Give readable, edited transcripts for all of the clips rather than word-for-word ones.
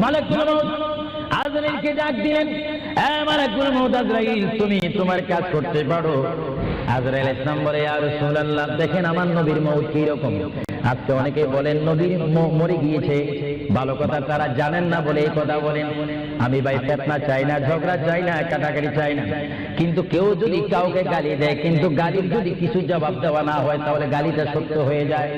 মালাকুল মউত আজরাইলকে ডাক দিলেন, মালাকুল মউত আজরাইল, তুমি তোমার কাজ করতে পারো। আজরাইল ইসলাম বলে, ইয়া রাসূলুল্লাহ, দেখেন আমার নবীর মউত কি রকম। আজকে অনেকে বলেন নবীর মরে গিয়েছে, ভালো কথা তারা জানেন না বলে এই কথা বলেন। আমি ভাই ফিতনা চাই না, ঝগড়া চাই না, কাটাকাটি চাই না, কিন্তু কেউ যদি কাউকে গালি দেয়, কিন্তু গালির যদি কিছু জবাব দেওয়া না হয়, তাহলে গালিটা সত্য হয়ে যায়।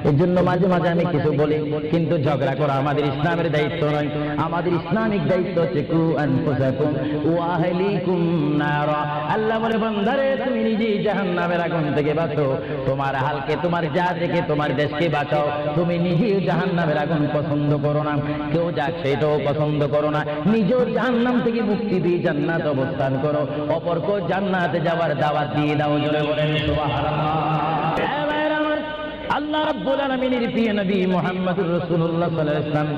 এর জন্য মাঝে মাঝে আমি কিছু বলি, কিন্তু ঝগড়া করা আমাদের ইসলামের দায়িত্ব নয়। আমাদের ইসলামিক দায়িত্ব হচ্ছে কু আনফুসাকুম ওয়া আহলিকুম নারা। আল্লাহ বলে, বান্দারে তুমি নিজেই জাহান্নামের আগুন থেকে বাঁচো, তোমার হালকে, তোমার জাতিকে, তোমার দেশকে বাঁচাও। তুমি নিজেই জাহান্নামের আগুন পছন্দ করো না, কেউ যাক সেটাও পছন্দ করো না। নিজেও জাহান্নাম থেকে মুক্তি দিয়ে জান্নাত অবস্থান করো, অপরকে জান্নাতে যাওয়ার দাওয়াত দিয়ে দাও। জোরে বলেন সুবহানাল্লাহ। আল্লাহ রাব্বুল আলামিনের প্রিয় নবী মুহাম্মদুর রাসূলুল্লাহ সাল্লাল্লাহু আলাইহি ওয়াসাল্লাম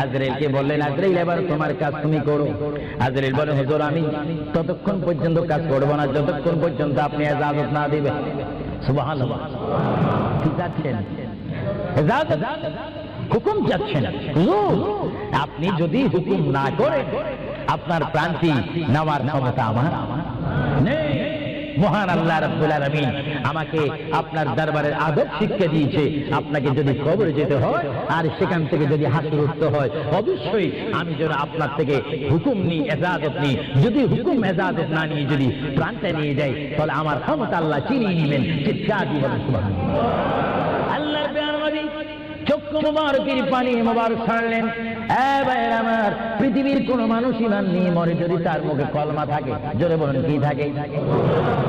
আজরাইলকে বললেন, আজরাইল এবার তোমার কাজ তুমি করো। আজরাইল বলে, হুজুর আমি ততক্ষণ পর্যন্ত কাজ করব না যতক্ষণ পর্যন্ত আপনি ইজাজত না দিবেন। সুবহানাল্লাহ। কি যাচ্ছেন? ইজাজত, হুকুম যাচ্ছেন। হুজুর আপনি যদি হুকুম না করেন, আপনার প্রান্তি নেওয়ার ক্ষমতা আমার নেই। মহান আল্লাহ রাব্বুল আলামিন আমাকে আপনার দরবারের আদব শিক্ষা দিয়েছে, আপনাকে যদি কবরে যেতে হয় আর সেখান থেকে যদি হাসর উঠতে হয়, অবশ্যই আমি যেন আপনার থেকে হুকুম নিই, ইজাজত নিই। যদি হুকুম ইজাজত না নিয়ে যদি প্রাণটা নিয়ে যাই, তাহলে আমার ক্ষমতা আল্লাহ চিনিয়ে নেবেন। চিৎকার দিয়ে বলেন সুবহানাল্লাহ। আল্লাহর প্রিয় নবী চক্ষু মোবারকের পানি মোবারক ছাড়লেন। আমার পৃথিবীর কোন মানুষ ইমান নিয়ে মরে যদি তার মুখে কলমা থাকে, জোরে বলেন কি থাকে?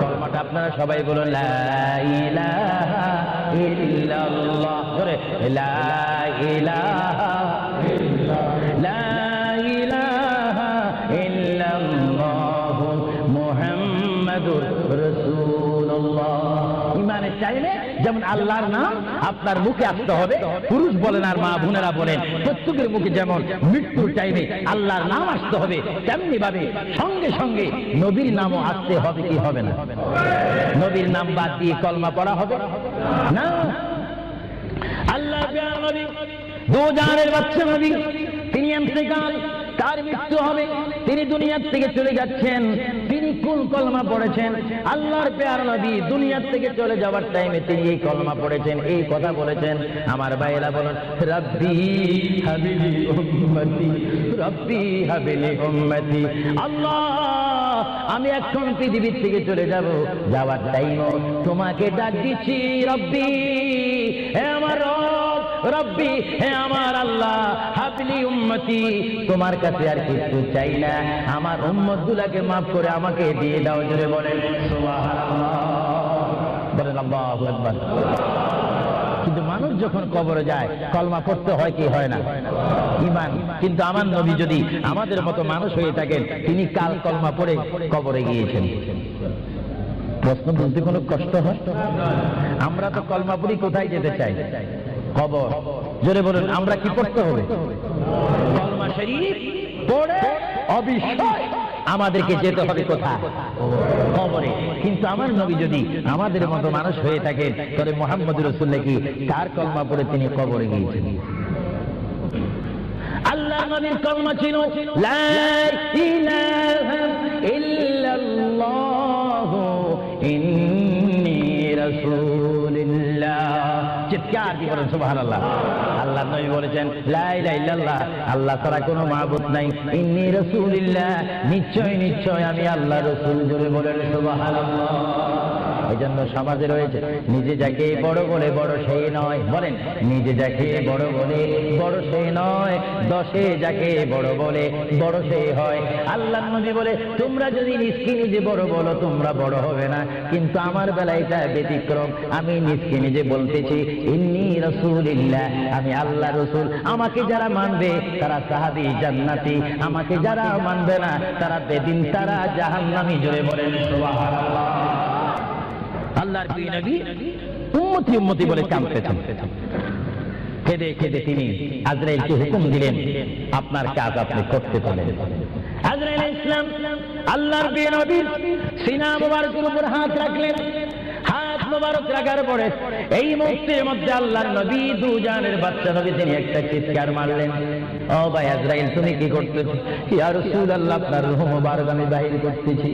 কলমাটা আপনারা সবাই বলুন, লা ইলাহা ইল্লাল্লাহ। জোরে, লা ইলাহা ইল্লাল্লাহ, লা ইলাহা ইল্লাল্লাহ মুহাম্মাদুর রাসূলুল্লাহ। ইমানের চাইলে যেমন আল্লাহর নাম আপনার মুখে আসতে হবে, পুরুষ বলেন আর মা বোনেরা বলেন, প্রত্যেকের মুখে যেমন মৃত্যুর টাইমে আল্লাহর নাম আসতে হবে, তেমনি ভাবে সঙ্গে সঙ্গে নবীর নামও আসতে হবে। কি হবে না? নবীর নাম বাদ দিয়ে কলমা পড়া হবে না। আল্লাহর প্রিয় নবী, দুজানের বাদশা নবী, তিনি ইন্তেকাল, তার মৃত্যু হবে, তিনি দুনিয়া থেকে চলে যাচ্ছেন। তিনি কোন কলমা পড়েছেন? আল্লাহর প্রিয় নবী দুনিয়া থেকে চলে যাওয়ার টাইমে তিনি এই কলমা পড়েছেন, এই কথা বলেছেন। আমার ভাইরা বলেন, রব্বি হাবিলি উম্মতি, রব্বি হাবিলি উম্মতি। আল্লাহ আমি এখন পৃথিবীর থেকে চলে যাব, যাওয়ার টাইমও তোমাকে ডাক দিচ্ছি, রব্বি, হে আমার রব, রব্বি, হে আমার আল্লাহ, হাবলি উম্মতি, তোমার কাছে আর কিছু চাই না, আমার উম্মতগুলোকে মাফ করে আমাকে দিয়ে দাও। জোরে বলেন সুবহানাল্লাহ। বলেন আল্লাহু আকবার। কিন্তু মানুষ যখন কবরে যায় কলমা পড়তে হয় কি হয় না? ঈমান। কিন্তু আমার নবী যদি আমাদের মতো মানুষ হয়ে থাকেন, তিনি কাল কলমা পড়ে কবরে গিয়েছেন। প্রশ্ন বুঝতে কোনো কষ্ট হয়? আমরা তো কলমা পড়ি কোথায় যেতে চাই? কবর। জোরে বলুন, আমরা কি পড়তে হবে? কলমা শরীফ পড়ে অবশ্যই আমাদেরকে যেতে হবে কোথায়? কবরে। কিন্তু আমার নবী যদি আমাদের মতো মানুষ হয়ে থাকেন, তাহলে মুহাম্মদ রাসূলুল্লাহ কি কার কলমা পড়ে তিনি কবরে গিয়েছেন? আল্লাহ নবীর কলমা ছিল লা ইলাহা ইল্লাল্লাহ ইন্নী রাসূলুল্লাহ। চিৎকার দিয়ে বলেন সুবহানাল্লাহ। আল্লাহ নবী বলেছেন, লা ইলাহা ইল্লাল্লাহ, আল্লাহ ছাড়া কোনো মাবুদ নাই, ইন্নী রাসূলুল্লাহ, নিশ্চয় নিশ্চয় আমি আল্লাহর রাসূল। জোরে বলেন সুবহানাল্লাহ। এই জন্য সমাজে রয়েছে, নিজে যাকে বড় বলে বড় সেই নয়। বলেন, নিজে যাকে বড় বলে বড় সেই নয়, দশে যাকে বড় বলে বড় সেই হয়। আল্লাহ নবী বলে, তোমরা যদি নিজকে নিজে বড় বলো তোমরা বড় হবে না, কিন্তু আমার বেলায় এটা ব্যতিক্রম। আমি নিজকে নিজে বলতেছি, ইন্নী রাসূলুল্লাহ, আমি আল্লাহ রাসূল। আমাকে যারা মানবে তারা সাহাবী জান্নাতি, আমাকে যারা মানবে না তারা বেদিন, তারা জাহান্নামী। জোরে বলেন সুবহানাল্লাহ। আল্লাহর প্রিয় নবী উম্মতি উম্মতি বলে কাঁদতেছেন। কেঁদে কেঁদে তিনি আজরাইলকে হুকুম দিলেন, আপনার কাজ আপনি করতে পারেন। আজরাইল ইসলাম আল্লাহর প্রিয় নবীর সিনা মুবারকের উপর হাত রাখলেন, হাত মোবারক রাখার পরে এই মুহূর্তের মধ্যে আল্লাহর নবী দুজানের বাচ্চা নবী তিনি একটা চিৎকার মারলেন, ও ভাই আজরাইল তুমি কি করতেছো? ইয়া রাসূলুল্লাহ আপনার রূহ মোবারক আমি বাহির করতেছি।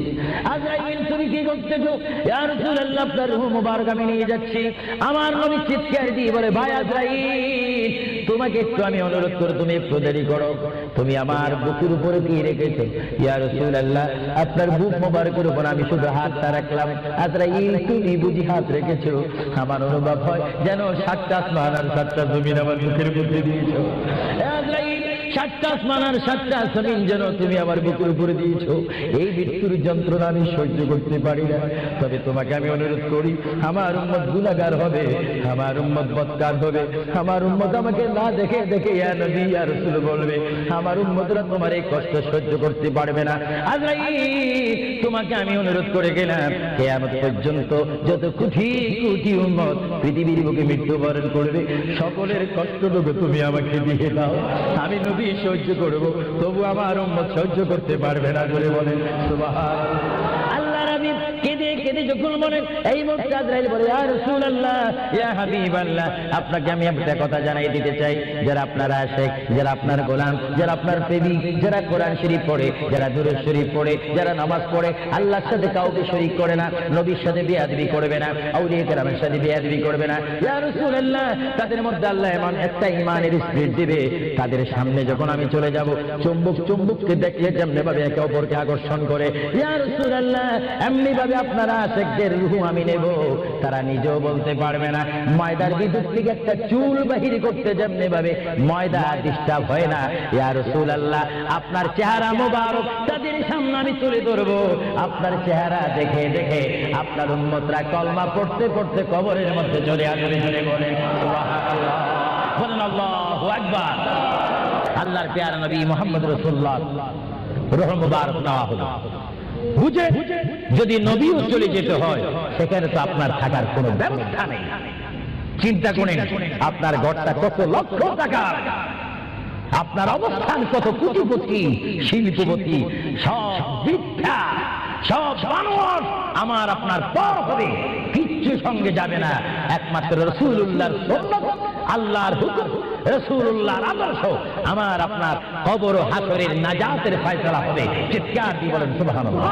আজরাইল তুমি কি করতেছো? ইয়া রাসূলুল্লাহ আপনার রূহ মোবারক আমি নিয়ে যাচ্ছি। আমার নবী চিৎকার দিয়ে বলে, ভাই আজরাইল তোমাকে একটু আমি অনুরোধ করি তুমি একটু দেরি করো, তুমি আমার বুকের উপরে কি রেখেছো? ইয়া রাসূলুল্লাহ আপনার বুক মোবারকের উপর আমি শুধু হাতটা রাখলাম। আজরাইল তুমি বুঝি হাত রেখেছো? আমার অনুভব হয় যেন 7টা আসমান আর 7টা জমিন আমার বুকের উপরে দিয়েছো। আজরাইল 7টা আসমান আর 7টা জমিন যেন তুমি আমার বুকের উপরে দিয়েছো। এই মৃত্যুর যন্ত্রণা আমি সহ্য করতে পারি না। তবে তোমাকে আমি অনুরোধ করি, আমার উম্মত গুনাহগার হবে, আমার উম্মত বদকার হবে, আমার উম্মত আমাকে না দেখে দেখে ইয়া নবী ইয়া রাসূল বলবে, আমার উম্মতরা তোমার এই কষ্ট সহ্য করতে পারবে না। আজরাইল তোমাকে আমি অনুরোধ করে গেলাম, কিয়ামত পর্যন্ত যত কোটি কোটি উম্মত পৃথিবীর বুকে মৃত্যুবরণ করবে, সকলের কষ্টটুকু তুমি আমাকে দিয়ে দাও, আমি নবী সহ্য করব, তবু আমার উম্মত সহ্য করতে পারবে না বলে বলেন সুবহানাল্লাহ। আল্লাহর হাবিব কেঁদে কেঁদে যখন বলেন, এই মুহূর্তে আজরাইল বলে, ইয়া রাসূলুল্লাহ ইয়া হাবিবাল্লাহ আপনাকে আমি একটা কথা জানাই দিতে চাই, যারা আপনার আশিক, যারা আপনার গোলাম, যারা আপনার প্রেমিক, যারা কোরআন শরীফ পড়ে, যারা দুরূদ শরীফ পড়ে, যারা নামাজ পড়ে, আল্লাহর সাথে কাউকে শরীক করে না, নবীর সাথে বেয়াদবি করবে না, আউলিয়া কেরামের সাথে বেয়াদবি করবে না, ইয়া রাসূলুল্লাহ তাদের মধ্যে আল্লাহ এমন একটা ঈমানের স্পিরিট দিবে, তাদের সামনে যখন আমি চলে যাব চুম্বককে দেখলে যেমনি ভাবে একে অপরকে আকর্ষণ করে, ইয়া রাসূলুল্লাহ এমনি ভাবে আপনারা আশিকদের রূহ আমি নেব, তারা নিজেও বলতে পারবে না। ময়দার বিদ্যুৎ থেকে একটা চুল বাহির করতে যেমনি ভাবে ময়দা ডিস্টার্ব হয় না, ইয়া রাসূলুল্লাহ আপনার চেহারা মোবারক তাদের সামনে আমি তুলে ধরবো, আপনার চেহারা দেখে দেখে আপনার উম্মতরা কলমা পড়তে পড়তে কবরের মধ্যে চলে আসবে। চলে বলেন সুবহানাল্লাহ, বলেন আল্লাহু আকবার। আল্লাহর প্যারা নবী মুহাম্মদ রাসূলুল্লাহ রূহ মুবারক নেওয়া হলো। বুঝে যদি নবীও চলে যেতে হয় সেখানে তো আপনার থাকার কোনো ব্যবস্থা নেই। চিন্তা করেন আপনার ঘরটা কত লক্ষ টাকার, আপনার অবস্থান কত কোটিপতি শিল্পপতি, সব বৃদ্ধা সব মানুষ আমার আপনার পর হবে, কিচ্ছু সঙ্গে যাবে না, একমাত্র রাসূলুল্লাহর সুন্নাত, আল্লাহর হুকুম, রাসূলুল্লাহর আদর্শ আমার আপনার কবর ও হাসরের নাজাতের ফয়সালা হবে। চিৎকার দিয়ে বলেন সুবহানাল্লাহ।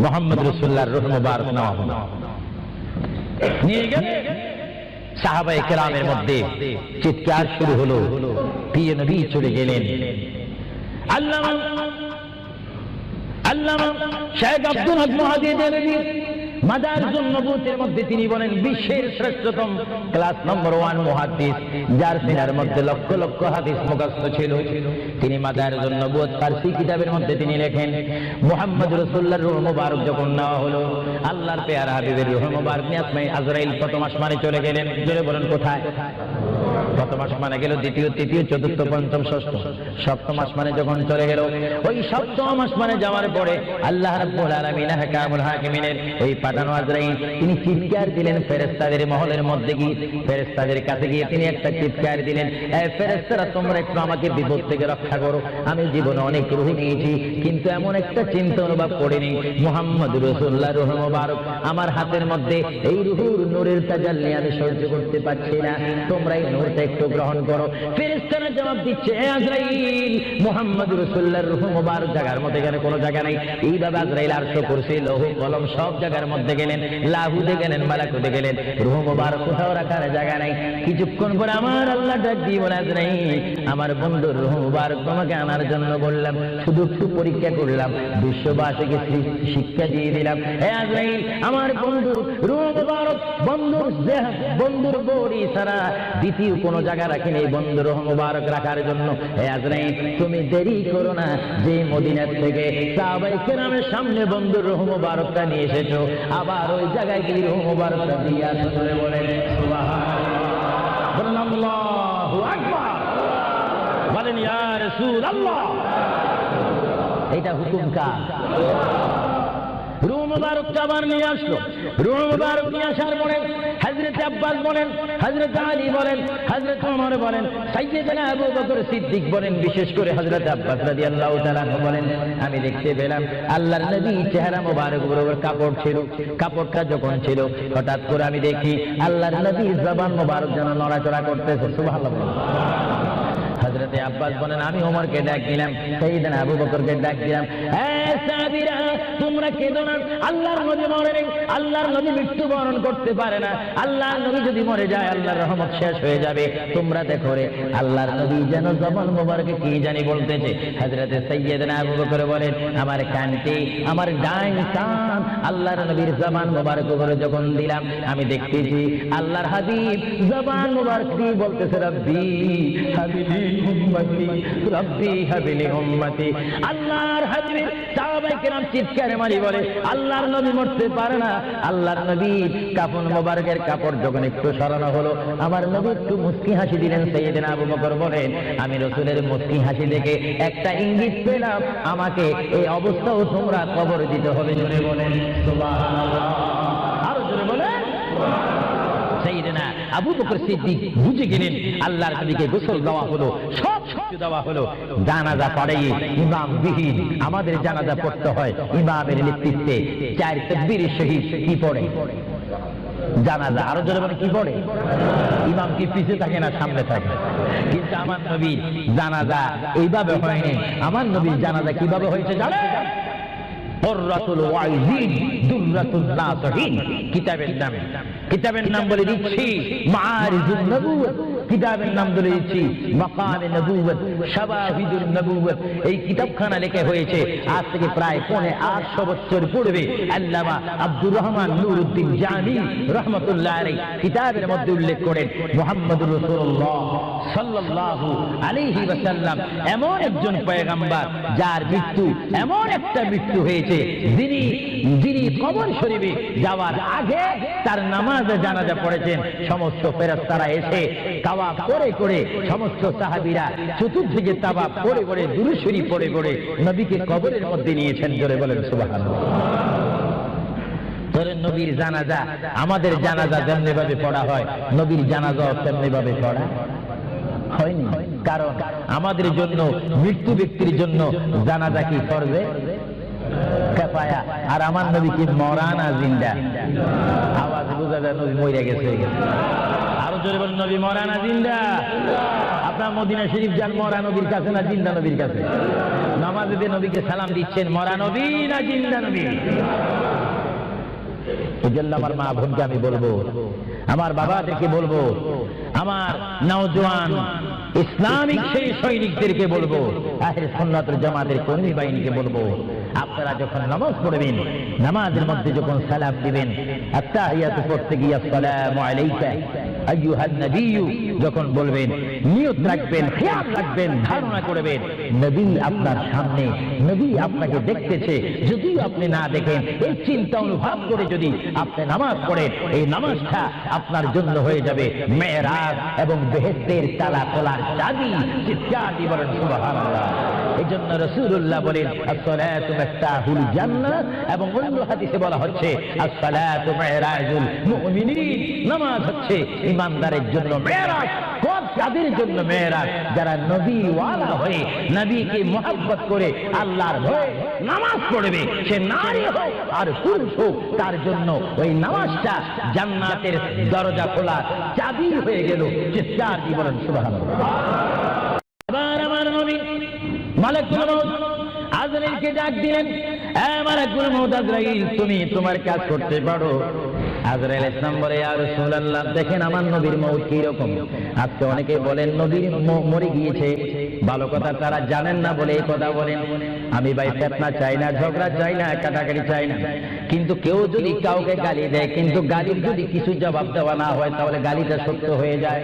মুহাম্মদ রাসূলুল্লাহর রূহ মুবারক নেওয়া হলো, নিয়ে গেলে সাহাবায়ে কেরামের মধ্যে চিৎকার শুরু হলো, প্রিয় নবী চলে গেলেন। আল্লামা শেখ আব্দুল হক মুহাদ্দিস দেলভী মাদারিজুন নবুওয়াতের মধ্যে তিনি বলেন বিশ্বের শ্রেষ্ঠতম ক্লাস নম্বর 1 মুহাদ্দিস, যার সিনার মধ্যে লক্ষ লক্ষ হাদিস মুখস্থ ছিল। তিনি মাদারিজুন নবুওয়াত ফারসি কিতাবের মধ্যে তিনি লেখেন, মুহাম্মদ রাসূলুল্লাহর রূহ মুবারক যখন নেওয়া হলো, আল্লাহর পেয়ারা হাবিবের রূহ মুবারক নিয়ে আসমানে আজরাইল প্রথম আসমানে চলে গেলেন। জোরে বলেন কোথায়? প্রথম আসমানে গেল, দ্বিতীয়, তৃতীয়, চতুর্থ, পঞ্চম, ষষ্ঠ, সপ্তম আসমানে যখন চলে গেল, ওই সপ্তম আসমানে যাওয়ার পরে আল্লাহ রাব্বুল আলামিন হাকামুল হাকিমিনের ওই পাঠানো আজরাইল তিনি চিৎকার দিলেন ফেরেশতাদের মহলের মধ্যে গিয়ে, ফেরেশতাদের কাছে গিয়ে তিনি একটা চিৎকার দিলেন, এই ফেরেশতারা তোমরা একটু আমাকে বিপদ থেকে রক্ষা করো, আমি জীবনে অনেক রূহ নিয়েছি কিন্তু এমন একটা চিন্তা অনুভব করিনি, মুহাম্মদ রাসূলুল্লাহর রূহ মুবারক আমার হাতের মধ্যে, এই রূহুর নূরের তাজাল্লি আমি সহ্য করতে পারছি না, তোমরা এই নূরটা একটু গ্রহণ করো। ফেরেশতারা জবাব দিচ্ছে, হে আজরাইল মুহাম্মদ রাসূলুল্লাহর রূহ মুবারক জায়গার মধ্যে এখানে কোনো জায়গা নাই। এইভাবে আজরাইল আরশ কুরসি লৌহ কলম সব জায়গার মধ্যে গেলেন, লাহুতে গেলেন, মালাকুতে গেলেন, রূহ মুবারক কোথাও রাখার জায়গা নাই। কিছুক্ষণ পরে আমার আল্লাহ ডাক দিয়ে বলে, আজরাইল আমার বন্ধুর রূহ মুবারক তোমাকে আনার জন্য বললাম, শুধু একটু পরীক্ষা করলাম, বিশ্ববাসীকে শিক্ষা দিয়ে দিলাম। হে আজরাইল আমার বন্ধুর রূহ মুবারক বন্ধুর বডি ছাড়া দ্বিতীয় কোনো জায়গা রাখিনি এই বন্ধুর রূহ মুবারক রাখার জন্য। হে আজরাইল তুমি দেরি করো না, যে মদিনা থেকে সাহাবায়ে কেরামের সামনে বন্ধুর রূহ মুবারকটা নিয়ে এসেছো, আবার ওই জায়গায় গিয়ে রূহ মুবারকটা দিয়ে আসো। বলেন সুবহানাল্লাহ, বলেন আল্লাহু আকবার, বলেন ইয়া রাসূলুল্লাহ। এটা হুকুম কার? রূহ মুবারকটা আবার নিয়ে আসলো। রূহ মুবারক নিয়ে আসার পরে হযরত আব্বাস বলেন, হযরত আলী বলেন, হযরত ওমর বলেন, সাইয়েদনা আবু বকর সিদ্দিক বলেন, বিশেষ করে হযরত আব্বাস রাদিয়াল্লাহু তাআলা বলেন, আমি দেখতে পেলাম আল্লাহর নবী চেহারা মোবারক বরাবর কাপড় ছিল। কাপড়টা যখন ছিল, হঠাৎ করে আমি দেখি আল্লাহর নবী জবান মোবারক যেন নড়াচড়া করতেছে। সুবহানাল্লাহ। হযরত আব্বাস বলেন, আমি ওমরকে ডাক দিলাম, সাইয়েদনা আবু বকরকে ডাক দিলাম, হে সাহাবীরা, তোমরা কেঁদো না, আল্লাহর নবী মরে নেই, আল্লাহর নবী মৃত্যুবরণ করতে পারে না। আল্লাহর নবী যদি মরে যায় আল্লাহর রহমত শেষ হয়ে যাবে। তোমরা দেখো রে, আল্লাহর নবী যেন জবান মোবারকে কি জানি বলতেছে। হযরত সাইয়েদনা আবু বকর বলেন, আমার কানটি, আমার ডাইন কান আল্লাহর নবীর জবান মোবারক উপরে যখন দিলাম, আমি দেখতেছি আল্লাহর হাবিব জবান মোবারক দিয়ে বলতেছে, রব্বি হাবিবি উম্মতি, রব্বি হাবিলি উম্মতি। আল্লাহর হাবিব সাহাবায়ে কেরাম চিৎকারে মারি বলে, আল্লাহর নবী মরতে পারে না। আল্লাহর নবীর কাফন মোবারকের কাপড় যখন একটু সরানো হলো, আমার নবী একটু মুস্কি হাসি দিলেন। সাইয়েদনা আবু বকর বলেন, আমি রাসূলের মুস্কি হাসি দেখে একটা ইঙ্গিত পেলাম, আমাকে এই অবস্থাও তোমরা কবর দিতে হবে। জোরে বলেন সুবহানাল্লাহ, আরো জোরে বলেন। সাইয়েদনা আবু বকর সিদ্দিক বুঝে গেলেন আল্লাহর নবীকে গোসল দেওয়া হলো, সব কিছু দেওয়া হলো, জানাজা পড়াই ইমাম বিহীন আমাদের জানাজা পড়তে হয় ইমামের নেতৃত্বে। 4 তাকবীরের সহিত কি পড়ে? জানাজা। আরো জোরে বলে কি পড়ে? ইমাম কি পিছে থাকে না সামনে থাকে? কিন্তু আমার নবীর জানাজা এইভাবে হয়নি। আমার নবীর জানাজা কিভাবে হয়েছে জানেন? কুররাতুল ওয়াইজিন দুররাতুন নাসিহিন কিতাবের নাম বলে দিচ্ছি মাআরিজুন নবুওয়াত, কিতাবের নাম বলে দিচ্ছি মাকামে নবুওয়াত, শাওয়াহিদুন নবুওয়াত। এই কিতাবখানা লেখা হয়েছে আজ থেকে প্রায় 850 বছর পূর্বে। আল্লামা আব্দুর রহমান নুরউদ্দিন জামি রাহমাতুল্লাহ আলাইহি কিতাবের মধ্যে উল্লেখ করেন, মুহাম্মদুর রাসূলুল্লাহ সাল্লাল্লাহু আলাইহি ওয়াসাল্লাম এমন একজন পয়গম্বর যার মৃত্যু এমন একটা মৃত্যু হয়েছে, যিনি কবর শরীফে যাওয়ার আগে তার নামাজে জানাজা পড়েছেন। সমস্ত ফেরেশতারা এসে তাওয়াফ করে করে, সমস্ত সাহাবীরা চতুর্দিকে তাওয়াফ করে করে, দুরূদ শরীফ পড়ে পড়ে নবীকে কবরের মধ্যে নিয়েছেন। জোরে বলেন সুবহানাল্লাহ। ধরেন নবীর জানাজা, আমাদের জানাজা যেমনি ভাবে পড়া হয়, নবীর জানাজাও তেমনি ভাবে পড়া হয়নি। কারণ আমাদের জন্য, মৃত্যু ব্যক্তির জন্য জানাজা কি করবে? কাফায়া। আর আমার নবী কি মরা না জিন্দা? আওয়াজ বোঝা যায় নবী মরে গেছে। আরো জোরে বলেন, নবী মরা না জিন্দা? আপনার মদিনা শরীফ যান, মরা নবীর কাছে না জিন্দা নবীর কাছে? নামাজে দিয়ে নবীকে সালাম দিচ্ছেন, মরা নবী না জিন্দা নবী? এজন্য আমার মা বোনকে আমি বলবো, আমার বাবাদেরকে বলবো, আমার নওজোয়ান ইসলামিক সেই সৈনিকদেরকে বলবো, আহলে সুন্নাত ওয়াল জামাতের কর্মী বাহিনীকে বলবো, আপনারা যখন নামাজ পড়বেন, নামাজের মধ্যে যখন সালাম দিবেন, আত্তাহিয়াতু পড়তে গিয়ে আসসালামু আলাইকা আইয়ুহান নবিয়্যু যখন বলবেন, নিয়ত রাখবেন, খেয়াল রাখবেন, ধারণা করবেন নবী আপনার সামনে, নবী আপনাকে দেখতেছে। যদি আপনি না দেখেন, এই চিন্তা অনুভব করে যদি আপনি নামাজ পড়েন, এই নামাজটা আপনার জন্য হয়ে যাবে মেরাজ এবং বেহেশতের তালা খোলার চাবি। চিৎকার দিয়ে বলেন সুবহানাল্লাহ। এই জন্য রাসূলুল্লাহ বলেন, আসসালাতু মিফতাহুল জান্নাহ, এবং অন্য হাদিসে বলা হচ্ছে আসসালাতু মিরাজুল মুমিনিন, নামাজ হচ্ছে ইমানদারের জন্য মেরাজ। কাদের জন্য মেরাজ? যারা নবী ওয়ালা হয়ে, নবীকে মুহাব্বত করে, আল্লাহর ভয়ে নামাজ পড়বে, সে নারী হোক আর পুরুষ হোক, তার জন্য ওই নামাজটা জান্নাতের দরজা খোলা চাবি হয়ে গেল। চিৎকার দিয়ে বলেন সুবহানাল্লাহ। আবার আমার নবী মালাকুল মউত আজরাইলকে ডাক দিলেন, এ মালাকুল মউত আজরাইল, তুমি তোমার কাজ করতে পারো। আজরাইল ইসলাম বলে, ইয়া রাসূলুল্লাহ, দেখেন আমার নবীর মউত কি রকম। আজকে অনেকে বলেন নবীর মরে গিয়েছে, ভালো কথা তারা জানেন না বলে এই কথা বলেন। আমি ভাই ফিতনা চাই না, ঝগড়া চাই না, কাটাকাটি চাই না, কিন্তু কেউ যদি কাউকে গালি দেয়, কিন্তু গালির যদি কিছু জবাব দেওয়া না হয়, তাহলে গালিটা সত্য হয়ে যায়।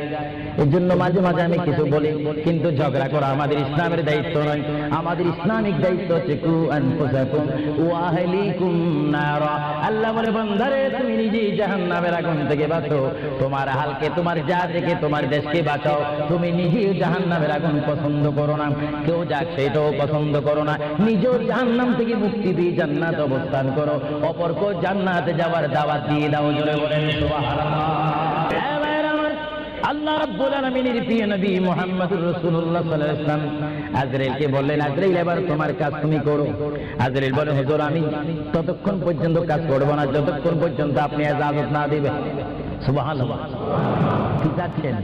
এর জন্য মাঝে মাঝে আমি কিছু বলি, কিন্তু ঝগড়া করা আমাদের ইসলামের দায়িত্ব নয়। আমাদের ইসলামিক দায়িত্ব হচ্ছে কু আনফুসাকুম ওয়া আহলিকুম নারা। আল্লাহ বলে, বান্দারে তুমি নিজে জাহান্নামের আগুন থেকে বাঁচো, তোমার হালকে, তোমার জাতিকে, তোমার দেশকে বাঁচাও। তুমি নিজেও জাহান্নামের আগুন পছন্দ করো না, কেউ যাক সেটাও পছন্দ করো না। নিজেও জাহান্নাম থেকে মুক্তি দিয়ে জান্নাত অবস্থান করো, অপরকে জান্নাতে যাওয়ার দাওয়াত দিয়ে দাও। জোরে বলেন সুবহানাল্লাহ। আল্লাহ রাব্বুল আলামিনের প্রিয় নবী মুহাম্মদুর রাসূলুল্লাহ সাল্লাল্লাহু আলাইহি ওয়াসাল্লাম আজরাইলকে বললেন, আজরাইল এবার তোমার কাজ তুমি করো। আজরাইল বলে, হুজুর আমি ততক্ষণ পর্যন্ত কাজ করব না যতক্ষণ পর্যন্ত আপনি ইজাজত না দিবেন। সুবহানাল্লাহ। কি চাচ্ছেন?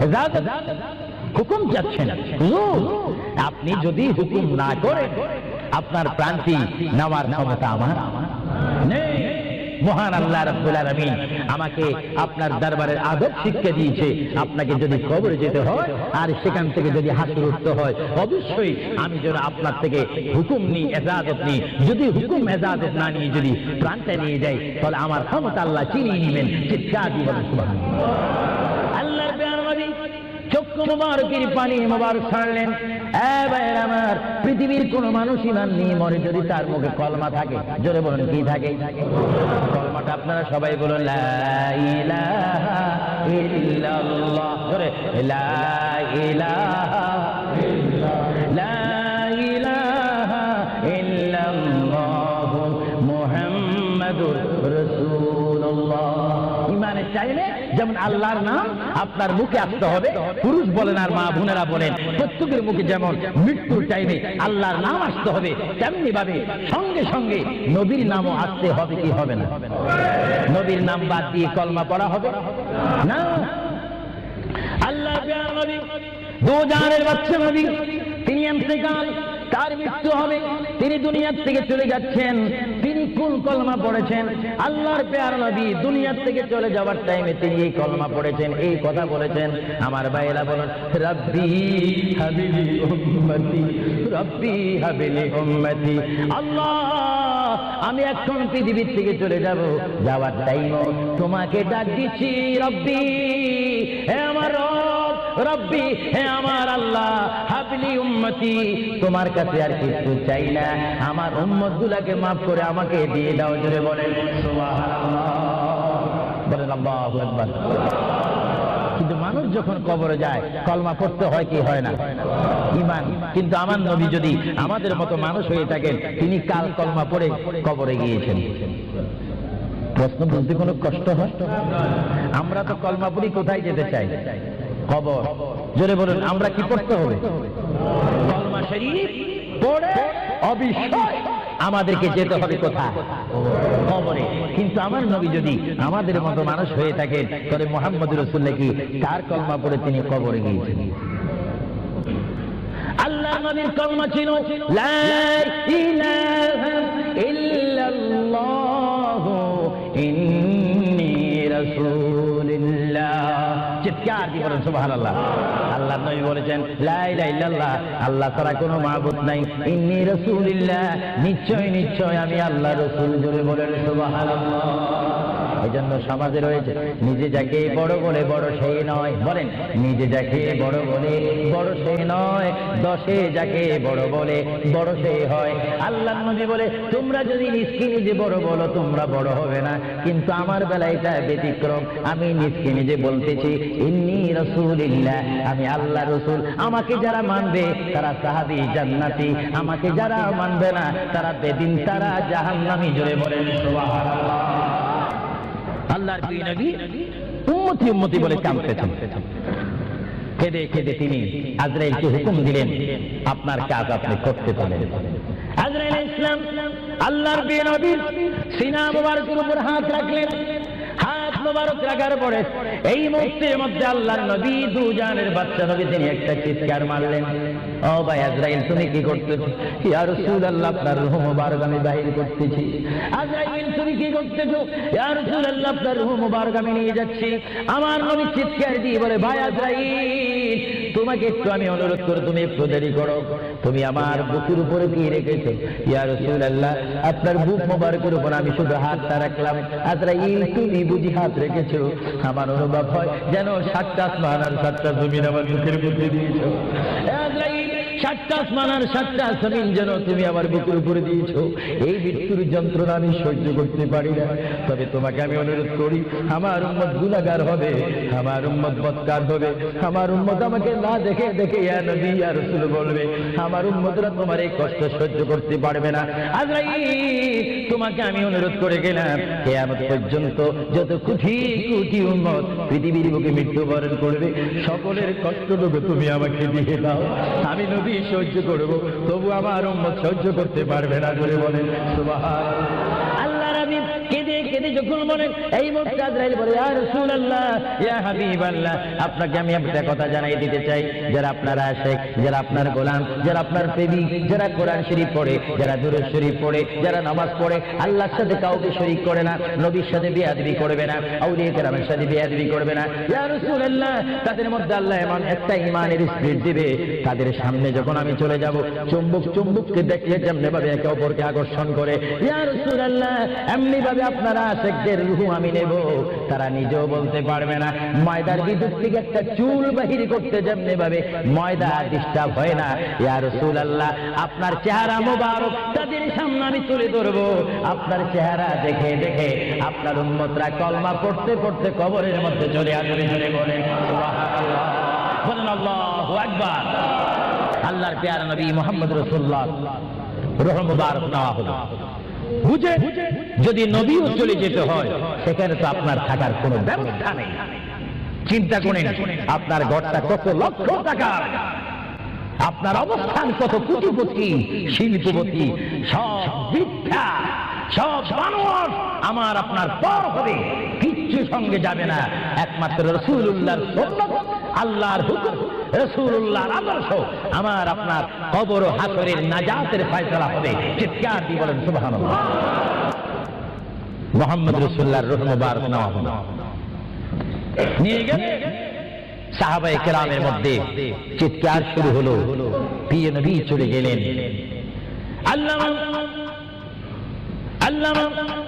ইজাজত, হুকুম চাচ্ছেন। হুজুর আপনি যদি হুকুম না করেন আপনার প্রাণটি নেওয়ার ক্ষমতা আমার নেই। মহান আল্লাহ রাব্বুল আলামিন আমাকে আপনার দরবারের আদব শিক্ষা দিয়েছে, আপনাকে যদি কবরে যেতে হয় আর সেখান থেকে যদি হাসর উঠতে হয়, অবশ্যই আমি যেন আপনার থেকে হুকুম নিই, ইজাজত নিই। যদি হুকুম ইজাজত না নিয়ে যদি প্রাণটা নিয়ে যাই তাহলে আমার ক্ষমতা আল্লাহ চিনিয়ে নেবেন। চিৎকার দিয়ে বলেন সুবহানাল্লাহ। আল্লাহর প্রিয় নবী চক্ষু মুবারকের পানি মুবারক ছাড়লেন। ভাইয়ের আমার, পৃথিবীর কোন মানুষ ইমান নিয়ে মরে যদি তার মুখে কলমা থাকে, জোরে বলেন কি থাকে? কলমাটা আপনারা সবাই বলুন, লা ইলাহা ইল্লাল্লাহ। জোরে, লা ইলাহা ইল্লাল্লাহ, লা ইলাহা ইল্লাল্লাহ মুহাম্মাদুর রাসূলুল্লাহ। ইমানের চাইলে যেমন আল্লাহর নাম আপনার মুখে আসতে হবে, পুরুষ বলেন আর মা বোনেরা বলেন, প্রত্যেকের মুখে যেমন মৃত্যুর টাইমে আল্লাহর নাম আসতে হবে, তেমনি ভাবে সঙ্গে সঙ্গে নবীর নামও আসতে হবে। কি হবে না? নবীর নাম বাদ দিয়ে কলমা পড়া হবে না। আল্লাহ নবী দো জানের বাচ্চা নবী, তিনি ইন্তেকাল, তার মৃত্যু হবে, তিনি দুনিয়ার থেকে চলে যাচ্ছেন। তিনি কোন কলমা পড়েছেন? আল্লাহর প্যারা নবী দুনিয়ার থেকে চলে যাওয়ার টাইমে তিনি এই কলমা পড়েছেন, এই কথা বলেছেন। আমার ভাইয়েরা বলেন, রব্বি হাবিলি উম্মতি, রব্বি হাবিলি উম্মতি। আল্লাহ আমি এখন পৃথিবীর থেকে চলে যাব, যাওয়ার টাইমও তোমাকে ডাক দিচ্ছি, রব্বি হে আমার রব, রব্বি হে আমার আল্লাহ, হাবলি উম্মতি, তোমার কাছে আর কিছু চাই না, আমার উম্মতগুলোকে মাফ করে আমাকে দিয়ে দাও। জোরে বলেন সুবহানাল্লাহ, বলেন আল্লাহু আকবার। কিন্তু মানুষ যখন কবরে যায় কলমা পড়তে হয় কি হয় না? ঈমান। কিন্তু আমার নবী যদি আমাদের মতো মানুষ হয়ে থাকেন, তিনি কাল কলমা পড়ে কবরে গিয়েছেন। প্রশ্ন বলতে কোনো কষ্ট হয়? আমরা তো কলমা পড়ি কোথায় যেতে চাই? কবর। জোরে বলুন, আমরা কি পড়তে হবে? কলমা শরীফ পড়ে অবশ্যই আমাদেরকে যেতে হবে কোথায়? কবরে। কিন্তু আমার নবী যদি আমাদের মতো মানুষ হয়ে থাকে তাহলে মুহাম্মদুর রাসূলুল্লাহ কি তার কলমা পড়ে তিনি কবরে গিয়েছেন? আল্লাহ নবীর কলমা ছিল লা ইলাহা ইল্লাল্লাহু ইন্নী রাসূলুল্লাহ। চিৎকার দিয়ে বলেন সুবহানাল্লাহ। আল্লাহ নবী বলেছেন লা ইলাহা ইল্লাল্লাহ, আল্লাহ ছাড়া কোনো মাবুদ নাই, ইন্নী রাসূলুল্লাহ, নিশ্চয় নিশ্চয় আমি আল্লাহর রাসূল। জোরে বলেন সুবহানাল্লাহ। এজন্য সমাজে রয়েছে নিজে যাকে বড় বলে বড় সেই নয়, বলেন নিজে যাকে বড় বলে বড় সেই নয়, দশে যাকে বড় বলে বড় সেই হয়। আল্লাহ নবী বলে তোমরা যদি নিজকে নিজে বড় বলো তোমরা বড় হবে না, কিন্তু আমার বেলা এটা ব্যতিক্রম। আমি নিজকে নিজে বলতেছি ইন্নী রাসূলুল্লাহ, আমি আল্লাহ রাসূল। আমাকে যারা মানবে তারা সাহাবী জান্নাতি, আমাকে যারা মানবে না তারা বেদিন, তারা জাহান্নামী। জোরে বলেন সুবহানাল্লাহ। আল্লাহর প্রিয় নবী উম্মতি উম্মতি বলে কাঁদতেছেন। কেঁদে কেঁদে তিনি আজরাইলকে হুকুম দিলেন, আপনার কাজ আপনি করতে পারেন। আজরাইল ইসলাম আল্লাহর প্রিয় নবীর সিনা মুবারকের উপর হাত রাখলেন। হাত মুবারক রাখার পরে এই মুহূর্তের মধ্যে আল্লাহর নবী দুজানের বাচ্চা নবী তিনি একটা চিৎকার মারলেন, ও ভাই আজরাইল তুমি কি করতেছো? ইয়া রাসূলুল্লাহ আপনার রূহ মুবারক আমি বাহির করতেছি। আজরাইল তুমি কি করতেছো? ইয়া রাসূলুল্লাহ আপনার রূহ মুবারক আমি নিয়ে যাচ্ছি। আমার নবী চিৎকার দিয়ে বলে, ভাই আজরাইল তোমাকে একটু আমি অনুরোধ করে তুমি একটু দেরি করো, তুমি আমার বুকের উপরে কি রেখেছো? ইয়া রাসূলুল্লাহ আপনার বুক মুবারকের উপর আমি শুধু হাতটা রাখলাম। আজরাইল তুমি বুঝি হাত রেখেছো? আমার অনুভব হয় যেন 7টা আসমান আর 7টা জমিন আমার বুকের মধ্যে দিয়েছো। আজরাইল সাতটা আসমান আর সাতটা জমিন যেন তুমি আমার বুকের উপরে দিয়েছো। এই মৃত্যুর যন্ত্রণা আমি সহ্য করতে পারি না। তবে তোমাকে আমি অনুরোধ করি, আমার উম্মত গুনাহগার হবে, আমার উম্মত বদকার হবে, আমার উম্মত আমাকে না দেখে দেখে ইয়া নবী ইয়া রাসূল বলবে, আমার উম্মতরা তোমার এই কষ্ট সহ্য করতে পারবে না। আজরাইল, তোমাকে আমি অনুরোধ করে গেলাম, কিয়ামত পর্যন্ত যত কোটি কোটি উম্মত পৃথিবীর বুকে মৃত্যুবরণ করবে, সকলের কষ্টটুকু তুমি আমাকে দিয়ে দাও। আমি নবী সহ্য করব, তবু আমার উম্মত সহ্য করতে পারবে না। বলে বলেন সুবহানাল্লাহ। আল্লাহ নবী কেঁদে কেঁদে যখন বলেন, এই মুহূর্তে আজরাইল বলে, ইয়া রাসূলুল্লাহ, ইয়া হাবিবাল্লাহ, আপনাকে আমি একটা কথা জানাই দিতে চাই, যারা আপনার আশিক, যারা আপনার গোলাম, যারা আপনার প্রেমিক, যারা কোরআন শরীফ পড়ে, যারা দুরূদ শরীফ পড়ে, যারা নামাজ পড়ে, আল্লাহর সাথে কাউকে শরীক করে না, নবীর সাথে বেয়াদবি করবে না, আউলিয়া কেরামের সাথে বেয়াদবি করবে না, ইয়া রাসূলুল্লাহ, তাদের মধ্যে আল্লাহ এমন একটা ঈমানের স্পিরিট দিবে, তাদের সামনে যখন আমি চলে যাব, চুম্বককে দেখলে যেমনি ভাবে একে অপরকে আকর্ষণ করে, ইয়া রাসূলুল্লাহ, এমনি ভাবে আপনারা আশিকদের রূহ আমি নেব, তারা নিজেও বলতে পারবে না। ময়দার বিদ্যুৎ থেকে একটা চুল বাহির করতে যেমনি ভাবে ময়দা ডিস্টার্ব হয় না, ইয়া রাসূলুল্লাহ, আপনার চেহারা মোবারক তাদের সামনে আমি তুলে ধরবো, আপনার চেহারা দেখে দেখে আপনার উম্মতরা কলমা পড়তে পড়তে কবরের মধ্যে চলে আসবে। জোরে বলেন সুবহানাল্লাহ, বলেন আল্লাহু আকবার। আল্লাহর প্যারা নবী মুহাম্মদ রাসূলুল্লাহ রূহ মুবারক নেওয়া হলো। বুঝে যদি নবীও চলে যেতে হয়, সেখানে তো আপনার থাকার কোনো ব্যবস্থা নেই। চিন্তা করেন, আপনার ঘরটা কত লক্ষ টাকার, আপনার অবস্থান কত কোটিপতি শিল্পপতি, সব বৃদ্ধা, সব মানুষ আমার আপনার পর হবে, কিচ্ছু সঙ্গে যাবে না, একমাত্র রাসূলুল্লাহর সুন্নাত, আল্লাহর হুকুম, রাসূলুল্লাহর আদর্শ আমার আপনার কবর ও হাসরের নাজাতের ফয়সালা হবে। চিৎকার দিয়ে বলেন সুবহানাল্লাহ। মুহাম্মদ রাসূলুল্লাহর রূহ মুবারক নেওয়া হলো, নিয়ে গেলে সাহাবায়ে কেরামের মধ্যে চিৎকার শুরু হলো, প্রিয় নবী চলে গেলেন। আল্লামা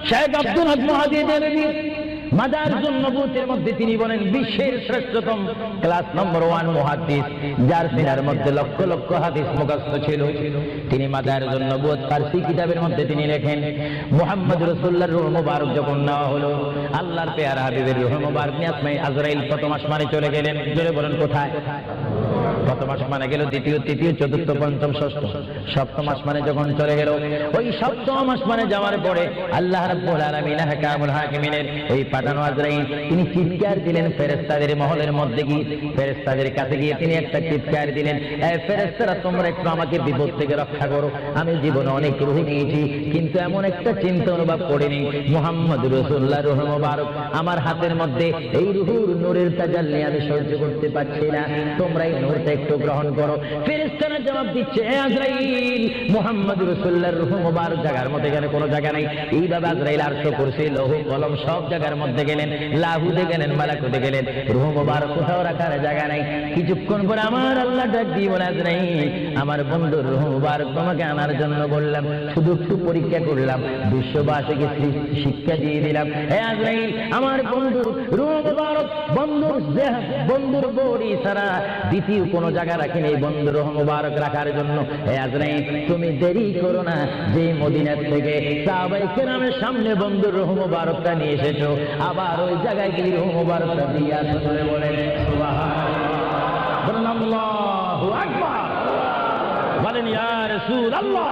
শেখ আব্দুল হক মুহাদ্দিস দেলভী মাদারিজুন নবুওয়াতের মধ্যে তিনি বলেন, বিশ্বের শ্রেষ্ঠতম ক্লাস নম্বর 1 মুহাদ্দিস, যার সিনার মধ্যে লক্ষ লক্ষ হাদিস মুখস্থ ছিল। তিনি মাদারিজুন নবুওয়াত ফারসি কিতাবের মধ্যে তিনি লেখেন, মুহাম্মদ রাসূলুল্লাহর রূহ মুবারক যখন নেওয়া হলো, আল্লাহর পেয়ারা হাবিবের রূহ মুবারক নিয়ে আজরাইল প্রথম আসমানে চলে গেলেন। জোরে বলেন কোথায়? প্রথম আসমানে গেল, দ্বিতীয়, তৃতীয়, চতুর্থ, পঞ্চম, ষষ্ঠ, সপ্তম আসমানে যখন চলে গেল, ওই সপ্তম আসমানে যাওয়ার পরে আল্লাহ রাব্বুল আলামিন হাকামুল হাকিমিনের এই পাঠানো আজরাইল তিনি চিৎকার দিলেন ফেরেশতাদের মহলের মধ্যে গিয়ে, ফেরেশতাদের কাছে গিয়ে তিনি একটা চিৎকার দিলেন, এই ফেরেশতারা তোমরা একটু আমাকে বিপদ থেকে রক্ষা করো, আমি জীবনে অনেক রূহ নিয়েছি, কিন্তু এমন একটা চিন্তা অনুভব করিনি, মুহাম্মদ রাসূলুল্লাহর রূহ মুবারক আমার হাতের মধ্যে, এই রূহুর নূরের তাজাল্লি আমি সহ্য করতে পারছি না, তোমরা এই নূরটা একটু গ্রহণ করো। ফেরেশতারা জবাব দিচ্ছে, হে আজরাইল, মুহাম্মদ রাসূলুল্লাহর রূহ মুবারক জায়গার মধ্যে এখানে কোনো জায়গা নাই। এইভাবে আজরাইল আরশ, কুরসি, লৌহ কলম সব জায়গার মধ্যে গেলেন, লাহুতে গেলেন, মালাকুতে গেলেন, রূহ মুবারক কোথাও রাখার জায়গা নাই। কিছুক্ষণ পরে আমার আল্লাহ ডাক দিয়ে বলে, আজরাইল, আমার বন্ধুর রূহ মুবারক তোমাকে আনার জন্য বললাম, শুধু একটু পরীক্ষা করলাম, বিশ্ববাসীকে শিক্ষা দিয়ে দিলাম। হে আজরাইল, আমার বন্ধুর রূহ মুবারক বন্ধুর বড়ি ছাড়া দ্বিতীয় কোনো জায়গা রাখেন এই বন্ধুর রূহ মুবারক রাখার জন্য। হে আজরাইল, তুমি দেরি করো না, যে মদিনার থেকে সাহাবায়ে কেরামের সামনে বন্ধুর রূহ মুবারকটা নিয়ে এসেছো, আবার ওই জায়গায় গিয়ে রূহ মুবারকটা দিয়ে আসো। বলেন সুবহানাল্লাহ, বলেন আল্লাহু আকবার, বলেন ইয়া রাসূলুল্লাহ।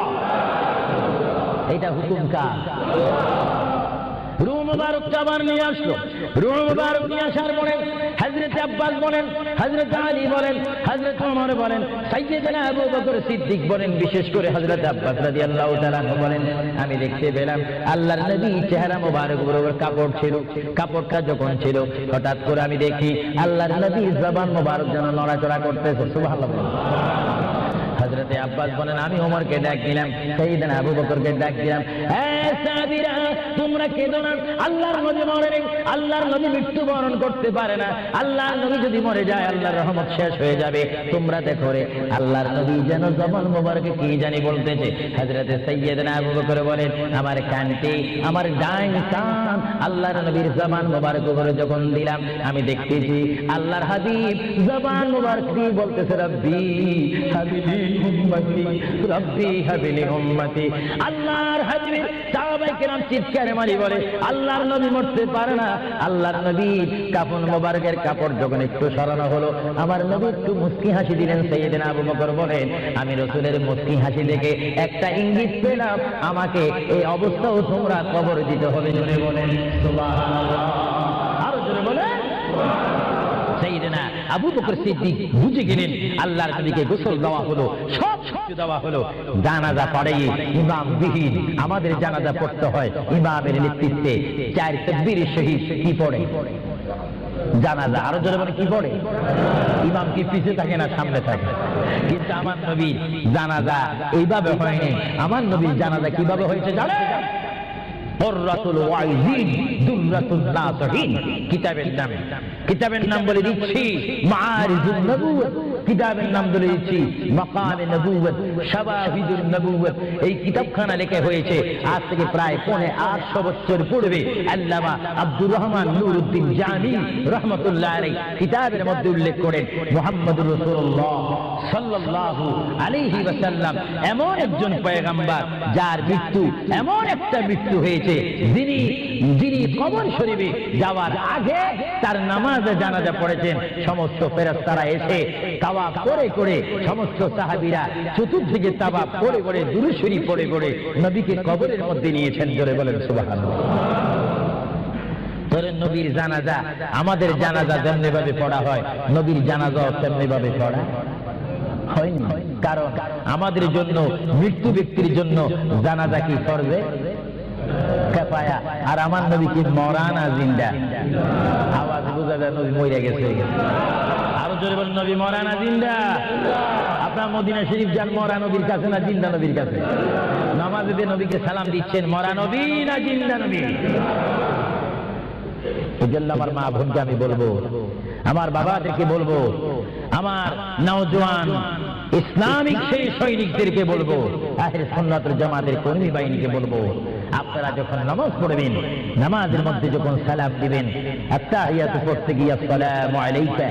এটা হুকুম কার? রূহ মুবারকটা আবার নিয়ে আসলো। রূহ মুবারক নিয়ে আসার পরে হযরত আব্বাস বলেন, হযরত আলী বলেন, হযরত ওমর বলেন, সাইয়্যিদনা আবু বকর সিদ্দিক বলেন, বিশেষ করে হযরত আব্বাস রাদিয়াল্লাহু তাআলা বলেন, আমি দেখতে পেলাম আল্লাহর নবী চেহারা মুবারক বরাবর কাপড় ছিল, কাপড়টা যখন ছিল, হঠাৎ করে আমি দেখি আল্লাহর নবীর জবান মুবারক যেন নড়াচড়া করতেছে। সুবহানাল্লাহ। হযরত হযরতে আব্বাস বলেন আমি ওমরকে ডাক দিলাম, সাইয়েদনা আবু বকরকে ডাক দিলাম, এই সাহাবীরা তোমরা কেঁদো না, আল্লাহর নবী মরেন, আল্লাহর নবী মৃত্যুবরণ করতে পারে না, আল্লাহর নবী যদি মরে যায় আল্লাহর রহমত শেষ হয়ে যাবে। তোমরা দেখো রে আল্লাহর নবী যেন জবান মোবারকে কি জানি বলতেছে। হযরতে সাইয়েদনা আবু বকর বলেন আমার কানটি, আমার ডাইন কান আল্লাহর নবীর জবান মোবারক উপরে যখন দিলাম আমি দেখতেছি আল্লাহর হাবিব জবান মোবারক দিয়ে বলতেছে রব্বি হাবিলি উম্মতি, রব্বি হাবিলি উম্মতি। আল্লাহর হাবিব সাহাবায়ে কেরাম চিৎকার মারি বলে আল্লাহর নবী মরতে পারে না। আল্লাহর নবী কাফন মোবারকের কাপড় যখন একটু সরানো হলো আমার নবী একটু মুস্কি হাসি দিলেন। সাইয়েদনা আবু বকর বলেন আমি রাসূলের মুস্কি হাসি দেখে একটা ইঙ্গিত পেলাম আমাকে এই অবস্থাও তোমরা কবর দিতে হবে। জোরে বলেন সুবহানাল্লাহ, আরো জোরে বলেন। সাইয়েদনা আবু বকর সিদ্দিক বুঝে গেলেন আল্লাহর নবীকে গোসল দেওয়া হলো, সব কিছু দেওয়া হলো, জানাজা পড়াইয়ে ইমাম বিহীন আমাদের জানাজা পড়তে হয় ইমামের নেতৃত্বে, 4 তাকবীরের সহিত কি পড়ে জানাজা। আরো জোরে বলে কি পড়ে? ইমাম কি পিছে থাকে না সামনে থাকে? কিন্তু আমার নবীর জানাজা এইভাবে হয়নি। আমার নবীর জানাজা কিভাবে হয়েছে জানেন? কুররাতুল ওয়াইজিন দুররাতুন নাসিহিন কিতাবের নাম বলে দিচ্ছি মাআরিজুন নবুওয়াত, কিতাবের নাম বলে দিচ্ছি মাকামে নবুওয়াত, শাওয়াহিদুন নবুওয়াত। এই কিতাবখানা লেখা হয়েছে আজ থেকে প্রায় 850 বছর পূর্বে। আল্লামা আব্দুর রহমান নুরউদ্দিন জামি রাহমাতুল্লাহ আলাইহি কিতাবের মধ্যে উল্লেখ করেন মুহাম্মদুর রাসূলুল্লাহ সাল্লাল্লাহু আলাইহি ওয়াসাল্লাম এমন একজন পয়গম্বর যার মৃত্যু এমন একটা মৃত্যু হয়েছে যিনি কবর শরীফে যাওয়ার আগে তার নামাজে জানাজা পড়েছেন। সমস্ত ফেরেশতারা এসে তাওয়াফ করে করে সমস্ত সাহাবীরা চতুর্দিকে তাওয়াফ করে করে দুরূদ শরীফ পড়ে পড়ে নবীকে কবরের মধ্যে নিয়েছেন। জোরে বলেন সুবহানাল্লাহ। ধরেন নবীর জানাজা, আমাদের জানাজা যেমনি ভাবে পড়া হয় নবীর জানাজাও তেমনি ভাবে পড়া হয়নি। কারণ আমাদের জন্য মৃত্যু ব্যক্তির জন্য জানাজা কি ফরজে কিফায়া, আর আমার নবী কি মরা না জিন্দা? আওয়াজ বোঝা যায় নবী মরে গেছে। আরো জোরে বলেন নবী মরা না জিন্দা? আপনার মদিনা শরীফ যান মরা নবীর কাছে না জিন্দা নবীর কাছে? নামাজে দিয়ে নবীকে সালাম দিচ্ছেন মরা নবী না জিন্দা নবী? এই জন্য আমার মা বোনকে আমি বলবো, আমার বাবাদেরকে বলবো, আমার নওজোয়ান ইসলামিক সেই সৈনিকদেরকে বলবো, আহলে সুন্নাত ওয়াল জামাতের কর্মী বাহিনীকে বলবো, আপনারা যখন নামাজ পড়বেন নামাজের মধ্যে যখন সালাম দিবেন আত্তাহিয়াতু পড়তে গিয়ে আসসালামু আলাইকা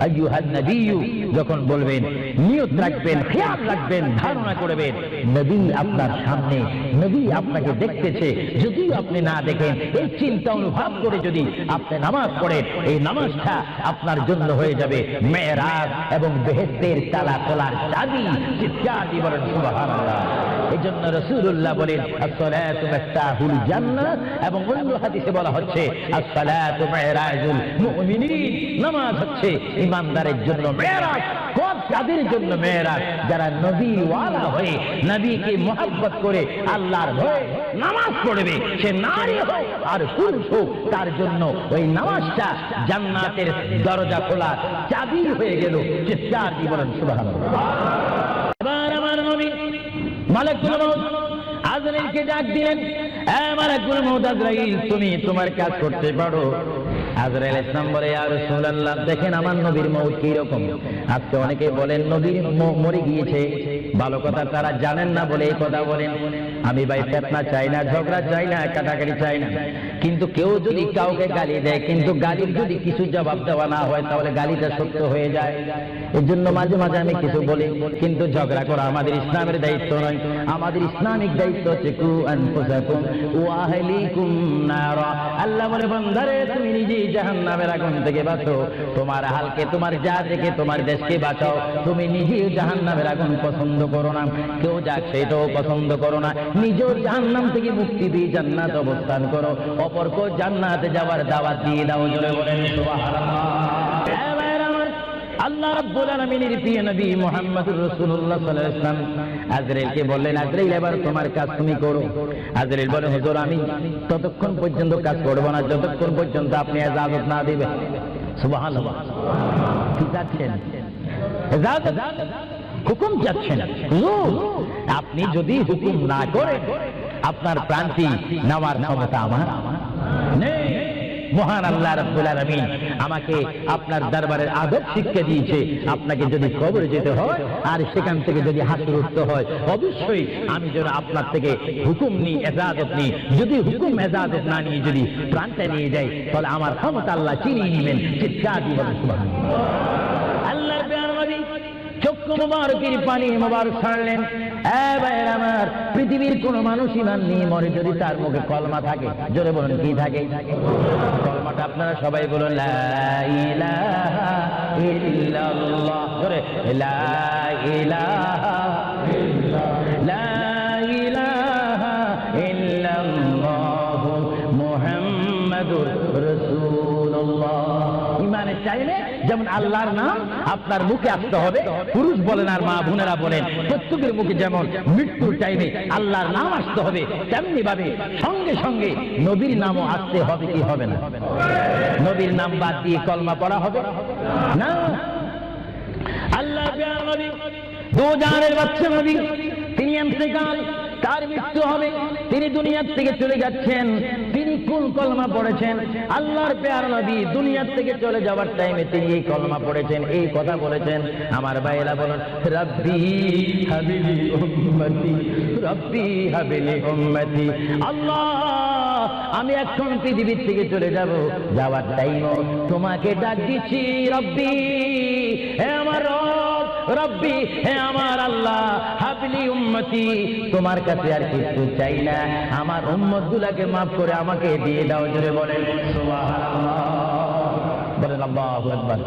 আইয়ুহান নবিয়্যু যখন বলবেন নিয়ত রাখবেন, খেয়াল রাখবেন, ধারণা করবেন নবী আপনার সামনে, নবী আপনাকে দেখতেছে। যদি আপনি না দেখেন এই চিন্তা অনুভব করে যদি আপনি নামাজ পড়েন এই নামাজটা আপনার জন্য হয়ে যাবে মেরাজ এবং বেহেশতের তালা খোলার চাবি। চিৎকার দিয়ে বলেন সুবহানাল্লাহ। এই জন্য রাসূলুল্লাহ বলেন আসসালাতু মিফতাহুল জান্নাহ, এবং অন্য হাদিসে বলা হচ্ছে আসসালাতু মিরাজুল মুমিনিন, নামাজ হচ্ছে ইমানদারের জন্য মেরাজ। কাদের জন্য মেরাজ? যারা নবী ওয়ালা হয়ে নবীকে মহব্বত করে আল্লাহর ভয়ে নামাজ পড়বে, সে নারী হোক আর পুরুষ হোক, তার জন্য ওই নামাজটা জান্নাতের দরজা খোলা চাবি হয়ে গেল। চিৎকার দিয়ে বলেন সুবহানাল্লাহ। এবার আমার নবী মালাকুল মউত আজরাইলকে ডাক দিলেন, মালাকুল মউত আজরাইল তুমি তোমার কাজ করতে পারো। আজরাইল ইসলাম বলে ইয়া রাসূলুল্লাহ দেখেন আমার নবীর মউত কি রকম। আজকে অনেকে বলেন নবীর মরে গিয়েছে, ভালো কথা তারা জানেন না বলে এই কথা বলেন। আমি ভাই ফিতনা চাই না, ঝগড়া চাই না, কাটাকাটি চাই না, কিন্তু কেউ যদি কাউকে গালি দেয় কিন্তু গালির যদি কিছু জবাব দেওয়া না হয় তাহলে গালিটা সত্য হয়ে যায়। এর জন্য মাঝে মাঝে আমি কিছু বলি, কিন্তু ঝগড়া করা আমাদের ইসলামের দায়িত্ব নয়। আমাদের ইসলামিক দায়িত্ব হচ্ছে কু আনফুসাকুম ওয়া আহলিকুম নারা। আল্লাহ বলে বান্দারে তুমি নিজেই জাহান্নামের আগুন থেকে বাঁচো, তোমার হালকে তোমার জাতিকে তোমার দেশকে বাঁচাও। তুমি নিজেই জাহান্নামের আগুন পছন্দ করো না, কেউ যাক সেটাও পছন্দ করো না, নিজেও জাহান্নাম থেকে মুক্তি দিয়ে জান্নাত অবস্থান করো, অপরকে জান্নাতে যাওয়ার দাওয়াত দিয়ে দাও। জোরে বলেন সুবহানাল্লাহ। আল্লাহ রাব্বুল আলামিনের প্রিয় নবী মুহাম্মদুর রাসূলুল্লাহ সাল্লাল্লাহু আলাইহি ওয়াসাল্লাম আজরাইলকে বললেন আজরাইল এবার তোমার কাজ তুমি করো। আজরাইল বলে হুজুর আমি ততক্ষণ পর্যন্ত কাজ করব না যতক্ষণ পর্যন্ত আপনি ইজাজত না দিবেন। সুবহানাল্লাহ। কি চাচ্ছেন? ইজাজত? হুকুম চাচ্ছেন। হুজুর, আপনি যদি হুকুম না করেন আপনার প্রাণটি নেওয়ার ক্ষমতা আমার নেই। মহান আল্লাহ রাব্বুল আলামিন আমাকে আপনার দরবারের আদব শিক্ষা দিয়েছে, আপনাকে যদি কবরে যেতে হয় আর সেখান থেকে যদি হাসর উঠতে হয়, অবশ্যই আমি যেন আপনার থেকে হুকুম নিই, এজাজত নিই। যদি হুকুম এজাজত না নিয়ে যদি প্রাণটা নিয়ে যাই, তাহলে আমার ক্ষমতা আল্লাহ চিনিয়ে নেবেন। চিৎকার দিয়ে বলেন সুবহানাল্লাহ। আল্লাহর প্রিয় নবী চক্ষু মুবারকের পানি মুবারক ছাড়লেন। আমার পৃথিবীর কোন মানুষ ইমান নিয়ে মরে যদি তার মুখে কলমা থাকে, জোরে বলুন কি থাকে? কলমাটা আপনারা সবাই বলুন, লা ইলাহা ইল্লাল্লাহ। জোরে, লা ইলাহা লা ইলাহা ইল্লাল্লাহু মুহাম্মাদুর রাসূলুল্লাহ। ইমানের চাইলে যেমন আল্লাহর নাম আপনার মুখে আসতে হবে, পুরুষ বলেন আর মা বোনেরা বলেন, প্রত্যেকের মুখে যেমন মৃত্যুর টাইমে আল্লাহর নাম আসতে হবে, তেমনি ভাবে সঙ্গে সঙ্গে নবীর নামও আসতে হবে কি হবে না? নবীর নাম বাদ দিয়ে কলমা পড়া হবে না। আল্লাহ নবী দুজানের বাচ্চা নবী, তিনি ইন্তেকাল, তার মৃত্যু হবে, তিনি দুনিয়ার থেকে চলে যাচ্ছেন। তিনি কোন কলমা পড়েছেন? আল্লাহর প্যার নবী দুনিয়ার থেকে চলে যাওয়ার টাইমে তিনি এই কলমা পড়েছেন, এই কথা বলেছেন। আমার ভাইয়েরা বলেন, রব্বি হাবিলি উম্মতি, রব্বি হাবিলি উম্মতি। আল্লাহ, আমি এখন পৃথিবীর থেকে চলে যাব, যাওয়ার টাইমও তোমাকে ডাক দিচ্ছি, রব্বি, হে আমার রব, রব্বি, হে আমার আল্লাহ, হাবলি উম্মতি, তোমার কাছে আর কিছু চাই না, আমার উম্মত গুলাকে মাফ করে আমাকে দিয়ে দাও। জোরে বলেন সুবহানাল্লাহ, বলেন আল্লাহু আকবার।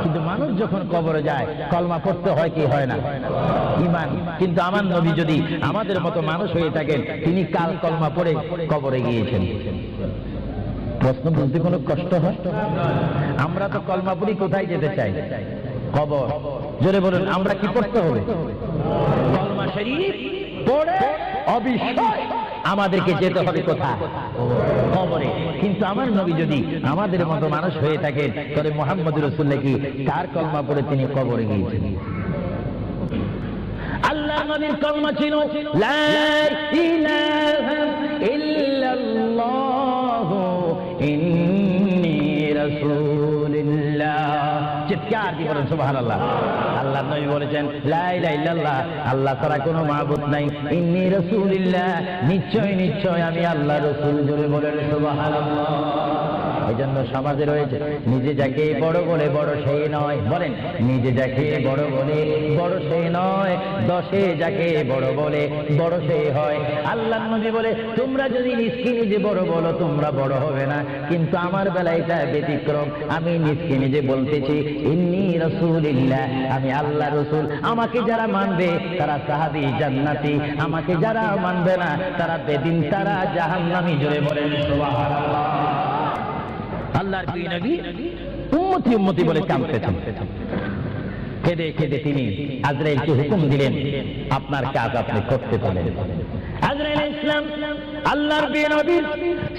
কিন্তু মানুষ যখন কবরে যায় কলমা পড়তে হয় কি হয় না? ঈমান। কিন্তু আমার নবী যদি আমাদের মতো মানুষ হয়ে থাকেন, তিনি কাল কলমা পড়ে কবরে গিয়েছেন। প্রশ্ন বুঝতে কোনো কষ্ট হয়? আমরা তো কলমা পড়ি কোথায় যেতে চাই? কবর। জোরে বলুন, আমরা কি পড়তে হবে? কলমা শরীফ পড়ে অবশ্যই আমাদেরকে যেতে হবে কোথায়? কবরে। কিন্তু আমার নবী যদি আমাদের মতো মানুষ হয়ে থাকেন, তাহলে মুহাম্মদ রাসূলুল্লাহ কি কার কলমা পড়ে তিনি কবরে গিয়েছেন? আল্লাহর নবীর কলমা ছিল লা ইলাহা ইল্লাল্লাহ ইন্নী রাসূলুল্লাহ। চিৎকার দিয়ে বলেন সুবহানাল্লাহ। আল্লাহর নবী বলেছেন, লা ইলাহা ইল্লাল্লাহ, আল্লাহ ছাড়া কোনো মাবুদ নাই, ইন্নী রাসূলুল্লাহ, নিশ্চয় নিশ্চয় আমি আল্লাহর রাসূল। জোরে বলেন সুবহানাল্লাহ। এই জন্য সমাজে রয়েছে, নিজে যাকে বড় বলে বড় সেই নয়। বলেন, নিজে যাকে বড় বলে বড় সেই নয়, দশে যাকে বড় বলে বড় সেই হয়। আল্লাহর নবী বলে, তোমরা যদি নিজকে নিজে বড় বলো তোমরা বড় হবে না, কিন্তু আমার বেলায় এটা ব্যতিক্রম। আমি নিজকে নিজে বলতেছি, ইন্নী রাসূলুল্লাহ, আমি আল্লাহ রাসূল। আমাকে যারা মানবে তারা সাহাবী জান্নাতি, আমাকে যারা মানবে না তারা বেদিন, তারা জাহান্নামী। জোরে বলেন সুবহানাল্লাহ। আল্লাহর প্রিয় নবী উম্মতি উম্মতি বলে কাঁদতেছেন। কেঁদে কেঁদে তিনি আজরাইলকে হুকুম দিলেন, আপনার কাজ আপনি করতে পারেন। আজরাইল ইসলাম আল্লাহর প্রিয় নবীর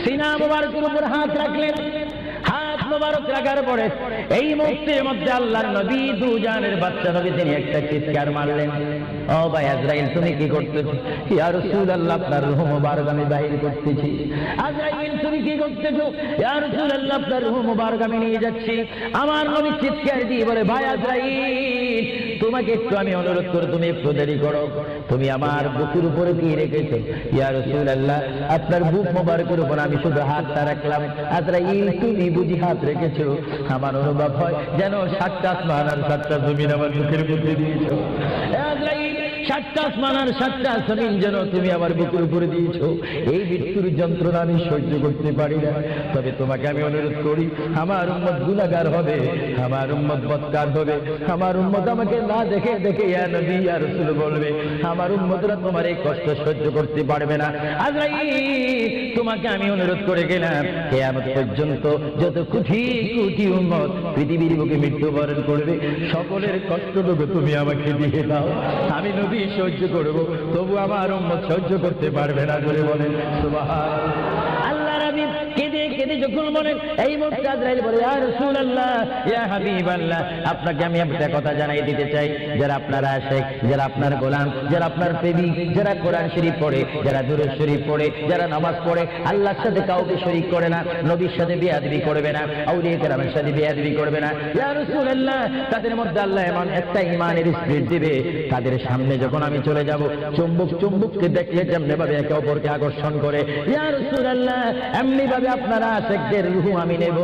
সিনা মুবারকের উপর হাত রাখলেন। হাত মুবারক রাখার পরে এই মুহূর্তের মধ্যে আল্লাহর নবী দুজানের বাচ্চা নবী তিনি একটা চিৎকার মারলেন, ও ভাই আজরাইল তুমি কি করতেছো? ইয়া রাসূলুল্লাহ, আপনার রূহ মুবারক আমি বাহির করতেছি। আজরাইল তুমি কি করতেছো? ইয়া রাসূলুল্লাহ, আপনার রূহ মুবারক আমি নিয়ে যাচ্ছি। আমার নবী চিৎকার দিয়ে বলে, ভাই আজরাইল, তোমাকে একটু আমি অনুরোধ করে তুমি একটু দেরি করো, তুমি আমার বুকের উপরে কি রেখেছো? ইয়া রাসূলুল্লাহ, আপনার বুক মুবারকের উপর আমি শুধু হাতটা রাখলাম। আজরাইল তুমি বুঝি হাত রেখেছো? আমার অনুভব হয় যেন 7টা আসমান আর 7টা জমিন আমার বুকের মধ্যে দিয়েছো। আজরাইল, 7টা আসমান আর 7টা জমিন যেন তুমি আমার বুকের উপরে দিয়েছো। এই মৃত্যুর যন্ত্রণা আমি সহ্য করতে পারি না। তবে তোমাকে আমি অনুরোধ করি, আমার উম্মত গুনাহগার হবে, আমার উম্মত বদকার হবে, আমার উম্মত আমাকে না দেখে দেখে ইয়া নবী ইয়া রাসূল বলবে, আমার উম্মতরা তোমার এই কষ্ট সহ্য করতে পারবে না। আজরাইল, তোমাকে আমি অনুরোধ করে গেলাম, কিয়ামত পর্যন্ত যত কোটি কোটি উম্মত পৃথিবীর বুকে মৃত্যুবরণ করবে, সকলের কষ্টটুকু তুমি আমাকে দিয়ে দাও। আমি নবী সহ্য করব, তবু আমার উম্মত সহ্য করতে পারবে না। বলে বলেন সুবহানাল্লাহ। আল্লাহ নবী কেঁদে কেঁদে যখন বলেন, এই মুহূর্তে আজরাইল বলে, ইয়া রাসূলুল্লাহ, ইয়া হাবিবাল্লাহ, আপনাকে আমি একটা কথা জানাই দিতে চাই, যারা আপনার আশিক, যারা আপনার গোলাম, যারা আপনার প্রেমিক, যারা কোরআন শরীফ পড়ে, যারা দুরূদ শরীফ পড়ে, যারা নামাজ পড়ে, আল্লাহর সাথে কাউকে শরীক করে না, নবীর সাথে বেয়াদবি করবে না, আউলিয়া কেরামের সাথে বেয়াদবি করবে না, ইয়া রাসূলুল্লাহ, তাদের মধ্যে আল্লাহ এমন একটা ঈমানের স্পিরিট দিবে, তাদের সামনে যখন আমি চলে যাব, চুম্বককে দেখলে যেমনি ভাবে একে অপরকে আকর্ষণ করে, ইয়া রাসূলুল্লাহ, এমনি ভাবে আপনারা আশিকদের রূহ আমি নেব,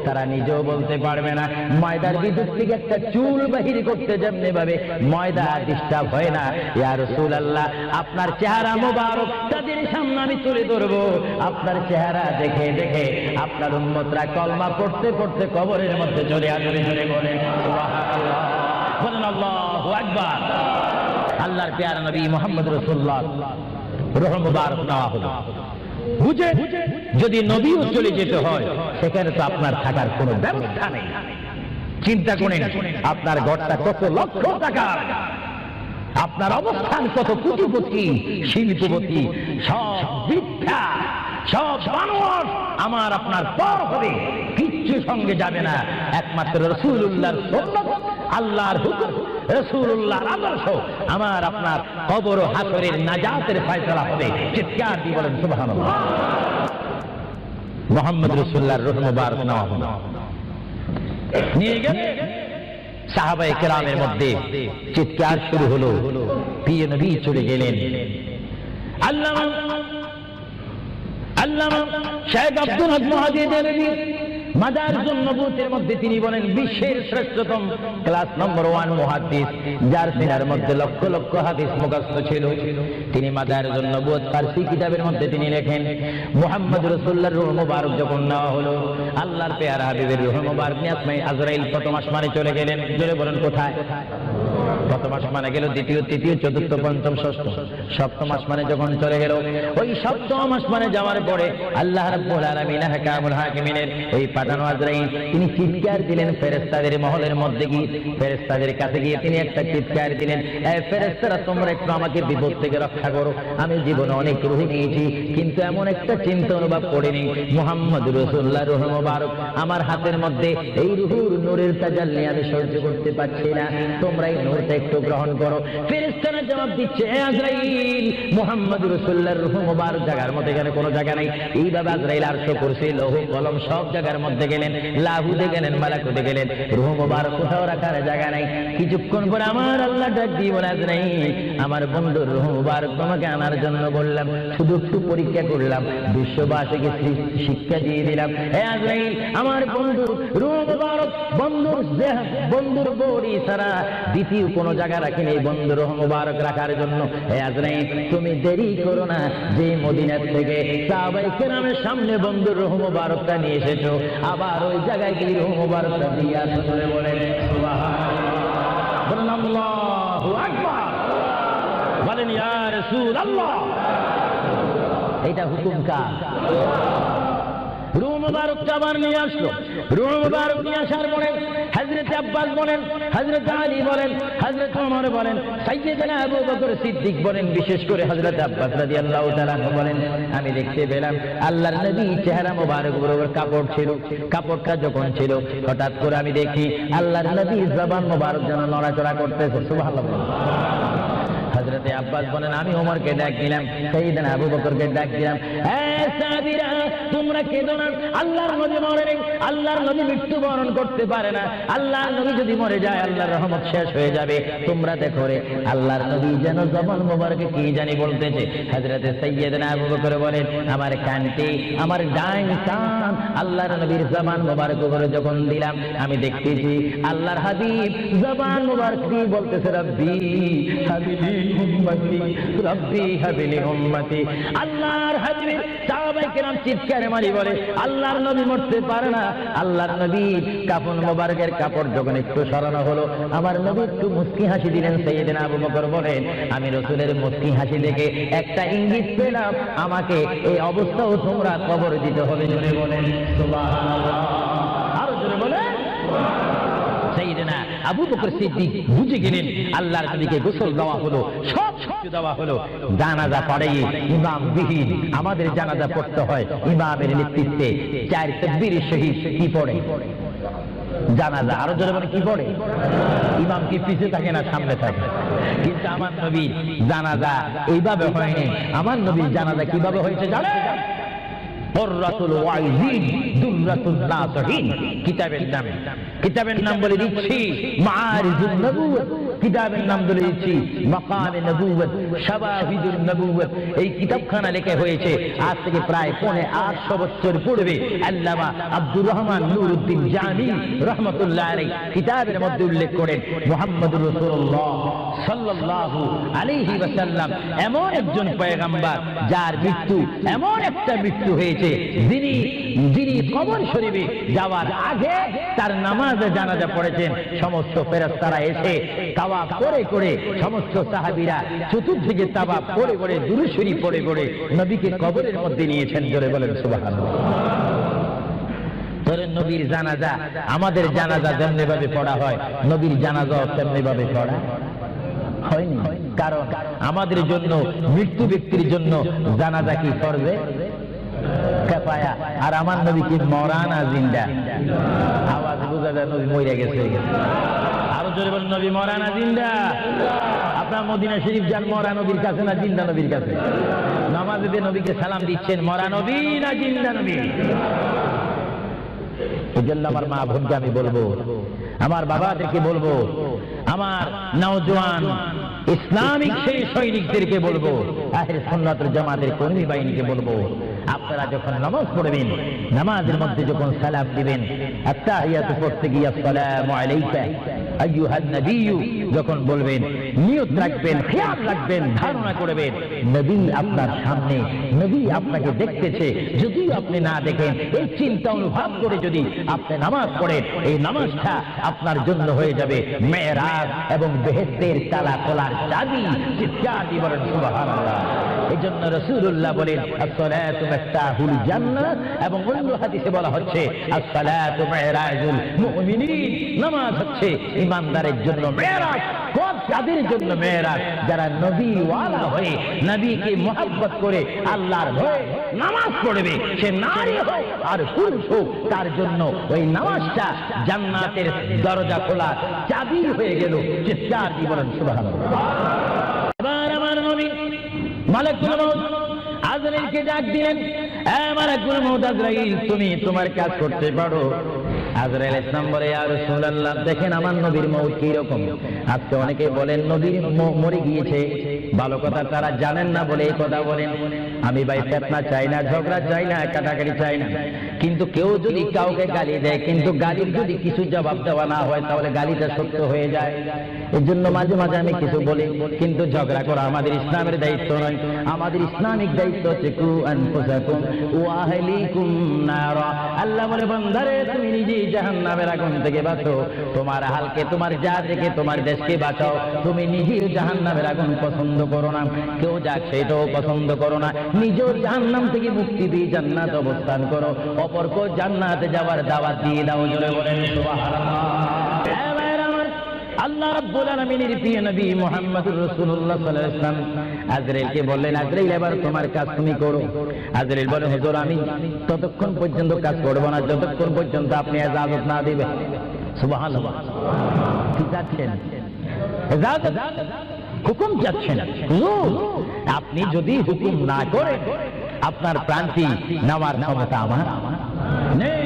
তারা নিজেও বলতে পারবে না। ময়দার বিদ্যুৎ থেকে একটা চুল বাহির করতে যেমনি ভাবে ময়দা ডিস্টার্ব হয় না, ইয়া রাসূলুল্লাহ, আপনার চেহারা মোবারক তাদের সামনে আমি তুলে ধরবো, আপনার চেহারা দেখে দেখে আপনার উম্মতরা কলমা পড়তে পড়তে কবরের মধ্যে চলে আসবে। চলে বলেন সুবহানাল্লাহ, বলেন আল্লাহু আকবার। আল্লাহর প্যারা নবী মুহাম্মদ রাসূলুল্লাহ রূহ মুবারক নেওয়া হলো। বুঝে যদি নবীও চলে যেতে হয়, সেখানে তো আপনার থাকার কোনো ব্যবস্থা নেই। চিন্তা করেন, আপনার ঘরটা কত লক্ষ টাকার, আপনার অবস্থান কত কোটিপতি শিল্পপতি, সব মিথ্যা, সব মানুষ আমার আপনার পর হবে, কিচ্ছু সঙ্গে যাবে না, একমাত্র রাসূলুল্লাহর সুন্নাত, আল্লাহর হুকুম, রাসূলুল্লাহর আদর্শ আমার আপনার কবর ও হাসরের নাজাতের ফয়সালা হবে। চিৎকার দিয়ে বলেন সুবহানাল্লাহ। মুহাম্মদ রাসূলুল্লাহর রূহ মুবারক নেওয়া হলো, নিয়ে গেলে সাহাবায়ে কেরামের মধ্যে চিৎকার শুরু হলো, প্রিয় নবী চলে গেলেন। আল্লামা শেখ আব্দুল হক মুহাদ্দিস দেলভী মাদারিজুন নবুওয়াতের মধ্যে তিনি বলেন, বিশ্বের শ্রেষ্ঠতম ক্লাস নম্বর 1 মুহাদ্দিস, যার সিনার মধ্যে লক্ষ লক্ষ হাদিস মুখস্থ ছিল। তিনি মাদারিজুন নবুওয়াত ফারসি কিতাবের মধ্যে তিনি লেখেন, মুহাম্মদ রাসূলুল্লাহর রূহ মুবারক যখন নেওয়া হলো, আল্লাহর পেয়ারা হাবিবের রূহ মুবারক নিয়ে আসমানে আজরাইল প্রথম আসমানে চলে গেলেন। জোরে বলেন কোথায়? প্রথম আসমানে গেল, দ্বিতীয়, তৃতীয়, চতুর্থ, পঞ্চম, ষষ্ঠ, সপ্তম আসমানে যখন চলে গেল, ওই সপ্তম আসমানে যাওয়ার পরে আল্লাহ রাব্বুল আলামিন হাকামুল হাকিমিনের এই পাঠানো আজরাইল তিনি চিৎকার দিলেন ফেরেশতাদের মহলের মধ্যে গিয়ে, ফেরেশতাদের কাছে গিয়ে তিনি একটা চিৎকার দিলেন, এই ফেরেশতারা তোমরা একটু আমাকে বিপদ থেকে রক্ষা করো, আমি জীবনে অনেক রূহ নিয়েছি কিন্তু এমন একটা চিন্তা অনুভব করিনি, মুহাম্মদ রাসূলুল্লাহর রূহ মুবারক আমার হাতের মধ্যে, এই রূহুর নূরের তাজাল্লি আমি সহ্য করতে পারছি না, তোমরা এই নূরটা একটু গ্রহণ করো। ফেরেশতারা জবাব দিচ্ছে, হে আজরাইল, মুহাম্মদ রাসূলুল্লাহর রূহ মুবারক জায়গার মধ্যে এখানে কোনো জায়গা নাই। এইভাবে আজরাইল আরশ কুরসি লৌহ কলম সব জায়গার মধ্যে গেলেন, লাহুতে গেলেন, মালাকুতে গেলেন, রূহ মুবারক কোথাও রাখার জায়গা নাই। কিছুক্ষণ পরে আমার আল্লাহ ডাক দিয়ে বলে, আজরাইল, আমার বন্ধুর রূহ মুবারক তোমাকে আনার জন্য বললাম, শুধু একটু পরীক্ষা করলাম, বিশ্ববাসীকে শিক্ষা দিয়ে দিলাম। হে আজরাইল, আমার বন্ধুর রূহ মুবারক, বন্ধুর বড়ি ছাড়া দ্বিতীয় কোনো জায়গা রাখিনি এই বন্ধুর রূহ মুবারক রাখার জন্য। হে আজরাইল, তুমি দেরি করো না, যে মদিনার থেকে সাহাবায়ে কেরামের সামনে বন্ধুর রূহ মুবারকটা নিয়ে এসেছো, আবার ওই জায়গায় গিয়ে রূহ মুবারকটা দিয়ে আসো। বলেন সুবহানাল্লাহ, বলেন আল্লাহু আকবার, বলেন ইয়া রাসূলুল্লাহ। এটা হুকুম কার? রূহ মুবারকটা আবার নিয়ে আসলো। রূহ মুবারক নিয়ে আসার পরে হযরত আব্বাস বলেন, হযরত আলী বলেন, হযরত ওমর বলেন, সাইয়্যিদনা আবু বকর সিদ্দিক বলেন, বিশেষ করে হযরত আব্বাস রাদিয়াল্লাহু তাআলা বলেন, আমি দেখতে পেলাম আল্লাহর নবী চেহারা মোবারক বরাবর কাপড় ছিল, কাপড়টা যখন ছিল হঠাৎ করে আমি দেখি আল্লাহর নবী জবান মোবারক যেন নড়াচড়া করতেছে। সুবহানাল্লাহ। হযরতে আব্বাস বলেন, আমি ওমরকে ডাক দিলাম, সাইয়্যিদনা আবু বকরকে ডাক দিলাম, হে সাহাবীরা, তোমরা কেঁদো না, আল্লাহর নবী মরে নেই, আল্লাহর নবী মৃত্যুবরণ করতে পারে না, আল্লাহর নবী যদি মরে যায় আল্লাহর রহমত শেষ হয়ে যাবে। তোমরা দেখো রে, আল্লাহর নবী যেন জবান মোবারকে কি জানি বলতেছে। হযরতে সাইয়্যিদনা আবু বকর বলেন, আমার কানটি, আমার ডাইন কান আল্লাহর নবীর জবান মোবারক উপরে যখন দিলাম, আমি দেখতেছি আল্লাহর হাবিব জবান মোবারক দিয়ে বলতেছে, রব্বি হাবিবি উম্মতি, রব্বি হাবিলি উম্মতি। আল্লাহর হাবিব সাহাবায়ে কেরাম চিৎকারে মারি বলে, আল্লাহর নবী মরতে পারে না। আল্লাহর নবী কাফন মোবারকের কাপড় যখন একটু সরানো হলো, আমার নবী একটু মুস্কি হাসি দিলেন। সাইয়্যিদনা আবু বকর বলেন, আমি রাসূলের মুস্কি হাসি দেখে একটা ইঙ্গিত পেলাম, আমাকে এই অবস্থাও তোমরা কবর দিতে হবে। জোরে বলেন সুবহানাল্লাহ, আরো জোরে বলেন। সাইয়্যিদনা সাইয়েদনা আবু বকর সিদ্দিক বুঝে গেলেন, আল্লাহর নবীকে গোসল দেওয়া হলো, সব কিছু দেওয়া হলো, জানাজা পড়াই ইমাম বিহীন আমাদের জানাজা পড়তে হয় ইমামের নেতৃত্বে। 4 তাকবীরের সহিত কি পড়ে জানাজা, আরো জোরে বলে কি পড়ে? ইমাম কি পিছে থাকে না সামনে থাকে? কিন্তু আমার নবীর জানাজা এইভাবে হয়নি। আমার নবীর জানাজা কিভাবে হয়েছে জানেন? কুররাতুল ওয়াইজিন দুররাতুন নাসিহিন কিতাবের নাম বলে দিচ্ছি মাআরিজুন নবুওয়াত, কিতাবের নাম বলে দিচ্ছি মাকামে নবুওয়াত, শাওয়াহিদুন নবুওয়াত। এই কিতাবখানা লেখা হয়েছে আজ থেকে প্রায় 850 বছর পূর্বে। আল্লামা আব্দুর রহমান নুরউদ্দিন জামি রাহমাতুল্লাহ আলাইহি কিতাবের মধ্যে উল্লেখ করেন মুহাম্মদুর রাসূলুল্লাহ সাল্লাল্লাহু আলাইহি ওয়াসাল্লাম এমন একজন পয়গম্বর যার মৃত্যু এমন একটা মৃত্যু হয়েছে যিনি কবর শরীফে যাওয়ার আগে তার নামাজে জানাজা পড়েছেন। সমস্ত ফেরেশতারা এসে তাওয়াফ করে করে, সমস্ত সাহাবীরা চতুর্দিকে তাওয়াফ করে করে দুরূদ শরীফ পড়ে করে নবীকে কবরের মধ্যে নিয়েছেন। জোরে বলেন সুবহানাল্লাহ। ধরেন নবীর জানাজা, আমাদের জানাজা যেমনি ভাবে পড়া হয় নবীর জানাজাও তেমনি ভাবে পড়া হয়নি। কারণ আমাদের জন্য, মৃত্যু ব্যক্তির জন্য জানাজা কি করবে কিফায়া, আর আমার নবী কি মরা না জিন্দা? আওয়াজ বোঝা যায় নবী মরে গেছে। আরো জোরে বলেন নবী মরা না জিন্দা? আপনার মদিনা শরীফ যান মরা নবীর কাছে না জিন্দা নবীর কাছে? নামাজে যে নবীকে সালাম দিচ্ছেন মরা নবী না জিন্দা নবী? এজন্য আমার মা বোনকে আমি বলবো, আমার বাবাদেরকে বলবো, আমার নওজোয়ান ইসলামিক সেই সৈনিকদেরকে বলবো, আহলে সুন্নাত ওয়াল জামাতের কর্মী বাহিনীকে বলবো, আপনারা যখন নামাজ পড়বেন, নামাজের মধ্যে যখন সালাম দিবেন, আত্তাহিয়াতু পড়তে গিয়ে আসসালামু আলাইকা আইয়ুহান নবিয়্যু যখন বলবেন, নিয়ত রাখবেন, খেয়াল রাখবেন, ধারণা করবেন নবী আপনার সামনে, নবী আপনাকে দেখতেছে। যদি আপনি না দেখেন, এই চিন্তা অনুভব করে যদি আপনি নামাজ পড়েন, এই নামাজটা আপনার জন্য হয়ে যাবে মেরাজ এবং বেহেশতের তালা খোলার চাবি। চিৎকার দিয়ে বলেন সুবহানাল্লাহ। এই জন্য রাসূলুল্লাহ বলেন আসসালাতু মিফতাহুল জান্নাহ, এবং অন্য হাদিসে বলা হচ্ছে আসসালাতু মিরাজুল মুমিনিন, নামাজ হচ্ছে ইমানদারের জন্য মেরাজ। কাদের জন্য মেরাজ? যারা নবী ওয়ালা হয়ে নবীকে মুহাব্বত করে আল্লাহর ভয়ে নামাজ পড়বে, সে নারী হোক আর পুরুষ হোক, তার জন্য ওই নামাজটা জান্নাতের দরজা খোলা চাবি হয়ে গেল। চিৎকার দিয়ে বলেন সুবহানাল্লাহ। আবার আমার নবী মালাকুল মউত আজরাইলকে ডাক দিলেন, এ মালাকুল মউত আজরাইল, তুমি তোমার কাজ করতে পারো। আজরাইল ইসলাম বলে, ইয়া রাসূলুল্লাহ, দেখেন আমার নবীর মউত কি রকম। আজকে অনেকে বলেন নবীর মরে গিয়েছে, ভালো কথা তারা জানেন না বলে এই কথা বলেন। আমি ভাই ফিতনা চাই না, ঝগড়া চাই না, কাটাকাটি চাই না, কিন্তু কেউ যদি কাউকে গালি দেয়, কিন্তু গালির যদি কিছু জবাব দেওয়া না হয়, তাহলে গালিটা সত্য হয়ে যায়। এর জন্য মাঝে মাঝে আমি কিছু বলি, কিন্তু ঝগড়া করা আমাদের ইসলামের দায়িত্ব নয়। আমাদের ইসলামিক দায়িত্ব হচ্ছে কু আনফুসাকুম ওয়া আহলিকুম নারা। আল্লাহ বলে, বান্দারে তুমি নিজেই জাহান্নামের আগুন থেকে বাঁচো, তোমার আহলকে, তোমার জাতিকে, তোমার দেশকে বাঁচাও। তুমি নিজের জাহান্নামের আগুন পছন্দ করো না, কেউ যাক সেটাও পছন্দ করো না। নিজের জাহান্নাম থেকে মুক্তি দিয়ে জান্নাত অবস্থান করো, অপরকে জান্নাতে যাওয়ার দাওয়াত দিয়ে দাও। জোরে বলেন সুবহানাল্লাহ। আল্লাহ রাব্বুল আলামিনের প্রিয় নবী মুহাম্মদুর রাসূলুল্লাহ সাল্লাল্লাহু আলাইহি ওয়াসাল্লাম আজরাইলকে বললেন, আজরাইল এবার তোমার কাজ তুমি করো। আজরাইল বলে, হুজুর আমি ততক্ষণ পর্যন্ত কাজ করব না যতক্ষণ পর্যন্ত আপনি ইজাজত না দিবেন। সুবহানাল্লাহ। কি চাচ্ছেন? ইজাজত, হুকুম চাচ্ছেন। হুজুর আপনি যদি হুকুম না করেন, আপনার প্রাণটি নেওয়ার ক্ষমতা আমার নেই।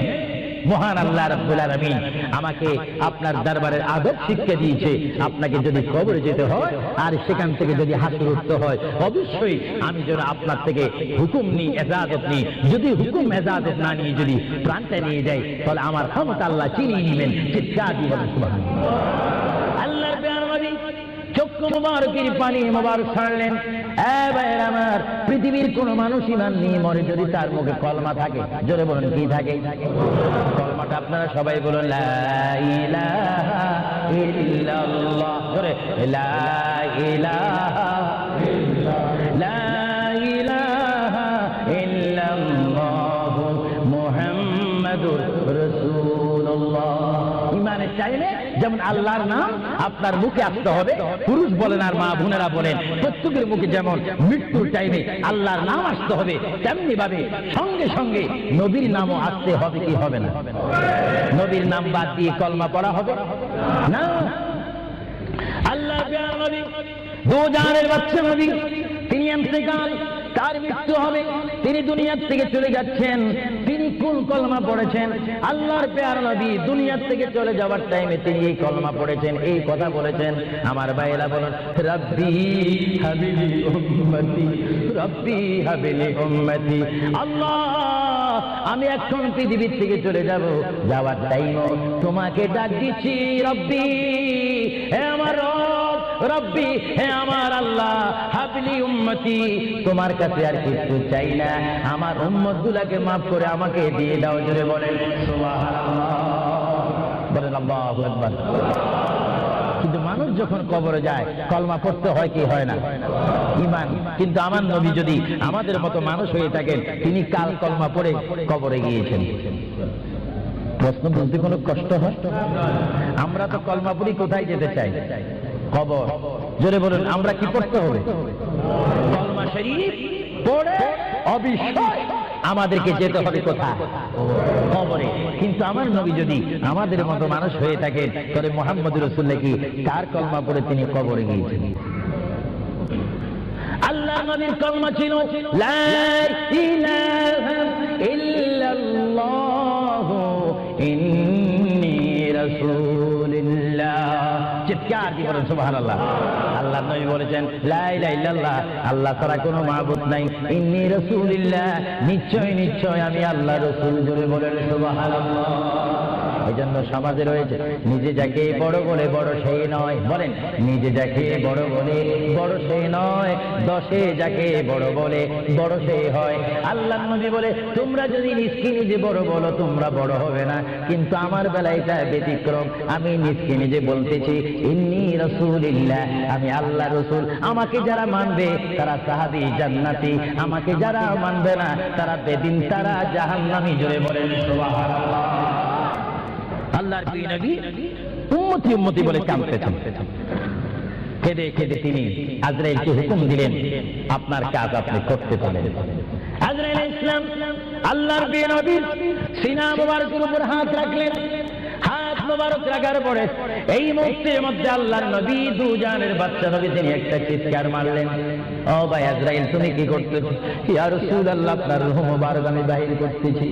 মহান আল্লাহ রাব্বুল আলামিন আমাকে আপনার দরবারের আদব শিক্ষা দিয়েছে, আপনাকে যদি কবরে যেতে হয় আর সেখান থেকে যদি হাসর উঠতে হয়, অবশ্যই আমি যেন আপনার থেকে হুকুম নিই, ইজাজত নিই। যদি হুকুম ইজাজত না নিয়ে যদি প্রাণটা নিয়ে যাই, তাহলে আমার ক্ষমতা আল্লাহ চিনিয়ে নেবেন। চিৎকার দিয়ে বলেন সুবহানাল্লাহ। আল্লাহর প্রিয় নবী চক্ষু মুবারকের পানি মুবারক ছাড়লেন। ভাইয়ের আমার, পৃথিবীর কোন মানুষ ইমান নিয়ে মরে যদি তার মুখে কলমা থাকে, জোরে বলেন কি থাকে? কলমাটা আপনারা সবাই বলুন, লা ইলাহা ইল্লাল্লাহ। জোরে, লা ইলাহা লা ইলাহা ইল্লাল্লাহ মুহাম্মাদুর রাসূলুল্লাহ। ইমানের টাইমে যেমন আল্লাহর নাম আপনার মুখে আসতে হবে, পুরুষ বলেন আর মা বোনেরা বলেন, প্রত্যেকের মুখে যেমন মৃত্যুর টাইমে আল্লাহর নাম আসতে হবে, তেমনি ভাবে সঙ্গে সঙ্গে নবীর নামও আসতে হবে কি হবে না? নবীর নাম বাদ দিয়ে কলমা পড়া হবে না। আল্লাহ প্যারা নবী, দো জানের বাচ্চা নবী, তিনি ইন্তেকাল, তার মৃত্যু হবে, তিনি দুনিয়ার থেকে চলে যাচ্ছেন। তিনি কোন কলমা পড়েছেন? আল্লাহর প্যারা নবী দুনিয়ার থেকে চলে যাওয়ার টাইমে তিনি এই কলমা পড়েছেন, এই কথা বলেছেন। আমার ভাইয়েরা বলেন, রব্বি হাবিলি উম্মতি, রব্বি হাবিলি উম্মতি। আল্লাহ, আমি এখন পৃথিবীর থেকে চলে যাব, যাওয়ার টাইমও তোমাকে ডাক দিচ্ছি, রব্বি, হে আমার রব, রব্বি, হে আমার আল্লাহ, হাবলি উম্মতি, তোমার কাছে আর কিছু চাই না, আমার উম্মতগুলোকে মাফ করে আমাকে দিয়ে দাও। জোরে বলেন সুবহানাল্লাহ, বলেন আল্লাহু আকবার। কিন্তু মানুষ যখন কবরে যায় কলমা পড়তে হয় কি হয় না? ঈমান। কিন্তু আমার নবী যদি আমাদের মতো মানুষ হয়ে থাকেন, তিনি কাল কলমা পড়ে কবরে গিয়েছেন। প্রশ্ন বলতে কোনো কষ্ট হয়? আমরা তো কলমা পড়ি কোথায় যেতে চাই? কবর। জোরে বলুন, আমরা কি পড়তে হবে? কলমা শরীফ পড়ে অবশ্যই আমাদেরকে যেতে হবে কোথায়? কবরে। কিন্তু আমার নবী যদি আমাদের মতো মানুষ হয়ে থাকেন, তাহলে মুহাম্মদ রাসূলুল্লাহ কি কার কলমা পড়ে তিনি কবরে গিয়েছেন? আল্লাহ নবীর কলমা ছিল লা ইলাহা ইল্লাল্লাহু ইন্নী রাসূলুল্লাহ। চিৎকার দিয়ে বলেন সুবহানাল্লাহ। আল্লাহ নবী বলেছেন লা ইলাহা ইল্লাল্লাহ, আল্লাহ ছাড়া কোনো মাবুদ নাই, ইন্নী রাসূলুল্লাহ, নিশ্চয় নিশ্চয় আমি আল্লাহ রাসূল। জোরে বলেন সুবহানাল্লাহ। এই জন্য সমাজে রয়েছে, নিজে যাকে বড় বলে বড় সেই নয়। বলেন, নিজে যাকে বড় বলে বড় সেই নয়, দশে যাকে বড় বলে বড় সেই হয়। আল্লাহ নবী বলে, তোমরা যদি নিজকে নিজে বড় বলো তোমরা বড় হবে না, কিন্তু আমার বেলায় এটা ব্যতিক্রম। আমি নিজকে নিজে বলতেছি ইন্নী রাসূলুল্লাহ, আমি আল্লাহ রাসূল। আমাকে যারা মানবে তারা সাহাবী জান্নাতি, আমাকে যারা মানবে না তারা বেদিন, তারা জাহান্নামী। জোরে বলেন সুবহানাল্লাহ। আল্লাহর প্রিয় নবী উম্মতি উম্মতি বলে কাঁদতেছেন। কেঁদে কেঁদে তিনি আজরাইলকে হুকুম দিলেন, আপনার কাজ আপনি করতে পারেন। আজরাইল ইসলাম আল্লাহর প্রিয় নবীর সিনা মুবারকের উপর হাত রাখলেন। হাত মুবারক রাখার পরে এই মুহূর্তের মধ্যে আল্লাহর নবী, দুজানের বাচ্চা নবী, তিনি একটা চিৎকার মারলেন, ও ভাই আজরাইল তুমি কি করতেছো? ইয়া রাসূলুল্লাহ, আপনার রূহ মুবারক আমি বাহির করতেছি।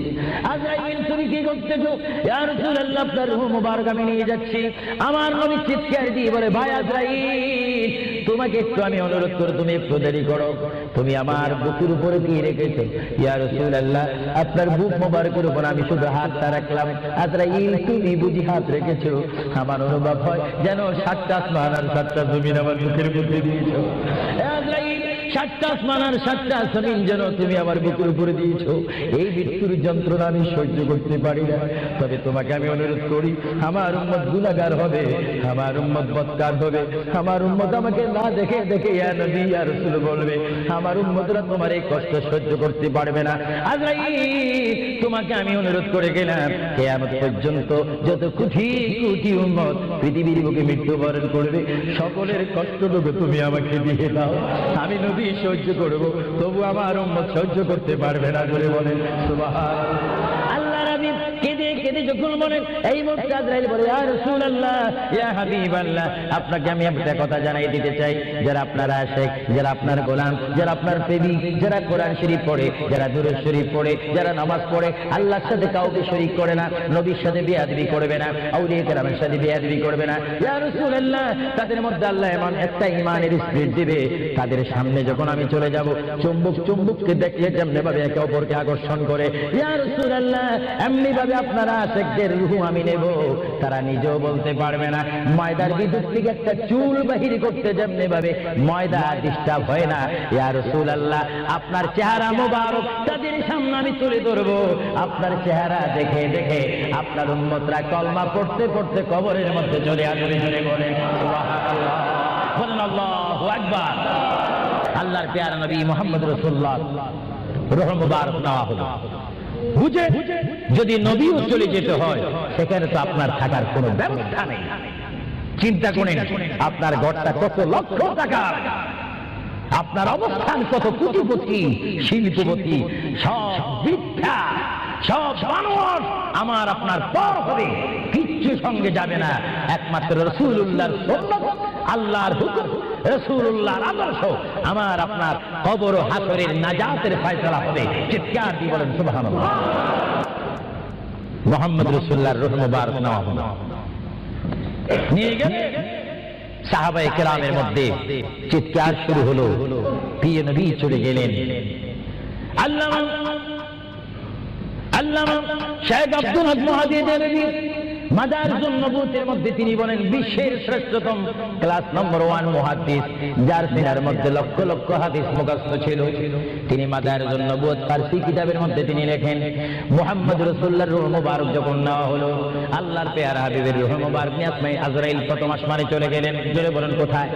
আজরাইল তুমি কি করতেছো? ইয়া রাসূলুল্লাহ, আপনার রূহ মুবারক আমি নিয়ে যাচ্ছি। আমার নবী চিৎকার দিয়ে বলে, ভাই আজরাইল, তোমাকে একটু আমি অনুরোধ করি, তুমি একটু দেরি করো, তুমি আমার বুকের উপরে কি রেখেছো? ইয়া রাসূলুল্লাহ, আপনার বুক মুবারকের উপর আমি শুধু হাতটা রাখলাম। আজরাইল তুমি বুঝি হাত রেখেছো? আমার অনুভব হয় যেন 7টা আসমান আর 7টা জমিন আমার বুকের মধ্যে দিয়েছো। আজরাইল, 7টা আসমান আর 7টা জমিন যেন তুমি আমার বুকের উপরে দিয়েছো। এই মৃত্যুর যন্ত্রণা আমি সহ্য করতে পারি না। তবে তোমাকে আমি অনুরোধ করি, আমার উম্মত গুনাহগার হবে, আমার উম্মত বদকার হবে, আমার উম্মত আমাকে না দেখে দেখে ইয়া নবী ইয়া রাসূল বলবে, আমার উম্মতরা তোমার এই কষ্ট সহ্য করতে পারবে না। আজরাইল, তোমাকে আমি অনুরোধ করে গেলাম, কিয়ামত পর্যন্ত যত কোটি কোটি উম্মত পৃথিবীর বুকে মৃত্যুবরণ করবে, সকলের কষ্টটুকু তুমি আমাকে দিয়ে দাও। আমি নবী সহ্য করব, তবু আমার উম্মত সহ্য করতে পারবে না। বলে বলেন সুবহানাল্লাহ। আল্লাহ নবী কেঁদে কেঁদে যখন বলেন, এই মুহূর্তে আজরাইল বলে, ইয়া রাসূলুল্লাহ, ইয়া হাবিবাল্লাহ, আপনাকে আমি একটা কথা জানাই দিতে চাই, যারা আপনার আশিক, যারা আপনার গোলাম, যারা আপনার প্রেমিক, যারা কোরআন শরীফ পড়ে, যারা দুরূদ শরীফ পড়ে, যারা নামাজ পড়ে, আল্লাহর সাথে কাউকে শরীক করে না, নবীর সাথে বেয়াদবি করবে না, আউলিয়া কেরামের সাথে বেয়াদবি করবে না। ইয়া রাসূলুল্লাহ, তাদের মধ্যে আল্লাহ এমন একটা ঈমানের স্পিরিট দিবে, তাদের সামনে যখন আমি চলে যাব, চুম্বক চুম্বককে দেখলে যেমনি ভাবে একে অপরকে আকর্ষণ করে, ইয়া রাসূলুল্লাহ, এমনি ভাবে আপনারা আশিকদের রূহ আমি নেব, তারা নিজেও বলতে পারবে না। ময়দার বিদ্যুৎ থেকে একটা চুল বাহির করতে যেমনি ভাবে ময়দা ডিস্টার্ব হয় না, ইয়া রাসূলুল্লাহ, আপনার চেহারা মোবারক তাদের সামনে আমি তুলে ধরবো। আপনার চেহারা দেখে দেখে আপনার উম্মতরা কলমা পড়তে পড়তে কবরের মধ্যে চলে আসবে। জোরে বলেন সুবহানাল্লাহ, বলেন আল্লাহু আকবার। আল্লাহর প্যারা নবী মুহাম্মদ রাসূলুল্লাহ রূহ মুবারক নেওয়া হলো। বুঝে যদি নবীও চলে যেতে হয় সেখানে তো আপনার থাকার কোনো ব্যবস্থা নেই। চিন্তা করেন আপনার ঘরটা কত লক্ষ টাকার, আপনার অবস্থান কত কোটিপতি শিল্পপতি, সব বৃদ্ধা, সব মানুষ আমার আপনার পর হবে, কিচ্ছু সঙ্গে যাবে না, একমাত্র রাসূলুল্লাহর সুন্নাত, আল্লাহর হুকুম, রাসূলুল্লাহর আদর্শ আমার আপনার কবর ও হাসরের নাজাতের ফয়সালা হবে। চিৎকার দিয়ে বলেন সুবহানাল্লাহ। মুহাম্মদ রাসূলুল্লাহর রূহ মুবারক নেওয়া হলো, নিয়ে গেলে সাহাবায়ে কেরামের মধ্যে চিৎকার শুরু হলো, প্রিয় নবী চলে গেলেন। আল্লামা শেখ আব্দুল হক মুহাদ্দিস দেবী মাদারিজুন নবুওয়াতের মধ্যে তিনি বলেন বিশ্বের শ্রেষ্ঠতম ক্লাস নম্বর 1 মুহাদ্দিস, যার সিনার মধ্যে লক্ষ লক্ষ হাদিস মুখস্থ ছিল। তিনি মাদারিজুন নবুওয়াত ফারসি কিতাবের মধ্যে তিনি লেখেন, মুহাম্মদ রাসূলুল্লাহর রূহ মুবারক যখন নেওয়া হলো, আল্লাহর পেয়ারা হাবিবের রূহ মুবারক নিয়ে আসমানে আজরাইল প্রথম আসমানে চলে গেলেন। জোরে বলেন কোথায়?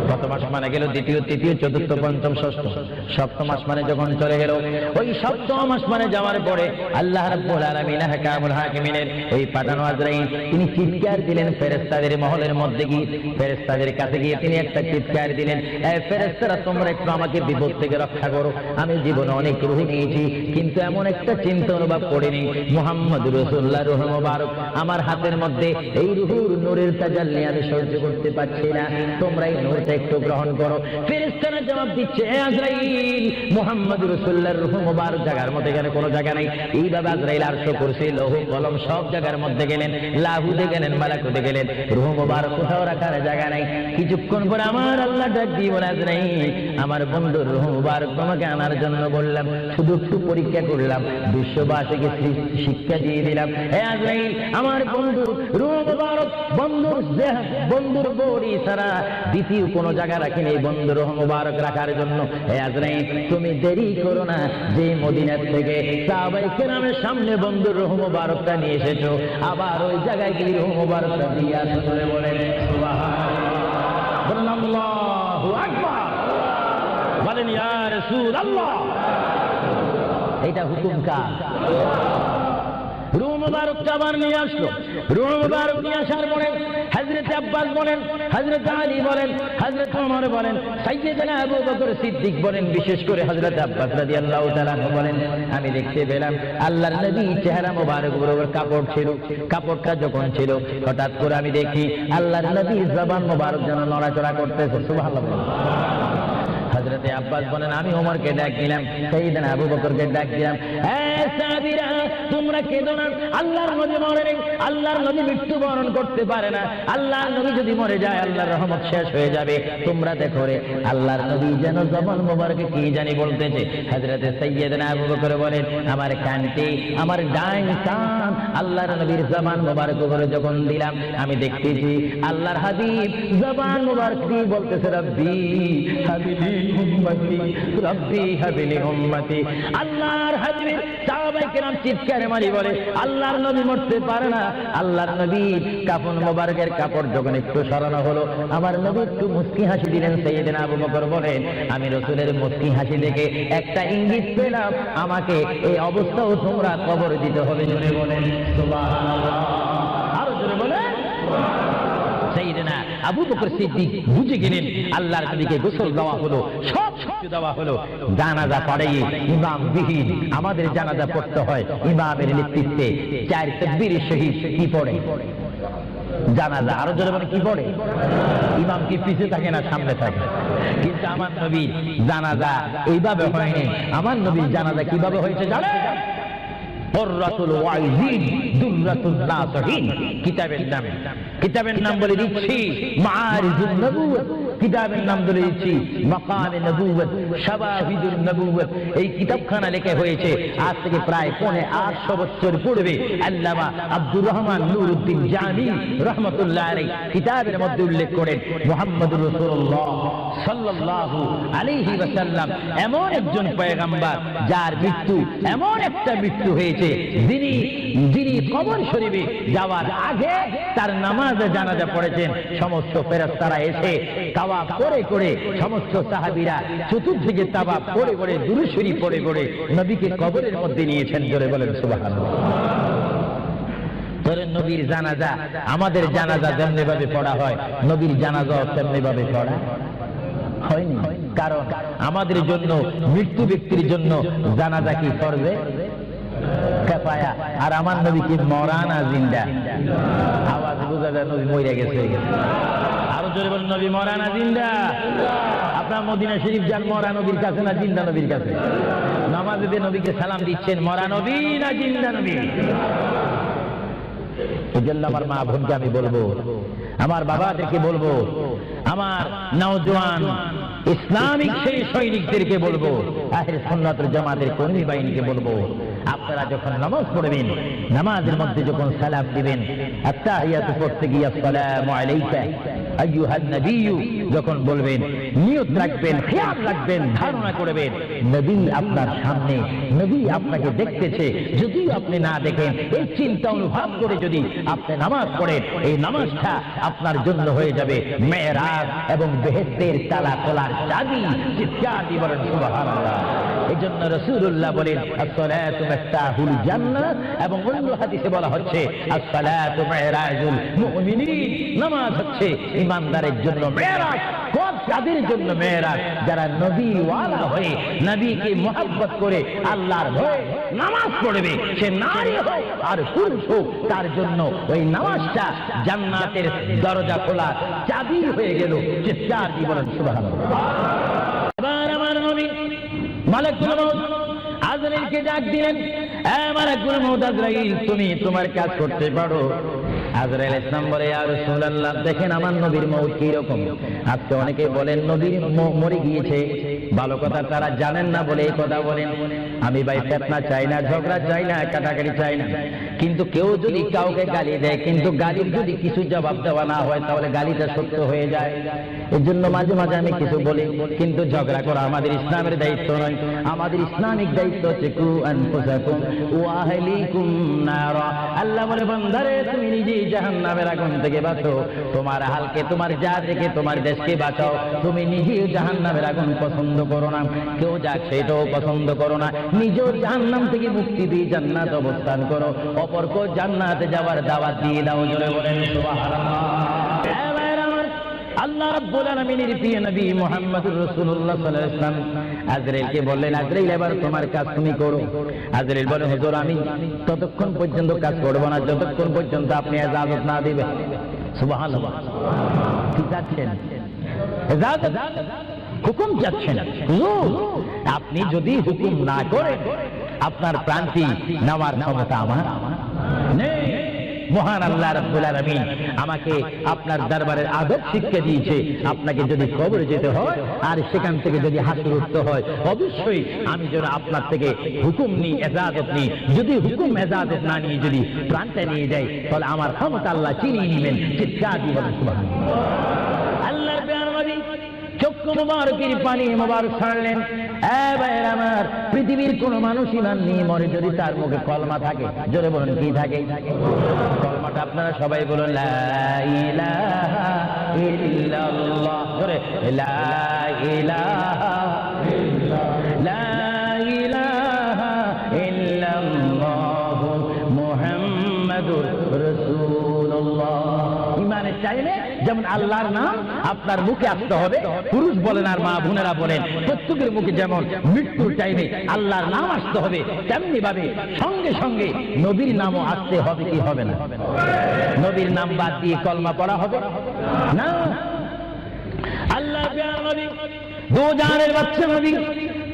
প্রথম আসমানে গেল, দ্বিতীয়, তৃতীয়, চতুর্থ, পঞ্চম, ষষ্ঠ, সপ্তম আসমানে যখন চলে গেল, ওই সপ্তম আসমানে যাওয়ার পরে আল্লাহ রাব্বুল আলামিন হাকামুল হাকিমিনের ওই পাঠানো আজরাইল তিনি চিৎকার দিলেন ফেরেশতাদের মহলের মধ্যে গিয়ে, ফেরেশতাদের কাছে গিয়ে তিনি একটা চিৎকার দিলেন, এ ফেরেশতারা তোমরা একটু আমাকে বিপদ থেকে রক্ষা করো। আমি জীবনে অনেক রূহ নিয়েছি কিন্তু এমন একটা চিন্তা অনুভব করিনি, মুহাম্মদ রাসূলুল্লাহর রূহ মুবারক আমার হাতের মধ্যে, এই রূহুর নূরের তাজাল্লি আমি সহ্য করতে পারছি না, তোমরা এই নূরটা একটু গ্রহণ করো। ফেরেশতারা জবাব দিচ্ছে, এ আজরাইল, মুহাম্মদ রাসূলুল্লাহর রূহ মুবারক জায়গার মধ্যে এখানে কোনো জায়গা নাই। এইভাবে আজরাইল আরশ কুরসি লৌহ কলম সব জায়গার মধ্যে গেলেন, লাহুতে গেলেন, মালাকুতে গেলেন, রূহ মুবারক কোথাও রাখার জায়গা নাই। কিছুক্ষণ পরে আমার আল্লাহ ডাক দিয়ে বলে, আজরাইল, আমার বন্ধুর রূহ মুবারক তোমাকে আনার জন্য বললাম, শুধু একটু পরীক্ষা করলাম, বিশ্ববাসীকে শিক্ষা দিয়ে দিলাম। হে আজরাইল, আমার বন্ধুর রূহ মুবারক বন্ধুর বডি ছাড়া দ্বিতীয় কোনো জায়গা রাখিনি এই বন্ধুর রূহ মুবারক রাখার জন্য। হে আজরাইল, তুমি দেরি করো না, যে মদিনা থেকে সাহাবায়ে কেরামের সামনে বন্ধুর রূহ মুবারকটা নিয়ে এসেছো, আবার ওই জায়গায় গিয়ে রূহ মুবারকটা দিয়ে আসো। বলেন সুবহানাল্লাহ, বলেন আল্লাহু আকবার, বলেন ইয়া রাসূলুল্লাহ। এটা হুকুম কার? রূহ মুবারকটা আবার নিয়ে আসলো। রূহ মুবারক নিয়ে আসার পরে হযরত আব্বাস বলেন, হযরত আলী বলেন, হযরত ওমর বলেন, সাইয়েদনা আবু বকর সিদ্দিক বলেন, বিশেষ করে হযরত আব্বাস রাদিয়াল্লাহু তাআলা বলেন, আমি দেখতে পেলাম আল্লাহর নবী চেহারা মুবারক বরাবর কাপড় ছিল, কাপড়টা যখন ছিল হঠাৎ করে আমি দেখি আল্লাহর নবী জবান মুবারক যেন নড়াচড়া করতেছে। সুবহানাল্লাহ। হযরত আব্বাস বলেন, আমি ওমরকে ডাক দিলাম, সাইয়েদনা আবু বকরকে ডাক দিলাম, হে সাহাবীরা, তোমরা কেঁদো না, আল্লাহর নবী মরে নেই, আল্লাহর নবী মৃত্যুবরণ করতে পারে না, আল্লাহর নবী যদি মরে যায় আল্লাহর রহমত শেষ হয়ে যাবে। তোমরা দেখো রে, আল্লাহর নবী যেন জবান মোবারকে কি জানি বলতেছে। হযরত সাইয়েদনা আবু বকর বলেন, আমার কানটি, আমার ডাইন কান আল্লাহর নবীর জবান মোবারক উপরে যখন দিলাম, আমি দেখতেছি আল্লাহর হাবিব জবান মোবারক দিয়ে বলতেছে, রব্বি হাবিবি উম্মতি, রব্বি হাবিলি উম্মতি। আল্লাহর হাবিব সাহাবায়ে কেরাম চিৎকারে মারি বলে, আল্লাহর নবী মরতে পারে না। আল্লাহর নবীর কাফন মোবারকের কাপড় যখন একটু সরানো হলো, আমার নবী একটু মুস্কি হাসি দিলেন। সাইয়েদনা আবু বকর বলেন, আমি রাসূলের মুস্কি হাসি দেখে একটা ইঙ্গিত পেলাম, আমাকে এই অবস্থাও তোমরা কবর দিতে হবে। জোরে বলেন সুবহানাল্লাহ, আরো জোরে বলেন। সাইয়েদনা আবু বকর সিদ্দিক বুঝে গেলেন, আল্লাহর নবীকে গোসল দেওয়া হলো, সব কিছু দেওয়া হলো, জানাজা পড়াই ইমাম বিহীন আমাদের জানাজা পড়তে হয় ইমামের নেতৃত্বে। 4 তাকবীরের শহীদ কি পড়ে? জানাজা। আরো জোরে বলে কি পড়ে? ইমাম কি পিছে থাকে না সামনে থাকে? কিন্তু আমার নবীর জানাজা এইভাবে হয়নি। আমার নবীর জানাজা কিভাবে হয়েছে জানেন? কুররাতুল ওয়াইজিন দুররাতুন নাসিহিন কিতাবের নাম বলে দিচ্ছি মাআরিজুন নবুওয়াত, কিতাবের নাম বলে দিচ্ছি মাকামে নবুওয়াত, শাওয়াহিদুন নবুওয়াত। এই কিতাবখানা লেখা হয়েছে আজ থেকে প্রায় 850 বছর পূর্বে। আল্লামা আব্দুর রহমান নুরউদ্দিন জামি রাহমাতুল্লাহ আলাইহি কিতাবের মধ্যে উল্লেখ করেন, মুহাম্মদুর রাসূলুল্লাহ সাল্লাল্লাহু আলাইহি ওয়াসাল্লাম এমন একজন পয়গম্বর যার মৃত্যু এমন একটা মৃত্যু হয়েছে, যিনি কবর শরীফে যাওয়ার আগে তার নামাজে জানাজা পড়েছেন। সমস্ত ফেরেশতারা এসে তাওয়াফ করে করে সমস্ত সাহাবীরা চতুর্দিকে তাওয়াফ করে করে দুরূদ শরীফ পড়ে পড়ে নবীকে কবরের মধ্যে নিয়েছেন। জোরে বলেন সুবহানাল্লাহ। ধরেন নবীর জানাজা, আমাদের জানাজা যেমনি ভাবে পড়া হয় নবীর জানাজাও তেমনি ভাবে পড়া হয়নি। কারণ আমাদের জন্য, মৃত্যু ব্যক্তির জন্য জানাজা কি করবে কিফায়া, আর আমার নবী কি মরা না জিন্দা? আওয়াজ বোঝা যায় নবী মরে গেছে। আরো জোরে বলেন নবী মরা না জিন্দা? আপনার মদিনা শরীফ যান, মরা নবীর কাছে না জিন্দা নবীর কাছে? নামাজে দিয়ে নবীকে সালাম দিচ্ছেন, মরা নবী না জিন্দা নবী? এই জন্য আমার মা বোনকে আমি বলবো, আমার বাবাদেরকে বলবো, আমার নওজোয়ান ইসলামিক সেই সৈনিকদেরকে বলবো, আহলে সুন্নাত ওয়াল জামাতের কর্মী বাহিনীকে বলবো, আপনারা যখন নামাজ পড়বেন, নামাজের মধ্যে যখন সালাম দিবেন, আত্তাহিয়াতু পড়তে গিয়ে আসসালামু আলাইকা আইয়ুহান নবিয়্যু যখন বলবেন, নিয়ত রাখবেন, খেয়াল রাখবেন, ধারণা করবেন নবী আপনার সামনে, নবী আপনাকে দেখতেছে। যদি আপনি না দেখেন, এই চিন্তা অনুভব করে যদি আপনি নামাজ পড়েন, এই নামাজটা আপনার জন্য হয়ে যাবে মেরাজ এবং বেহেশতের তালা খোলার চাবি। চিৎকার দিয়ে বলেন সুবহানাল্লাহ। এই জন্য রাসূলুল্লাহ বলেন আসসালাতু মিফতাহুল জান্নাহ, এবং অন্য হাদিসে বলা হচ্ছে আসসালাতু মিরাজুল মুমিনিন, নামাজ হচ্ছে ঈমানদারের জন্য মেরাজ। কাদের জন্য মেরাজ? যারা নবী ওয়ালা হয়ে নবীকে মুহাব্বত করে আল্লাহর ভয়ে নামাজ পড়বে, সে নারী হোক আর পুরুষ হোক, তার জন্য ওই নামাজটা জান্নাতের দরজা খোলা চাবি হয়ে গেল। চিৎকার দিয়ে বলেন সুবহানাল্লাহ। এবার আমার নবী মালাকুল মউত আজরাইলকে ডাক দিলেন, মালাকুল মউত আজরাইল, তুমি তোমার কাজ করতে পারো। আজরাইল ইসলাম বলে, ইয়া রাসূলুল্লাহ, দেখেন আমার নবীর মউত কি রকম। আজকে অনেকে বলেন নবীর মরে গিয়েছে, ভালো কথা তারা জানেন না বলে এই কথা বলেন। আমি ভাই ফিতনা চাই না, ঝগড়া চাই না, কাটাকাটি চাই না, কিন্তু কেউ যদি কাউকে গালি দেয়, কিন্তু গালির যদি কিছু জবাব দেওয়া না হয়, তাহলে গালিটা সত্য হয়ে যায়। এর জন্য মাঝে মাঝে আমি কিছু বলি, কিন্তু ঝগড়া করা আমাদের ইসলামের দায়িত্ব নয়। আমাদের ইসলামিক দায়িত্ব হচ্ছে কু আনফুসাকুম ওয়া আহলিকুম নারা। আল্লাহ বলে, বান্দারে তুমি নিজেই জাহান্নামের আগুন থেকে বাঁচো, তোমার হালকে, তোমার জাতিকে, তোমার দেশকে বাঁচাও। তুমি নিজেও জাহান্নামের আগুন পছন্দ করো না, কেউ যাক সেটাও পছন্দ করো না, নিজেও জাহান্নাম থেকে মুক্তি দিয়ে জান্নাত অবস্থান করো, অপরকেও জান্নাতে যাওয়ার দাওয়াত দিয়ে দাও। জোরে বলেন সুবহানাল্লাহ। আল্লাহ রাব্বুল আলামিনের প্রিয় নবী মুহাম্মদুর রাসূলুল্লাহ সাল্লাল্লাহু আলাইহি ওয়াসাল্লাম আজরাইলকে বললেন, আজরাইল এবার তোমার কাজ তুমি করো। আজরাইল বলে, হুজুর আমি ততক্ষণ পর্যন্ত কাজ করব না যতক্ষণ পর্যন্ত আপনি ইজাজত না দিবেন। সুবহানাল্লাহ। কি চাচ্ছেন? ইজাজত, হুকুম চাচ্ছেন। হুজুর আপনি যদি হুকুম না করেন, আপনার প্রাণটি নেওয়ার ক্ষমতা আমার নেই। মহান আল্লাহ রাব্বুল আলামিন আমাকে আপনার দরবারের আদব শিক্ষা দিয়েছে, আপনাকে যদি কবরে যেতে হয় আর সেখান থেকে যদি হাসর উঠতে হয়, অবশ্যই আমি যেন আপনার থেকে হুকুম নিই, ইজাজত নিই। যদি হুকুম ইজাজত না নিয়ে যদি প্রাণটা নিয়ে যাই, তাহলে আমার ক্ষমতা আল্লাহ চিনিয়ে নেবেন। চিৎকার দিয়ে বলেন সুবহানাল্লাহ। আল্লাহর প্রিয় নবী চক্ষু মুবারকের পানি মুবারক ছাড়লেন। ভাইয়ের আমার, পৃথিবীর কোন মানুষ ইমান নিয়ে মরে যদি তার মুখে কলমা থাকে, জোরে বলেন কি থাকে? কলমাটা আপনারা সবাই বলুন, লা ইলাহা ইল্লাল্লাহ। জোরে, লা ইলাহা ইল্লাল্লাহ, লা ইলাহা ইল্লাল্লাহ মুহাম্মাদুর রাসূলুল্লাহ। ইমানের চাইলে যেমন আল্লাহর নাম আপনার মুখে আসতে হবে, পুরুষ বলেন আর মা বোনেরা বলেন, প্রত্যেকের মুখে যেমন মৃত্যুর টাইমে আল্লাহর নাম আসতে হবে, তেমনি ভাবে সঙ্গে সঙ্গে নবীর নামও আসতে হবে। কি হবে না? নবীর নাম বাদ দিয়ে কলমা পড়া হবে না। আল্লাহ নবী দু জানের বাচ্চা নবী,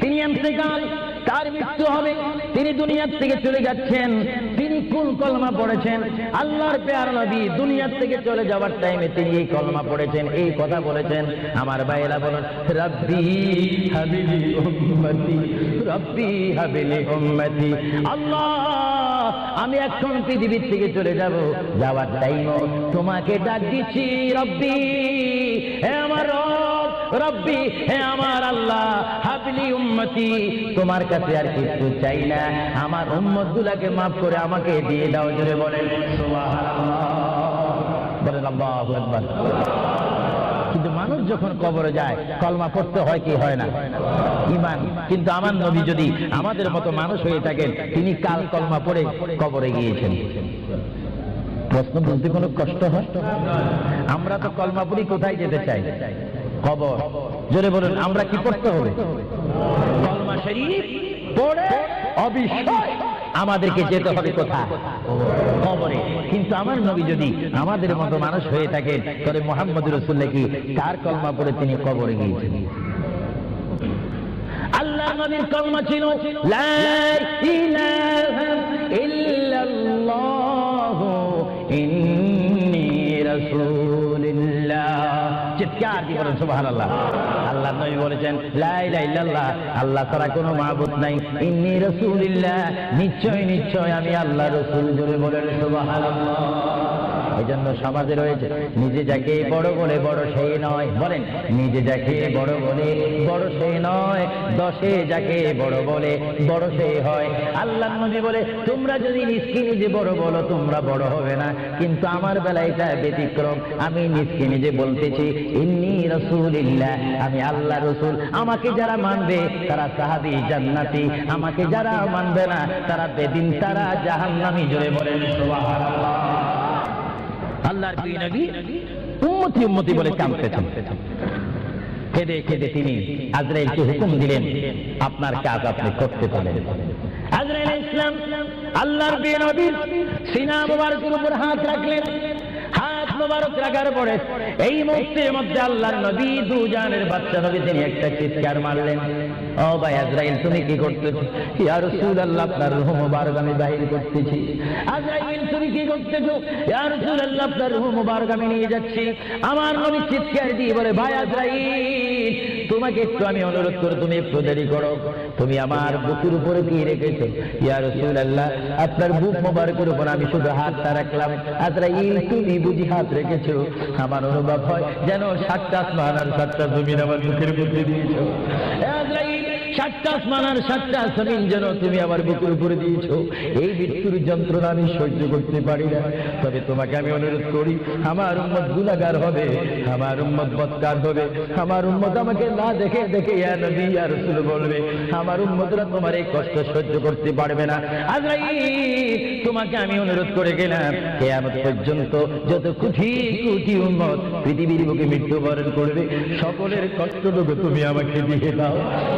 তিনি ইন্তেকাল, তার মৃত্যু হবে, তিনি দুনিয়ার থেকে চলে যাচ্ছেন। তিনি কোন কলমা পড়েছেন? আল্লাহর প্যার নবী দুনিয়ার থেকে চলে যাওয়ার টাইমে তিনি এই কলমা পড়েছেন, এই কথা বলেছেন। আমার ভাইয়েরা বলেন, রব্বি হাবিলি উম্মতি, রব্বি হাবিলি উম্মতি। আল্লাহ আমি এখন পৃথিবীর থেকে চলে যাব, যাওয়ার টাইমও তোমাকে ডাক দিচ্ছি, রব্বি হে আমার রব, রব্বি হে আমার আল্লাহ, হাবিলি উম্মতি, তোমার কাছে আর কিছু চাই না, আমার উম্মতগুলোকে মাফ করে আমাকে দিয়ে দাও। জোরে বলেন সুবহানাল্লাহ, বলেন আল্লাহু আকবার। কিন্তু মানুষ যখন কবরে যায় কলমা পড়তে হয় কি হয় না? ঈমান। কিন্তু আমার নবী যদি আমাদের মতো মানুষ হয়ে থাকেন, তিনি কাল কলমা পড়ে কবরে গিয়েছেন। প্রশ্ন বুঝতে কোনো কষ্ট হয়? আমরা তো কলমা পড়ি কোথায় যেতে চাই? কবর। জোরে বলুন, আমরা কি পড়তে হবে? কলমা শরীফ পড়ে অবশ্যই আমাদেরকে যেতে হবে কোথায়? কবরে। কিন্তু আমার নবী যদি আমাদের মতো মানুষ হয়ে থাকেন, তাহলে মুহাম্মদ রাসূলুল্লাহ কি কার কলমা পড়ে তিনি কবরে গিয়েছেন? আল্লাহ নবীর কলমা ছিল লা ইলাহা ইল্লাল্লাহ ইন্নী রাসূলুল্লাহ। চিৎকার দিয়ে বলেন সুবহানাল্লাহ। আল্লাহ নবী বলেছেন লা ইলাহা ইল্লাল্লাহ, আল্লাহ ছাড়া কোনো মাবুদ নাই, ইন্নী রাসূলুল্লাহ, নিশ্চয় নিশ্চয় আমি আল্লাহর রাসূল। জোরে বলেন সুবহানাল্লাহ। এজন্য সমাজে রয়েছে নিজে যাকে বড় বলে বড় সেই নয়। বলেন, নিজে যাকে বড় বলে বড় সেই নয়, দশে যাকে বড় বলে বড় সেই হয়। আল্লাহ নবী বলে তোমরা যদি নিজকে নিজে বড় বলো তোমরা বড় হবে না, কিন্তু আমার বেলায় এটা ব্যতিক্রম। আমি নিজকে নিজে বলতেছি ইন্নী রাসূলুল্লাহ, আমি আল্লাহ রাসূল। আমাকে যারা মানবে তারা সাহাবী জান্নাতি, আমাকে যারা মানবে না তারা বেদিন, তারা জাহান্নামী। জোরে বলেন সুবহানাল্লাহ। আল্লাহর প্রিয় নবী উম্মতি উম্মতি বলে কাঁদতেছেন। কেঁদে কেঁদে তিনি আজরাইলকে হুকুম দিলেন, আপনার কাজ আপনি করতে পারেন। আজরাইল ইসলাম আল্লাহর প্রিয় নবীর সিনা মুবারকের উপর হাত রাখলেন। হাত মুবারক রাখার পরে এই মুহূর্তের মধ্যে আল্লাহর নবী দুজানের বাচ্চা নবী তিনি একটা চিৎকার মারলেন, ও ভাই আজরাইল তুমি কি করতেছো? ইয়া রাসূলুল্লাহ আপনার রূহ মুবারক আমি বাহির করতেছি। আজরাইল তুমি কি করতেছো? ইয়া রাসূলুল্লাহ আপনার রূহ মুবারক আমি নিয়ে যাচ্ছি। আমার নবী চিৎকার দিয়ে বলে ভাই আজরাইল তোমাকে একটু আমি অনুরোধ করি, তুমি একটু দেরি করো, তুমি আমার বুকের উপরে কি রেখেছো? ইয়া রাসূলুল্লাহ আপনার বুক মুবারকের উপর আমি শুধু হাতটা রাখলাম। আজরাইল তুমি বুঝি হাত রেখেছো? আমার অনুভব হয় যেন 7টা আসমান আর 7টা জমিন আমার বুকের মধ্যে দিয়েছো। আজরাইল 7টা আসমান আর 7টা জমিন যেন তুমি আমার বুকের উপরে দিয়েছো। এই মৃত্যুর যন্ত্রণা আমি সহ্য করতে পারি না। তবে তোমাকে আমি অনুরোধ করি, আমার উম্মত গুনাহগার হবে, আমার উম্মত বদকার হবে, আমার উম্মত আমাকে না দেখে দেখে ইয়া নবী ইয়া রাসূল বলবে, আমার উম্মতরা তোমার এই কষ্ট সহ্য করতে পারবে না। আজরাইল তোমাকে আমি অনুরোধ করে গেলাম, কিয়ামত পর্যন্ত যত কোটি কোটি উম্মত পৃথিবীর বুকে মৃত্যুবরণ করবে, সকলের কষ্টটুকু তুমি আমাকে দিয়ে দাও।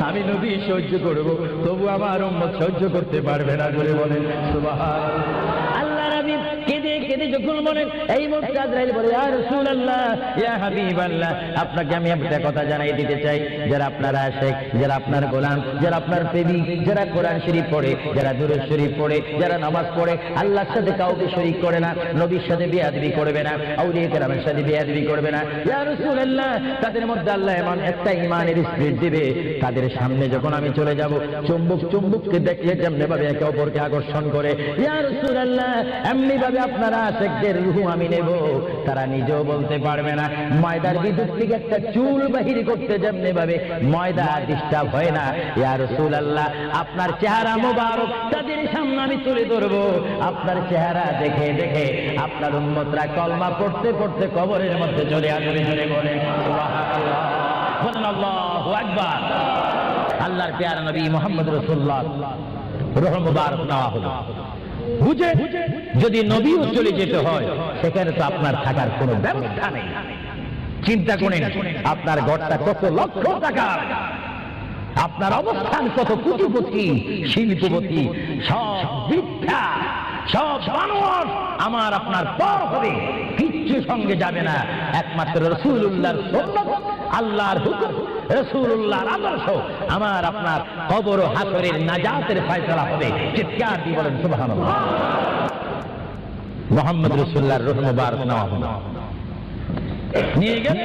আমি নবী সহ্য করব, তবু আমার উম্মত সহ্য করতে পারবে না। করে বলেন সুবহানাল্লাহ। আল্লাহ নবী কেঁদে কেঁদে যখন বলেন এই মুহূর্তে আজরাইল বলে ইয়া রাসূলুল্লাহ ইয়া হাবিবাল্লাহ, আপনাকে আমি একটা কথা জানাই দিতে চাই, যারা আপনার আশিক, যারা আপনার গোলাম, যারা আপনার প্রেমিক, যারা কোরআন শরীফ পড়ে, যারা দুরূদ শরীফ পড়ে, যারা নামাজ পড়ে, আল্লাহর সাথে কাউকে শরীক করে না, নবীর সাথে বেয়াদবি করবে না, আউলিয়া কেরামের সাথে বেয়াদবি করবে না। ইয়া রাসূলুল্লাহ তাদের মধ্যে আল্লাহ এমন একটা ঈমানের স্পিরিট দিবে, তাদের সামনে যখন আমি চলে যাব চুম্বক চুম্বককে দেখলে যেমনি ভাবে একে অপরকে আকর্ষণ করে, ইয়া রাসূলুল্লাহ এমনি ভাবে আপনারা আশিকদের রূহ আমি নেব, তারা নিজেও বলতে পারবে না। ময়দার ভিতর থেকে একটা চুল বাহির করতে যেমনি ভাবে ময়দা ডিস্টার্ব হয় না, ইয়া রাসূলুল্লাহ আপনার চেহারা মোবারক তাদের সামনে আমি তুলে ধরবো। আপনার চেহারা দেখে দেখে আপনার উম্মতরা কলমা পড়তে পড়তে কবরের মধ্যে চলে আসবে। জোরে বলেন সুবহানাল্লাহ, বলেন আল্লাহু আকবার। আল্লাহর প্যারা নবী মুহাম্মদ রাসূলুল্লাহ রূহ মুবারক নেওয়া হলো। বুঝে যদি নবীও চলে যেতে হয় সেখানে তো আপনার থাকার কোনো ব্যবস্থা নেই। চিন্তা করেন আপনার ঘরটা কত লক্ষ টাকার, আপনার অবস্থান কত কোটিপতি শিল্পপতি, সব বৃদ্ধা, সব মানুষ আমার আপনার পর হবে, কিচ্ছু সঙ্গে যাবে না। একমাত্র রাসূলুল্লাহর সুন্নাত, আল্লাহর হুকুম, রাসূলুল্লাহর আদর্শ আমার আপনার কবর ও হাসরের নাজাতের ফয়সালা হবে। চিৎকার দিয়ে বলেন সুবহানাল্লাহ। মুহাম্মদ রাসূলুল্লাহর রূহ মুবারক নেওয়া হলো, নিয়ে গেলে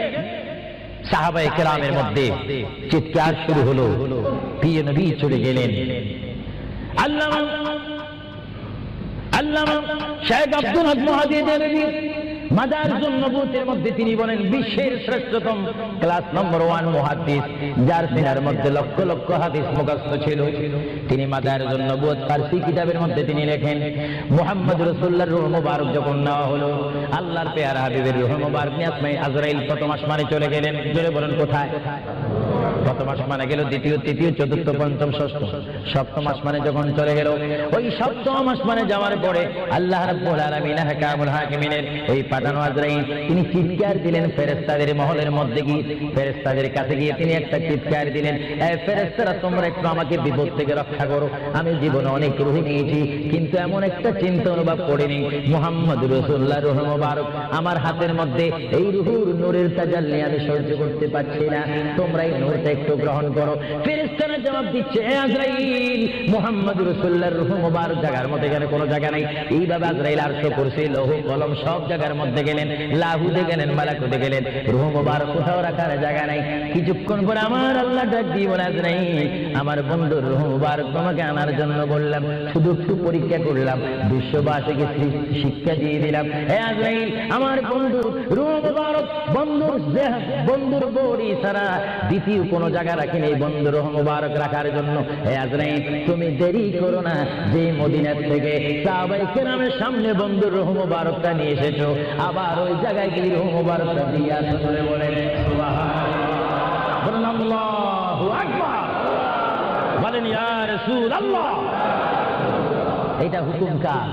সাহাবায়ে কেরামের মধ্যে চিৎকার শুরু হলো, প্রিয় নবী চলে গেলেন। আল্লামা শেখ আব্দুল হক মুহাদ্দিদ দেলভী মাদারিজুন নবুওয়াতের মধ্যে তিনি বলেন বিশ্বের শ্রেষ্ঠতম ক্লাস নম্বর 1 মুহাদ্দিস, যার সিনার মধ্যে লক্ষ লক্ষ হাদিস মুখস্থ ছিল। তিনি মাদারিজুন নবুওয়াত ফারসি কিতাবের মধ্যে তিনি লেখেন, মুহাম্মদ রাসূলুল্লাহর রূহ মুবারক যখন নেওয়া হলো, আল্লাহর পেয়ারা হাবিবের রূহ মুবারক নিয়ে আজরাইল প্রথম আসমানে চলে গেলেন। জোরে বলেন কোথায়? প্রথম আসমানে গেল, দ্বিতীয়, তৃতীয়, চতুর্থ, পঞ্চম, ষষ্ঠ, সপ্তম আসমানে যখন চলে গেল, ওই সপ্তম আসমানে যাওয়ার পরে আল্লাহ রাব্বুল আলামিন হাকামুল হাকিমিনের ওই পাঠানো আজরাইল তিনি চিৎকার দিলেন ফেরেশতাদের মহলের মধ্যে গিয়ে, ফেরেশতাদের কাছে গিয়ে তিনি একটা চিৎকার দিলেন, এই ফেরেশতারা তোমরা একটু আমাকে বিপদ থেকে রক্ষা করো। আমি জীবনে অনেক রূহ নিয়েছি, কিন্তু এমন একটা চিন্তা অনুভব করিনি মুহাম্মদ রাসূলুল্লাহ রূহ মুবারক আমার হাতের মধ্যে, এই রূহুর নূরের তাজাল্লি আমি সহ্য করতে পারছি না, তোমরা এই নূরটা একটু গ্রহণ করো। ফেরেশতারা জবাব দিচ্ছে, হে আজরাইল, মুহাম্মদ রাসূলুল্লাহর রূহ মুবারক জায়গার মধ্যে এখানে কোনো জায়গা নাই। এইভাবে আজরাইল আরশ কুরসি লৌহ কলম সব জায়গার মধ্যে গেলেন, লাহুতে গেলেন, মালাকুতে গেলেন, রূহ মুবারক কোথাও রাখার জায়গা নাই। কিছুক্ষণ পরে আমার আল্লাহ ডাক দিয়ে বলে, আজরাইল, আমার বন্ধুর রূহ মুবারক তোমাকে আনার জন্য বললাম, শুধু একটু পরীক্ষা করলাম, বিশ্ববাসীকে শিক্ষা দিয়ে দিলাম। হে আজরাইল, আমার বন্ধুর রূহ মুবারক বন্ধুর বড়ি ছাড়া দ্বিতীয় কোনো জায়গা রাখিনি এই বন্ধুর রূহ মুবারক রাখার জন্য। হে আজরাইল, তুমি দেরি করো না, যে মদিনার থেকে সাহাবায়ে কেরামের সামনে বন্ধুর রূহ মুবারকটা নিয়ে এসেছো, আবার ওই জায়গায় গিয়ে রূহ মুবারকটা দিয়ে আসো। বলে সুবহানাল্লাহ, বলেন আল্লাহু আকবার, বলেন ইয়া রাসূলুল্লাহ। এটা হুকুম কার?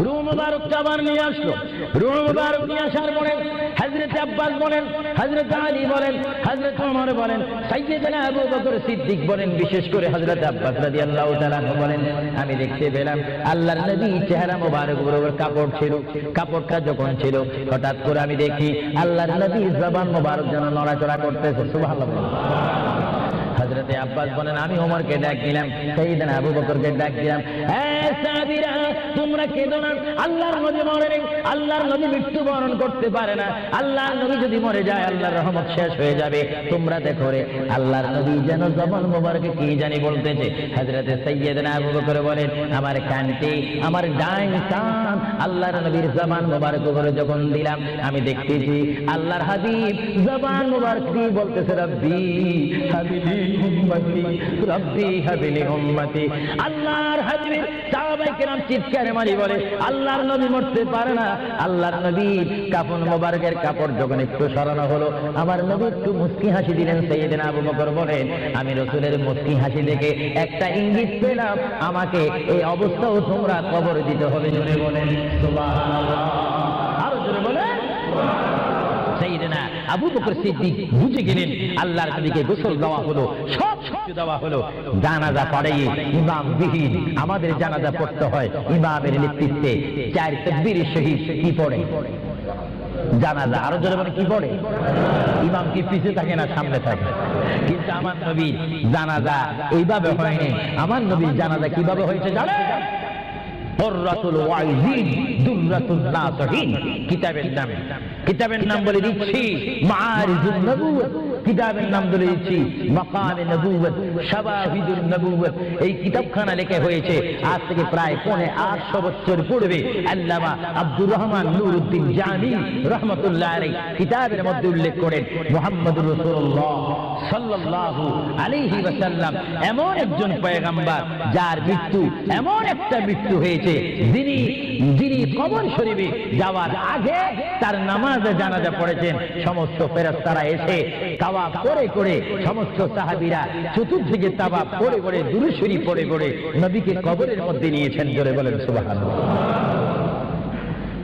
রূহ মুবারকটা আবার নিয়ে আসলো। রূহ মুবারক নিয়ে আসার পরে হযরত আব্বাস বলেন, হযরত আলী বলেন, হযরত ওমর বলেন, সাইয়্যিদনা আবু বকর সিদ্দিক বলেন, বিশেষ করে হযরত আব্বাস রাদিয়াল্লাহু তাআলা বলেন, আমি দেখতে পেলাম আল্লাহর নবী চেহারা মুবারক বরাবর কাপড় ছিল। কাপড়টা যখন ছিল, হঠাৎ করে আমি দেখি আল্লাহর নবীর জবান মুবারক যেন নড়াচড়া করতেছে। সুবহানাল্লাহ। হযরতে আব্বাস বলেন, আমি ওমরকে ডাক দিলাম, সাইয়্যিদনা আবু বকরকে ডাক দিলাম, হে সাহাবীরা, তোমরা কেঁদো না, আল্লাহর নবী মরে নেই, আল্লাহর নবী মৃত্যুবরণ করতে পারে না, আল্লাহর নবী যদি মরে যায় আল্লাহর রহমত শেষ হয়ে যাবে। তোমরা দেখো রে, আল্লাহর নবী যেন জবান মোবারকে কি জানি বলতেছে। হযরতে সাইয়্যিদনা আবু বকর বলেন, আমার কানতে, আমার ডাইন কান আল্লাহর নবীর জবান মোবারক উপরে যখন দিলাম, আমি দেখতেছি আল্লাহর হাবিব জবান মোবারক দিয়ে বলতেছে, রব্বি হাবিবি উম্মতি, রব্বি হাবিলি উম্মতি। আল্লাহর হাবিব সাহাবায়ে কেরাম চিৎকার মারি বলে, আল্লাহর নবী মরতে পারে না। আল্লাহর নবীর কাফন মোবারকের কাপড় যখন একটু সরানো হলো, আমার নবী একটু মুস্কি হাসি দিলেন। সাইয়্যিদনা আবু বকর বলেন, আমি রাসূলের মুস্কি হাসি দেখে একটা ইঙ্গিত পেলাম, আমাকে এই অবস্থাও তোমরা কবর দিতে হবে। জোরে বলেন সুবহানাল্লাহ, আরো জোরে বলেন। সাইয়্যিদনা আবু বকর সিদ্দিক বুঝে গেলেন, আল্লাহর নবীকে গোসল দেওয়া হলো, সব কিছু দেওয়া হলো, জানাজা পড়াইয়ে ইমাম বিহীন আমাদের জানাজা পড়তে হয় ইমামের নেতৃত্বে। 4 তাকবীরের সহিত কি পড়ে? জানাজা। আরো জোরে বলে কি পড়ে? ইমাম কি পিছিয়ে থাকে না সামনে থাকে? কিন্তু আমার নবীর জানাজা এইভাবে হয়নি। আমার নবীর জানাজা কিভাবে হয়েছে জানেন? হুররাতুল ওয়াইজিন দুররাতুন নাসিহিন কিতাবের নাম বলে দিচ্ছি মাআরিজুন নবুওয়াত, কিতাবের নাম বলে দিচ্ছি মাকামে নবুওয়াত, শাওয়াহিদুন নবুওয়াত। এই কিতাবখানা লেখা হয়েছে আজ থেকে প্রায় 850 বছর পূর্বে। আল্লামা আব্দুর রহমান নুরউদ্দিন জামি রাহমাতুল্লাহ আলাইহি কিতাবের মধ্যে উল্লেখ করেন, মুহাম্মদুর রাসূলুল্লাহ সাল্লাল্লাহু আলাইহি ওয়াসাল্লাম এমন একজন পয়গম্বর যার মৃত্যু এমন একটা মৃত্যু হয়েছে, যিনি কবর শরীফে যাওয়ার আগে তার নামাজে জানাজা পড়েছেন। সমস্ত ফেরেশতারা এসে তাওয়াফ করে করে, সমস্ত সাহাবীরা চতুর্দিকে তাওয়াফ করে করে, দুরূদ শরীফ পড়ে পড়ে নবীকে কবরের মধ্যে নিয়েছেন। জোরে বলেন সুবহানাল্লাহ।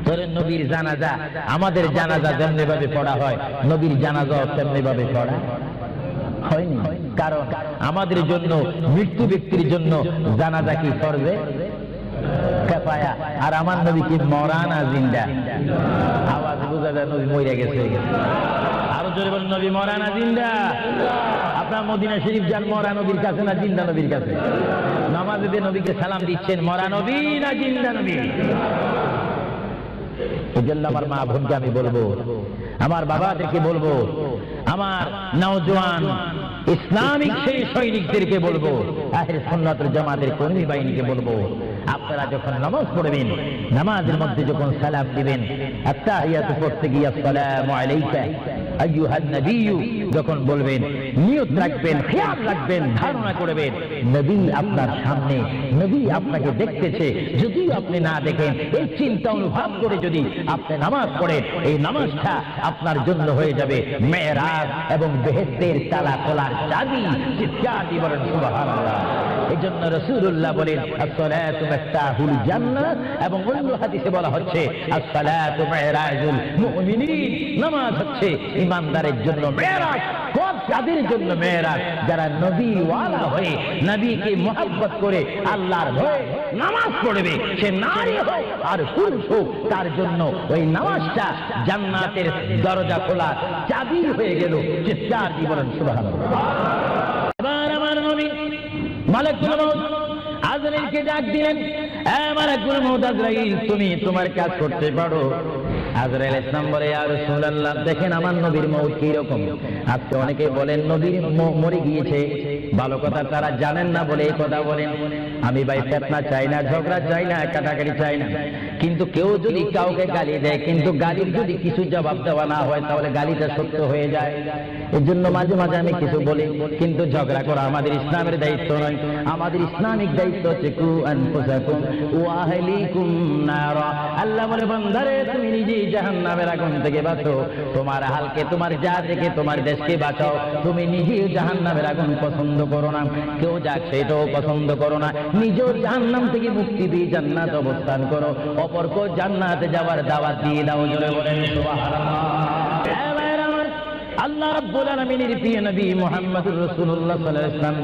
ধরেন নবীর জানাজা, আমাদের জানাজা যেমনি ভাবে পড়া হয়, নবীর জানাজাও তেমনি ভাবে পড়া হয়নি। কারণ আমাদের জন্য, মৃত্যু ব্যক্তির জন্য জানাজা কি ফরজে কিফায়া, আর আমার নবী কি মরা না জিন্দা? আওয়াজ বোঝা যায় নবী মরে গেছে। আরো জোরে বলেন, নবী মরা না জিন্দা? আপনার মদিনা শরীফ যান, মরা নবীর কাছে না জিন্দা নবীর কাছে? নামাজে দিয়ে নবীকে সালাম দিচ্ছেন, মরা নবী না জিন্দা নবী? এজন্য আমার মা বোনকে আমি বলবো, আমার বাবাদেরকে বলবো, আমার নওজোয়ান ইসলামিক সেই সৈনিকদেরকে বলবো, আহলে সুন্নাত ওয়াল জামাতের কর্মী বাহিনীকে বলবো, আপনারা যখন নামাজ পড়বেন, নামাজের মধ্যে যখন সালাম দিবেন, আত্তাহিয়াতু পড়তে গিয়ে আসসালামু আলাইকা আইয়ুহান নবিয়্যু যখন বলবেন, নিয়ত রাখবেন, খেয়াল রাখবেন, ধারণা করবেন নবী আপনার সামনে, নবী আপনাকে দেখতেছে। যদি আপনি না দেখেন, এই চিন্তা অনুভব করে যদি আপনি নামাজ পড়েন, এই নামাজটা আপনার জন্য হয়ে যাবে মেরাজ এবং বেহেশতের তালা খোলার চাবি। চিৎকার দিয়ে বলেন সুবহানাল্লাহ। এই জন্য রাসূলুল্লাহ বলেন আসসালাতু মিফতাহুল জান্নাহ, এবং অন্য হাদিসে বলা হচ্ছে আসসালাতু মিরাজুল মুমিনিন। নামাজ হচ্ছে ইমানদারের জন্য মেরাজ। কাদের জন্য মেরাজ? যারা নবী ওয়ালা হয়ে নবীকে মুহাব্বত করে আল্লাহর ভয়ে নামাজ পড়বে, সে নারী হোক আর পুরুষ হোক, তার জন্য ওই নামাজটা জান্নাতের দরজা খোলা চাবি হয়ে গেল। চিৎকার দিয়ে বলেন সুবহানাল্লাহ। এবার আমার নবী মালাকুল মউত আজরাইলকে ডাক দিলেন, মালাকুল মউত আজরাইল, তুমি তোমার কাজ করতে পারো। আজরাইল ইসলাম বলে, ইয়া রাসূলুল্লাহ, দেখেন আমার নবীর মউত কি রকম। আজকে অনেকে বলেন নবীর মরে গিয়েছে, ভালো কথা তারা জানেন না বলে এই কথা বলেন। আমি ভাই ফিতনা চাই না, ঝগড়া চাই না, কাটাকাটি চাই না, কিন্তু কেউ যদি কাউকে গালি দেয়, কিন্তু গালির যদি কিছু জবাব দেওয়া না হয়, তাহলে গালিটা সত্য হয়ে যায়। এর জন্য মাঝে মাঝে আমি কিছু বলি, কিন্তু ঝগড়া করা আমাদের ইসলামের দায়িত্ব নয়। আমাদের ইসলামিক দায়িত্ব হচ্ছে কু আনফুসাকুম ওয়া আহলিকুম নারা। আল্লাহ বলে, বান্দারে তুমি নিজেই জাহান্নামের আগুন থেকে বাঁচো, তোমার হালকে, তোমার জাতিকে, তোমার দেশকে বাঁচাও। তুমি নিজেই জাহান্নামের আগুন পছন্দ করো না, কেউ যাক সেটাও পছন্দ করো না। নিজের জাহান্নাম থেকে মুক্তি দিয়ে জান্নাত অবস্থান করো, অপরকে জান্নাতে যাওয়ার দাওয়াত দিয়ে দাও। জোরে বলেন সুবহানাল্লাহ। আল্লাহ রাব্বুল আলামিনের প্রিয় নবী মুহাম্মদুর রাসূলুল্লাহ সাল্লাল্লাহু আলাইহি ওয়াসাল্লাম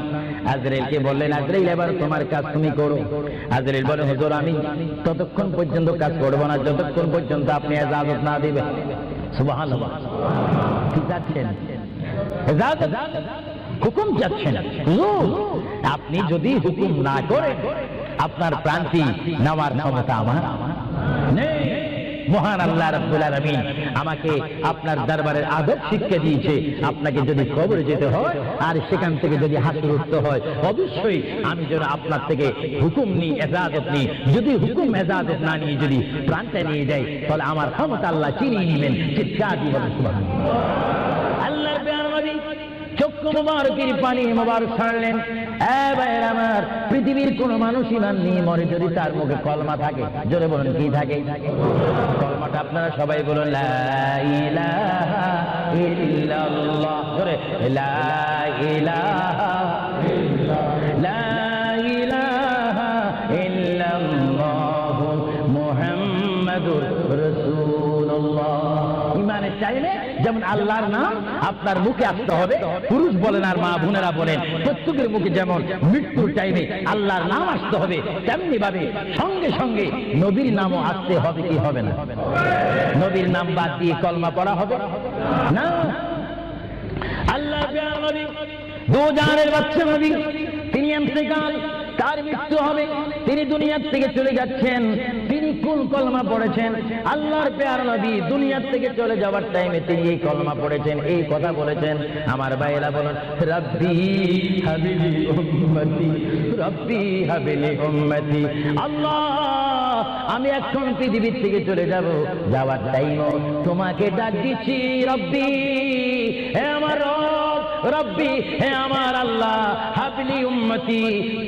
আজরাইলকে বললেন, আজরাইল এবার তোমার কাজ তুমি করো। আজরাইল বলে, হুজুর আমি ততক্ষণ পর্যন্ত কাজ করব না যতক্ষণ পর্যন্ত আপনি ইজাজত না দিবেন। সুবহানাল্লাহ। কি চাচ্ছেন? ইজাজত, হুকুম চাচ্ছেন। হুজুর আপনি যদি হুকুম না করেন, আপনার প্রান্তি নেওয়ার ক্ষমতা আমার নেই। মহান আল্লাহ রাব্বুল আলামিন আমাকে আপনার দরবারের আদব শিক্ষা দিয়েছে, আপনাকে যদি কবরে যেতে হয় আর সেখান থেকে যদি হাসর উঠতে হয়, অবশ্যই আমি যেন আপনার থেকে হুকুম নিই, ইজাজত নিই। যদি হুকুম ইজাজত না নিয়ে যদি প্রাণটা নিয়ে যাই, তাহলে আমার ক্ষমতা আল্লাহ চিনিয়ে নেবেন। চিৎকার দিয়ে বলেন সুবহানাল্লাহ। আল্লাহর প্রিয় নবী চক্ষু মুবারকের পানি মুবারক ছাড়লেন। আমার পৃথিবীর কোন মানুষ ইমান নিয়ে মরে যদি তার মুখে কলমা থাকে, জোরে বলেন কি থাকে? কলমাটা আপনারা সবাই বলুন, লা ইলাহা ইল্লাল্লাহ। জোরে, লা ইলাহা লা ইলাহা ইল্লাল্লাহু মুহাম্মাদুর রাসূলুল্লাহ। ইমানের চাইলে যেমন আল্লাহর নাম আপনার মুখে আসতে হবে, পুরুষ বলেন আর মা বোনেরা বলেন, প্রত্যেকের মুখে যেমন মৃত্যুর টাইমে আল্লাহর নাম আসতে হবে, তেমনি ভাবে সঙ্গে সঙ্গে নবীর নামও আসতে হবে। কি হবে না? নবীর নাম বাদ দিয়ে কলমা পড়া হবে না। আল্লাহ নবী দু জানের বাচ্চা নবী, তিনি ইন্তেকাল, তার মৃত্যু হবে, তিনি দুনিয়ার থেকে চলে যাচ্ছেন। তিনি কোন কলমা পড়েছেন? আল্লাহর প্যারা নবী দুনিয়ার থেকে চলে যাওয়ার টাইমে তিনি এই কলমা পড়েছেন, এই কথা বলেছেন। আমার ভাইয়েরা বলেন, রব্বি হাবিলি উম্মতি, রব্বি হাবিলি উম্মতি। আল্লাহ আমি এখন পৃথিবীর থেকে চলে যাব, যাওয়ার টাইমও তোমাকে ডাক দিচ্ছি, রব্বি হে আমার রব, রব্বি হে আমার আল্লাহ, হাবিলি উম্মতি,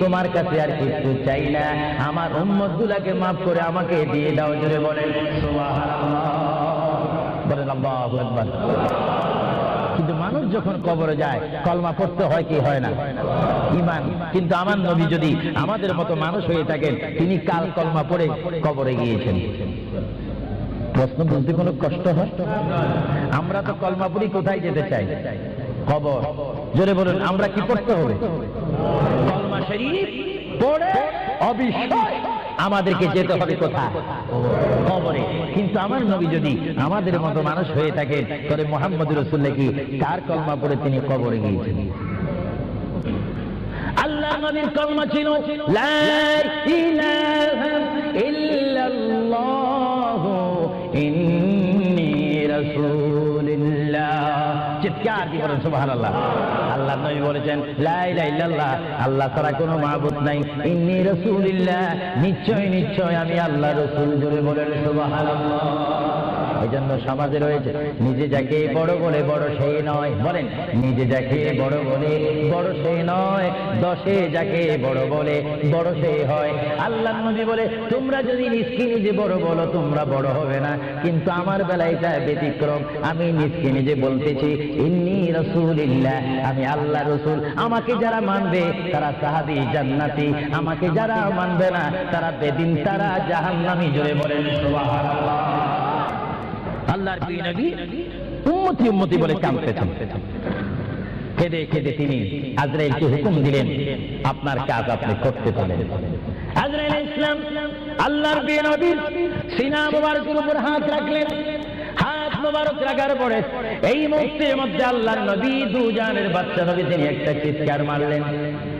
তোমার কাছে আর কিছু চাই না, আমার উম্মত গুলাকে মাফ করে আমাকে দিয়ে দাও। জোরে বলেন সুবহানাল্লাহ, বলেন আল্লাহু আকবার। কিন্তু মানুষ যখন কবরে যায় কলমা পড়তে হয় কি হয় না? ঈমান। কিন্তু আমার নবী যদি আমাদের মতো মানুষ হয়ে থাকেন, তিনি কাল কলমা পড়ে কবরে গিয়েছেন। প্রশ্ন বলতে কোনো কষ্ট হয়? আমরা তো কলমা পড়ি কোথায় যেতে চাই? কবর। জোরে বলুন, আমরা কি পড়তে হবে? কলমা শরীফ পড়ে অবশ্যই আমাদেরকে যেতে হবে কোথায়? কবরে। কিন্তু আমার নবী যদি আমাদের মতো মানুষ হয়ে থাকেন, তাহলে মুহাম্মদ রাসূলুল্লাহ কি তার কলমা পড়ে তিনি কবরে গিয়েছেন? আল্লাহ নবীর কলমা ছিল লা ইলাহা ইল্লাল্লাহু ইন্নী রাসূলুল্লাহ। চিৎকার দিয়ে বলেন সুবহানাল্লাহ। আল্লাহ নবী বলেছেন লা ইলাহা ইল্লাল্লাহ, আল্লাহ ছাড়া কোনো মাবুদ নাই, ইন্নী রাসূলুল্লাহ, নিশ্চয় নিশ্চয় আমি আল্লাহ রাসূল। জোরে বলেন সুবহানাল্লাহ। এই জন্য সমাজে রয়েছে নিজে যাকে বড় বলে বড় সেই নয়, বলেন নিজে যাকে বড় বলে বড় সেই নয়, দশে যাকে বড় বলে বড় সেই হয়। আল্লাহ নবী বলে তোমরা যদি নিজকে নিজে বড় বলো তোমরা বড় হবে না, কিন্তু আমার বেলায় এটা ব্যতিক্রম। আমি নিজকে নিজে বলতেছি ইন্নী রাসূলুল্লাহ, আমি আল্লাহ রাসূল। আমাকে যারা মানবে তারা সাহাবী জান্নাতি, আমাকে যারা মানবে না তারা বেদিন, তারা জাহান্নামী। জোরে বলেন সুবহানাল্লাহ। আল্লাহর প্রিয় নবী উম্মতি উম্মতি বলে কাঁদতেছেন। কেঁদে কেঁদে তিনি আজরাইলকে হুকুম দিলেন আপনার কাজ আপনি করতে পারেন। আজরাইল ইসলাম আল্লাহর প্রিয় নবীর সিনা মুবারকের উপর হাত রাখলেন। হাত মুবারক রাখার পরে এই মুহূর্তের মধ্যে আল্লাহর নবী দুজানের বাচ্চা নবী তিনি একটা চিৎকার মারলেন,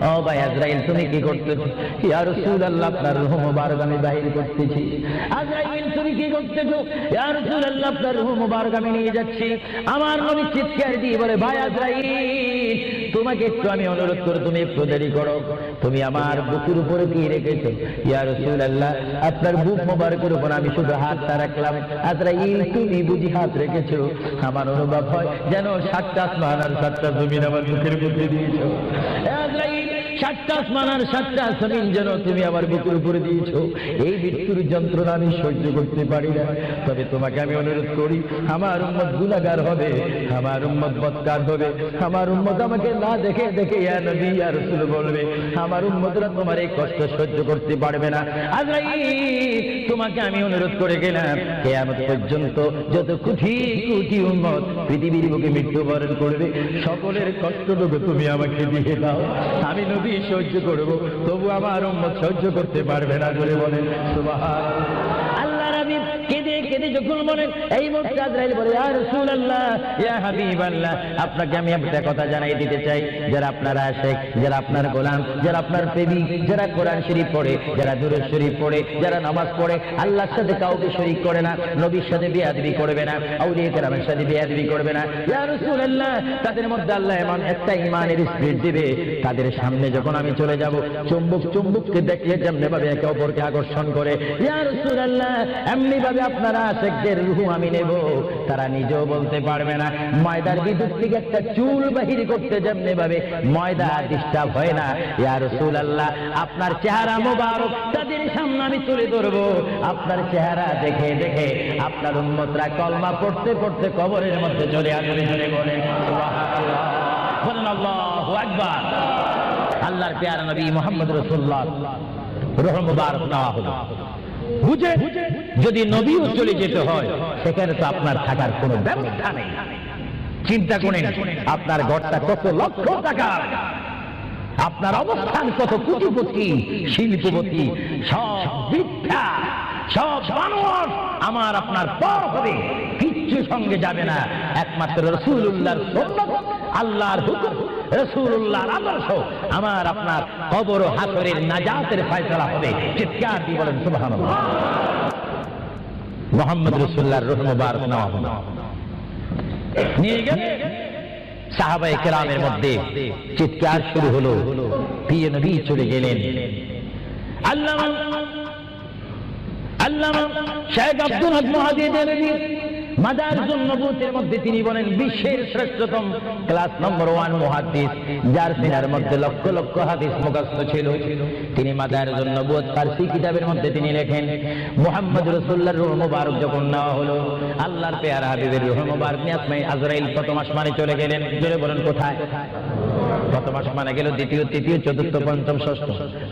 ও ভাই আজরাইল তুমি কি করতেছো? ইয়া রাসূলুল্লাহ আপনার রূহ মুবারক আমি বাহির করতেছি। আজরাইল তুমি কি করতেছো? ইয়া রাসূলুল্লাহ আপনার রূহ মুবারক আমি নিয়ে যাচ্ছি। আমার নবী চিৎকার দিয়ে বলে ভাই আজরাইল তোমাকে একটু আমি অনুরোধ করি তুমি একটু দেরি করো, তুমি আমার বুকের উপরে কি রেখেছো? ইয়া রাসূলুল্লাহ আপনার বুক মুবারকের উপর আমি শুধু হাতটা রাখলাম। আজরাইল তুমি বুঝি হাত রেখেছো? আমার অনুভব হয় যেন 7টা আসমান আর 7টা জমিন আমার বুকের উপরে দিয়েছো। আজরাইল 7টা আসমান আর 7টা জমিন যেন তুমি আমার বুকের উপরে দিয়েছো। এই মৃত্যুর যন্ত্রণা আমি সহ্য করতে পারি না। তবে তোমাকে আমি অনুরোধ করি আমার উম্মত গুনাহগার হবে, আমার উম্মত বদকার হবে, আমার উম্মত আমাকে না দেখে দেখে ইয়া নবী ইয়া রাসূল বলবে, আমার উম্মতরা তোমার এই কষ্ট সহ্য করতে পারবে না। আজরাইল তোমাকে আমি অনুরোধ করে গেলাম কিয়ামত পর্যন্ত যত কোটি কোটি উম্মত পৃথিবীর বুকে মৃত্যুবরণ করবে সকলের কষ্টটুকু তুমি আমাকে দিয়ে দাও, আমি নবী সহ্য করব, তবু আমার উম্মত সহ্য করতে পারবে না। বলে বলেন সুবহানাল্লাহ। আল্লাহ নবী কেঁদে কেঁদে যখন বলেন এই মুহূর্তে আজরাইল বলে ইয়া রাসূলুল্লাহ ইয়া হাবিবাল্লাহ আপনাকে আমি একটা কথা জানাই দিতে চাই, যারা আপনার আশিক, যারা আপনার গোলাম, যারা আপনার প্রেমিক, যারা কোরআন শরীফ পড়ে, যারা দুরূদ শরীফ পড়ে, যারা নামাজ পড়ে, আল্লাহর সাথে কাউকে শরীক করে না, নবীর সাথে বেয়াদবি করবে না, আউলিয়া কেরামের সাথে বেয়াদবি করবে না। ইয়া রাসূলুল্লাহ তাদের মধ্যে আল্লাহ এমন একটা ঈমানের স্পিরিট দিবে, তাদের সামনে যখন আমি চলে যাব চুম্বক চুম্বককে দেখলে যেমনি ভাবে একে অপরকে আকর্ষণ করে, ইয়া রাসূলুল্লাহ এমনি ভাবে আপনারা আশিকদের রূহ আমি নেব, তারা নিজেও বলতে পারবে না। ময়দার বিদ্যুৎ থেকে একটা চুল বাহির করতে যেমনি ভাবে ময়দা ডিস্টার্ব হয় না, ইয়া রাসূলুল্লাহ আপনার চেহারা মুবারক তাদের সামনে আমি তুলে ধরবো, আপনার চেহারা দেখে দেখে আপনার উম্মতরা কলমা পড়তে পড়তে কবরের মধ্যে চলে আসবে। বলেন সুবহানাল্লাহ, বলেন আল্লাহু আকবার। আল্লাহর প্যারা নবী মুহাম্মদ রাসূলুল্লাহ রূহ মুবারক নেওয়া হলো। বুঝে যদি নবীও চলে যেতে হয় সেখানে তো আপনার থাকার কোনো ব্যবস্থা নেই। চিন্তা করেন আপনার ঘরটা কত লক্ষ টাকার, আপনার অবস্থান কত কোটিপতি শিল্পপতি, সব বৃদ্ধা সব মানুষ আমার আপনার পর হবে, কিচ্ছু সঙ্গে যাবে না, একমাত্র রাসূলুল্লাহর সুন্নাত, আল্লাহর হুকুম, রাসূলুল্লাহর আদর্শ আমার আপনার কবর ও হাসরের নাজাতের ফয়সালা হবে। চিৎকার দিয়ে বলেন সুবহানাল্লাহ। মুহাম্মদ রাসূলুল্লাহর রূহ মুবারক নেওয়া হলো, নিয়ে গেলে সাহাবায়ে কেরামের মধ্যে চিৎকার শুরু হলো, প্রিয় নবী চলে গেলেন। আল্লামা শেখ আব্দুল হক মুহাদ্দিস দেলভী মাদারিজুন নবুওয়াতের মধ্যে তিনি বলেন বিশ্বের শ্রেষ্ঠতম ক্লাস নম্বর 1 মুহাদ্দিস, যার সিনার মধ্যে লক্ষ লক্ষ হাদিস মুখস্থ ছিল। তিনি মাদারিজুন নবুওয়াত ফারসি কিতাবের মধ্যে তিনি লেখেন মুহাম্মদ রাসূলুল্লাহর রূহ মুবারক যখন নেওয়া হলো, আল্লাহর পেয়ারা হাবিবের রূহ মুবারক নিয়ে আসমানে আজরাইল প্রথম আসমানে চলে গেলেন। জোরে বলেন কোথায়? প্রথম আসমানে গেল, দ্বিতীয়, তৃতীয়, চতুর্থ, পঞ্চম, ষষ্ঠ,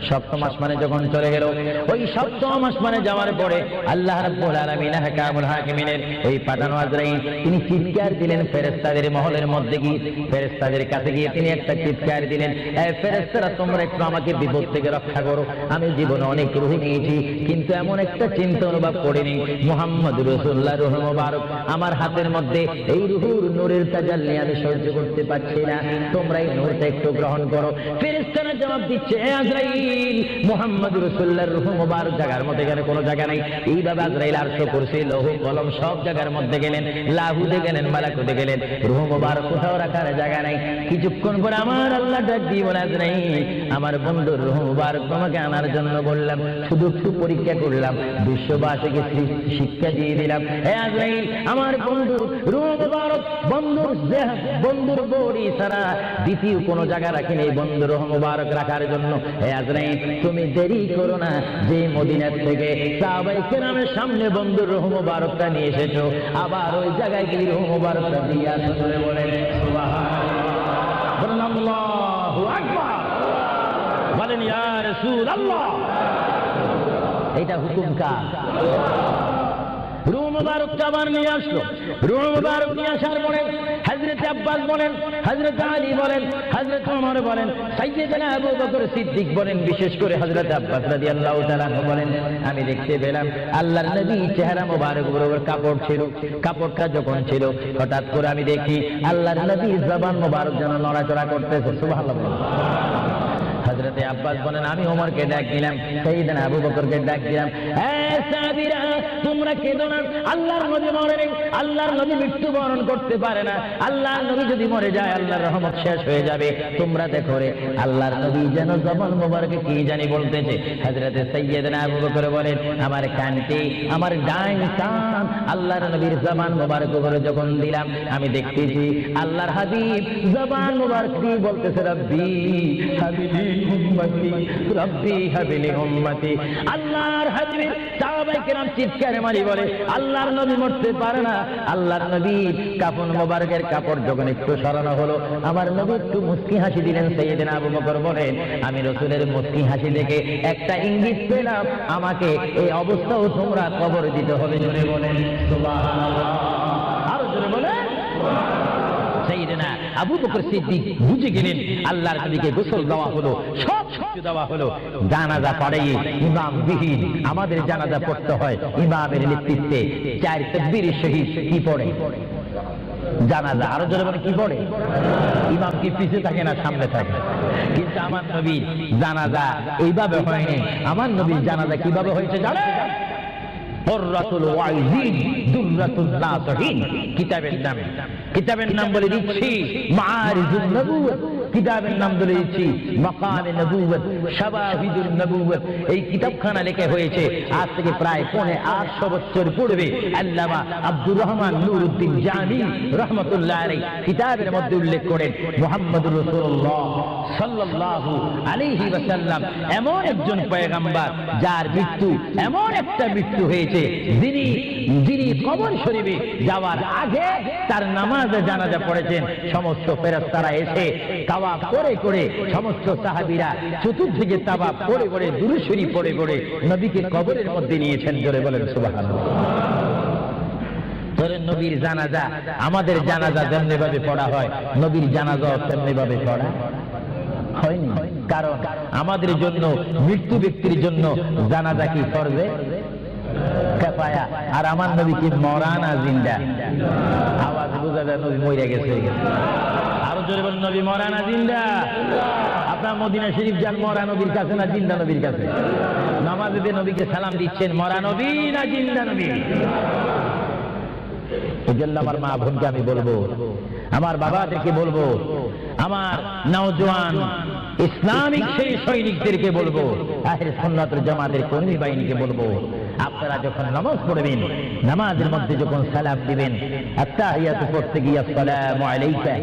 সপ্তম আসমানে যখন চলে গেল, ওই সপ্তম আসমানে যাওয়ার পরে আল্লাহ রাব্বুল আলামিন হাকামুল হাকিমিনের ওই পাঠানো আজরাইল তিনি চিৎকার দিলেন ফেরেশতাদের মহলের মধ্যে গিয়ে, ফেরেশতাদের কাছে গিয়ে তিনি একটা চিৎকার দিলেন, এই ফেরেশতারা তোমরা একটু আমাকে বিপদ থেকে রক্ষা করো, আমি জীবনে অনেক রূহ নিয়েছি কিন্তু এমন একটা চিন্তা অনুভব করিনি মুহাম্মদ রাসূলুল্লাহর রূহ মুবারক আমার হাতের মধ্যে, এই রূহুর নূরের তাজাল্লি আমি সহ্য করতে পারছি না, তোমরা এই নূরটা একটু গ্রহণ করো। ফেরেশতারা জবাব দিচ্ছে, হে আজরাইল, মুহাম্মদ রাসূলুল্লাহর রূহ মুবারক জায়গার মধ্যে গেলে কোনো জায়গা নাই। এইভাবে আজরাইল আরশ কুরসি লৌহ কলম সব জায়গার মধ্যে গেলেন, লাহুতে গেলেন, মালাকুতে গেলেন, রূহ মুবারক কোথাও রাখার জায়গা নাই। কিছুক্ষণ পরে আমার আল্লাহ ডাক দিয়ে বলে, আজরাইল, আমার বন্ধুর রূহ মুবারক তোমাকে আনার জন্য বললাম, শুধু একটু পরীক্ষা করলাম, বিশ্ববাসীকে শিক্ষা দিয়ে দিলাম। হে আজরাইল, আমার বন্ধুর রূহ মুবারক বন্ধুর বডি ছাড়া দ্বিতীয় কোনো জায়গা রাখিনি এই বন্ধুর রূহ মুবারক রাখার জন্য। হে আজরাইল, তুমি দেরি করো না, যে মদিনা থেকে সাহাবায়ে কেরামের সামনে বন্ধুর রূহ মুবারকটা নিয়ে এসেছো, আবার ওই জায়গায় গিয়ে রূহ মুবারকটা দিয়ে আসো। বলেন সুবহানাল্লাহ, বলেন আল্লাহু আকবার, বলেন ইয়া রাসূলুল্লাহ। এটা হুকুম কার? রূহ মুবারকটা আবার নিয়ে আসলো। রূহ মুবারক নিয়ে আসার পরে হযরত আব্বাস বলেন, হযরত আলী বলেন, হযরত ওমর বলেন, সাইয়েদনা আবু বকর সিদ্দিক বলেন, বিশেষ করে হযরত আব্বাস রাদিয়াল্লাহু তাআলা বলেন, আমি দেখতে পেলাম আল্লাহর নবী চেহারা মুবারক বরাবর কাপড় ছিল। কাপড়টা যখন ছিল, হঠাৎ করে আমি দেখি আল্লাহর নবী জবান মুবারক যেন নড়াচড়া করতেছে। সুবহানাল্লাহ। হযরত আব্বাস বলেন, আমি ওমরকে ডাক দিলাম, সাইয়েদনা আবু বকরকে ডাক দিলাম, হে সাহাবীরা, তোমরা কেঁদো না, আল্লাহর নবী মরে নেই, আল্লাহর নবী মৃত্যুবরণ করতে পারে না। আল্লাহর নবী যদি মরে যায় আল্লাহর রহমত শেষ হয়ে যাবে। তোমরা দেখো রে, আল্লাহর নবী যেন জবান মুবারকে কি জানি বলতেছে। হযরত সাইয়েদনা আবু বকর বলেন, আমার কানটি, আমার ডাইন কান আল্লাহর নবীর জবান মুবারক উপরে যখন দিলাম, আমি দেখতেছি আল্লাহর হাবিব জবান মুবারক দিয়ে বলতেছে, রব্বি হাবিবি উম্মতি, রব্বি হাবিলি উম্মতি। আল্লাহর হাবিব সাহাবায়ে কেরাম চিৎকারে মারি বলে, আল্লাহর নবী মরতে পারে না। আল্লাহর নবীর কাফন মোবারকের কাপড় যখন একটু সরানো হলো, আমার নবী একটু মুস্কি হাসি দিলেন। সাইয়েদনা আবু বকর বলেন, আমি রাসূলের মুস্কি হাসি দেখে একটা ইঙ্গিত পেলাম, আমাকে এই অবস্থাও তোমরা কবর দিতে হবে। জোরে বলেন সুবহানাল্লাহ, আরো জোরে বলেন। সাইয়েদনা আবু বকর সিদ্দিক বুঝে গেলেন আল্লাহর নবীকে গোসল দেওয়া হলো, সব কিছু দেওয়া হলো, জানাজা পড়াই ইমাম বিহীন আমাদের জানাজা পড়তে হয় ইমামের নেতৃত্বে। 4 তাকবীরের শহীদ কি পড়ে? জানাজা। আরো জোরে বলে কি পড়ে? ইমাম কি পিছে থাকে না সামনে থাকে? কিন্তু আমার নবীর জানাজা এইভাবে হয়নি। আমার নবীর জানাজা কিভাবে হয়েছে জানেন? হুররাতুল ওয়াইজিন দুররাতুন নাসিহিন কিতাবের নাম বলে দিচ্ছি মাআরিজুন নবুওয়াত, কিতাবের নাম বলে দিচ্ছি মাকামে নবুওয়াত, শাওয়াহিদুন নবুওয়াত। এই কিতাবখানা লেখা হয়েছে আজ থেকে প্রায় 850 বছর পূর্বে। আল্লামা আব্দুর রহমান নুরউদ্দিন জামি রাহমাতুল্লাহ আলাইহি কিতাবের মধ্যে উল্লেখ করেন, মুহাম্মদুর রাসূলুল্লাহ সাল্লাল্লাহু আলাইহি ওয়াসাল্লাম এমন একজন পয়গম্বর যার মৃত্যু এমন একটা মৃত্যু হয়েছে, যিনি কবর শরীফে যাওয়ার আগে তার নামাজে জানাজা পড়েছেন। সমস্ত ফেরেশতারা এসে তাওয়াফ করে করে, সমস্ত সাহাবীরা চতুর্দিকে তাওয়াফ করে করে, দুরূদ শরীফ পড়ে পড়ে নবীকে কবরের মধ্যে নিয়েছেন। জোরে বলেন সুবহানাল্লাহ। ধরেন নবীর জানাজা, আমাদের জানাজা যেমনি ভাবে পড়া হয়, নবীর জানাজা তেমনি ভাবে পড়া হয়নি। কারণ আমাদের জন্য, মৃত্যু ব্যক্তির জন্য জানাজা কি করবে? কাফায়া। আর আমার নবী কি মরা না জিন্দা? আওয়াজ বোঝা যায় নবী মরে গেছে। আরো জোরে বলেন, নবী মরা না জিন্দা? আপনার মদিনা শরীফ যান, মরা নবীর কাছে না জিন্দা নবীর কাছে? নামাজে দিয়ে নবীকে সালাম দিচ্ছেন, মরা নবী না জিন্দা নবী? এই জন্য আমার মা বোনকে আমি বলবো, আমার বাবাদেরকে বলবো, আমার নওজোয়ান ইসলামিক সেই সৈনিকদেরকে বলবো, আহলে সুন্নাত ওয়াল জামাতের কর্মী বাহিনীকে বলবো, আপনারা যখন নামাজ পড়বেন, নামাজের মধ্যে যখন সালাম দিবেন, আত্তাহিয়াতু পড়তে গিয়ে আসসালামু আলাইকা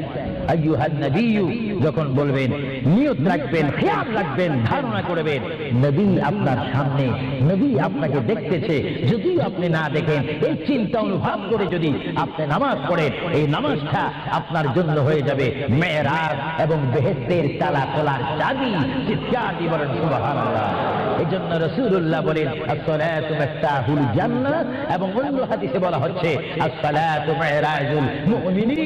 আইয়ুহান নবিয়্যু যখন বলবেন, নিয়ত রাখবেন, খেয়াল রাখবেন, ধারণা করবেন নবী আপনার সামনে, নবী আপনাকে দেখতেছে। যদি আপনি না দেখেন, এই চিন্তা অনুভব করে যদি আপনি নামাজ পড়েন, এই নামাজটা আপনার জন্য হয়ে যাবে মেরাজ এবং বেহেশতের তালা খোলার চাবি। চিৎকার দিয়ে বলেন সুবহানাল্লাহ। এই জন্য রাসূলুল্লাহ বলেন, আসসালাতু মিফতাহুল জান্নাহ, এবং অন্য হাদিসে বলা হচ্ছে আসসালাতু মিরাজুল মুমিনিন,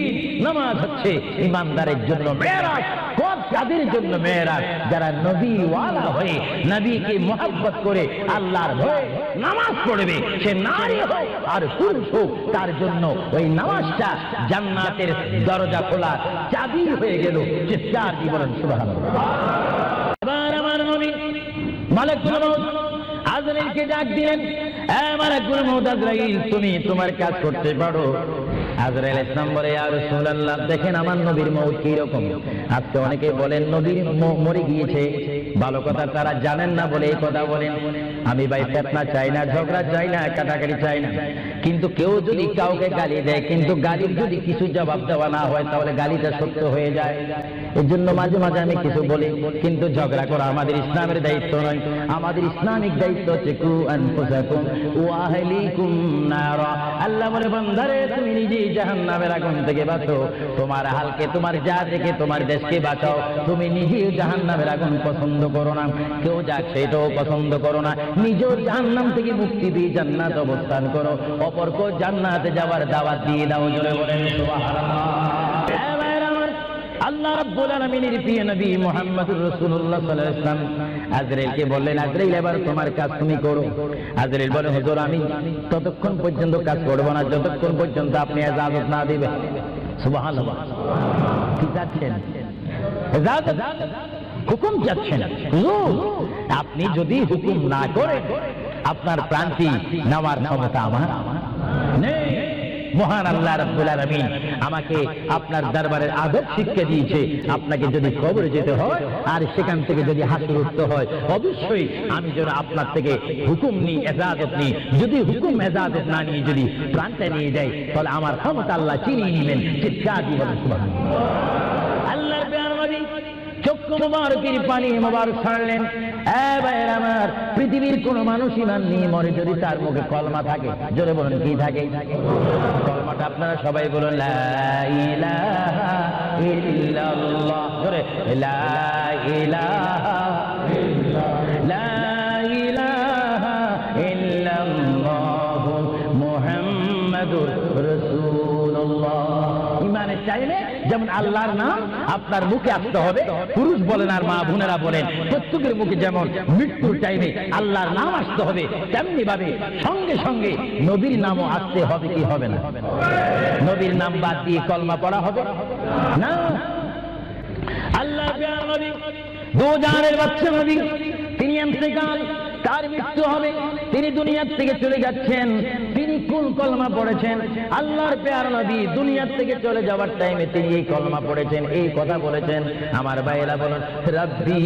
নামাজ হচ্ছে ইমানদারের জন্য মেরাজ। তাদের জন্য মেয়েরাজ, যারা নবী ওয়ালা হয়ে নবীকে মহব্বত করে আল্লাহর ভয়ে নামাজ পড়বে, সে নারী হোক আর পুরুষ হোক, তার জন্য ওই নামাজটা জান্নাতের দরজা খোলা চাবি হয়ে গেল। চিৎকার দিয়ে বলেন সুবহানাল্লাহ। আবার আমার নবী মালাকুল মউত আজরাইলকে ডাক দিলেন, মালাকুল মউত আজরাইল, তুমি তোমার কাজ করতে পারো। আজরাইল ইসলাম বলে, ইয়া রাসূলুল্লাহ, দেখেন আমার নবীর মউত কি রকম। আজকে অনেকে বলেন নবীর মরে গিয়েছে, ভালো কথা তারা জানেন না বলে এই কথা বলেন। আমি ভাই ফিতনা চাই না, ঝগড়া চাই না, কাটাকাটি চাই না, কিন্তু কেউ যদি কাউকে গালি দেয়, কিন্তু গালির যদি কিছু জবাব দেওয়া না হয়, তাহলে গালিটা সত্য হয়ে যায়। এর জন্য মাঝে মাঝে আমি কিছু বলি, কিন্তু ঝগড়া করা আমাদের ইসলামের দায়িত্ব নয়। আমাদের ইসলামিক দায়িত্ব হচ্ছে কু আনফুসাকুম ওয়া আহলিকুম নারা। আল্লাহ বলে, বান্দারে তুমি নিজেই জাহান্নামের আগুন থেকে বাঁচো, তোমার আহলকে, তোমার জাতিকে, তোমার দেশকে বাঁচাও। তুমি নিজেই জাহান্নামের আগুন পছন্দ করো না, কেউ যাক সেটাও পছন্দ করো না। নিজের জাহান্নাম থেকে মুক্তি দিয়ে জান্নাত অবস্থান করো, অপরকে জান্নাতে যাওয়ার দাওয়াত দিয়ে দাও। জোরে বলেন সুবহানাল্লাহ। আল্লাহ রাব্বুল আলামিনের প্রিয় নবী মুহাম্মদুর রাসূলুল্লাহ সাল্লাল্লাহু আলাইহি ওয়াসাল্লাম আজরাইলকে বললেন, আজরাইল এবার তোমার কাজ তুমি করো। আজরাইল বলে, হুজুর আমি ততক্ষণ পর্যন্ত কাজ করব না যতক্ষণ পর্যন্ত আপনি ইজাজত না দিবেন। সুবহানাল্লাহ। কি চাচ্ছেন? ইজাজত, হুকুম চাচ্ছেন। হুজুর আপনি যদি হুকুম না করেন, আপনার প্রান্তি নেওয়ার ক্ষমতা আমার নেই। মহান আল্লাহ রাব্বুল আলামিন আমাকে আপনার দরবারের আদব শিক্ষা দিয়েছে, আপনাকে যদি কবরে যেতে হয় আর সেখান থেকে যদি হাসর উঠতে হয়, অবশ্যই আমি যেন আপনার থেকে হুকুম নিই, ইজাজত নিই। যদি হুকুম ইজাজত না নিয়ে যদি প্রাণটা নিয়ে যাই, তাহলে আমার ক্ষমতা আল্লাহ চিনিয়ে নেবেন। চিৎকার দিয়ে বলেন সুবহানাল্লাহ। আল্লাহর প্রিয় নবী চক্ষু মুবারকের পানি মুবারক ছাড়লেন। ভাইয়ের আমার, পৃথিবীর কোন মানুষ ইমান নিয়ে মরে যদি তার মুখে কলমা থাকে, জোরে বলেন কি থাকে? কলমাটা আপনারা সবাই বলুন, লা ইলাহা ইল্লাল্লাহ। জোরে, লা ইলাহা ইল্লাল্লাহ, লা ইলাহা ইল্লাল্লাহ মুহাম্মাদুর রাসূলুল্লাহ। ইমানের টাইমে যেমন আল্লাহর নাম আপনার মুখে আসতে হবে, পুরুষ বলেন আর মা বোনেরা বলেন, প্রত্যেকের মুখে যেমন মৃত্যুর টাইমে আল্লাহর নাম আসতে হবে, তেমনি ভাবে সঙ্গে সঙ্গে নবীর নামও আসতে হবে। কি হবে না? নবীর নাম বাদ দিয়ে কলমা পড়া হবে না। আল্লাহ নবী দোজানের বাচ্চা নবী, তিনি ইন্তেকাল, তার মৃত্যু হবে, তিনি দুনিয়ার থেকে চলে যাচ্ছেন। তিনি কোন কলমা পড়েছেন? আল্লাহর প্যারা নবী দুনিয়ার থেকে চলে যাওয়ার টাইমে তিনি এই কলমা পড়েছেন, এই কথা বলেছেন। আমার ভাইয়েরা বলেন, রব্বি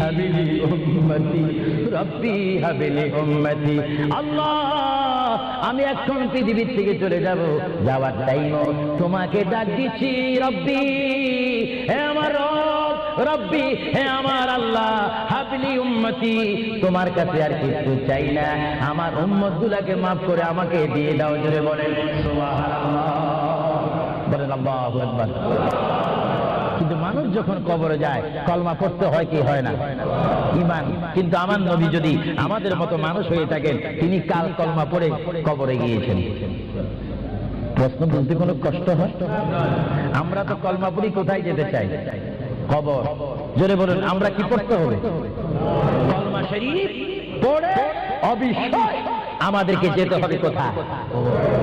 হাবিলি উম্মতি, রব্বি হাবিলি উম্মতি। আল্লাহ আমি এখন পৃথিবীর থেকে চলে যাব, যাওয়ার টাইমও তোমাকে ডাক দিচ্ছি, রব্বি হে আমার রব, রব্বি হে আমার আল্লাহ, হাবিলি উম্মতি, তোমার কাছে আর কিছু চাই না, আমার উম্মতগুলোকে মাফ করে আমাকে দিয়ে দাও। জোরে বলেন সুবহানাল্লাহ, বলেন আল্লাহু আকবার। কিন্তু মানুষ যখন কবরে যায় কলমা পড়তে হয় কি হয় না? ঈমান। কিন্তু আমার নবী যদি আমাদের মতো মানুষ হয়ে থাকেন, তিনি কাল কলমা পড়ে কবরে গিয়েছেন। প্রশ্ন বলতে কোনো কষ্ট হয়? আমরা তো কলমা পড়ি কোথায় যেতে চাই? কবর। জোরে বলুন, আমরা কি পড়তে হবে? কলমা শরীফ পড়ে অবশ্যই আমাদেরকে যেতে হবে কোথায়?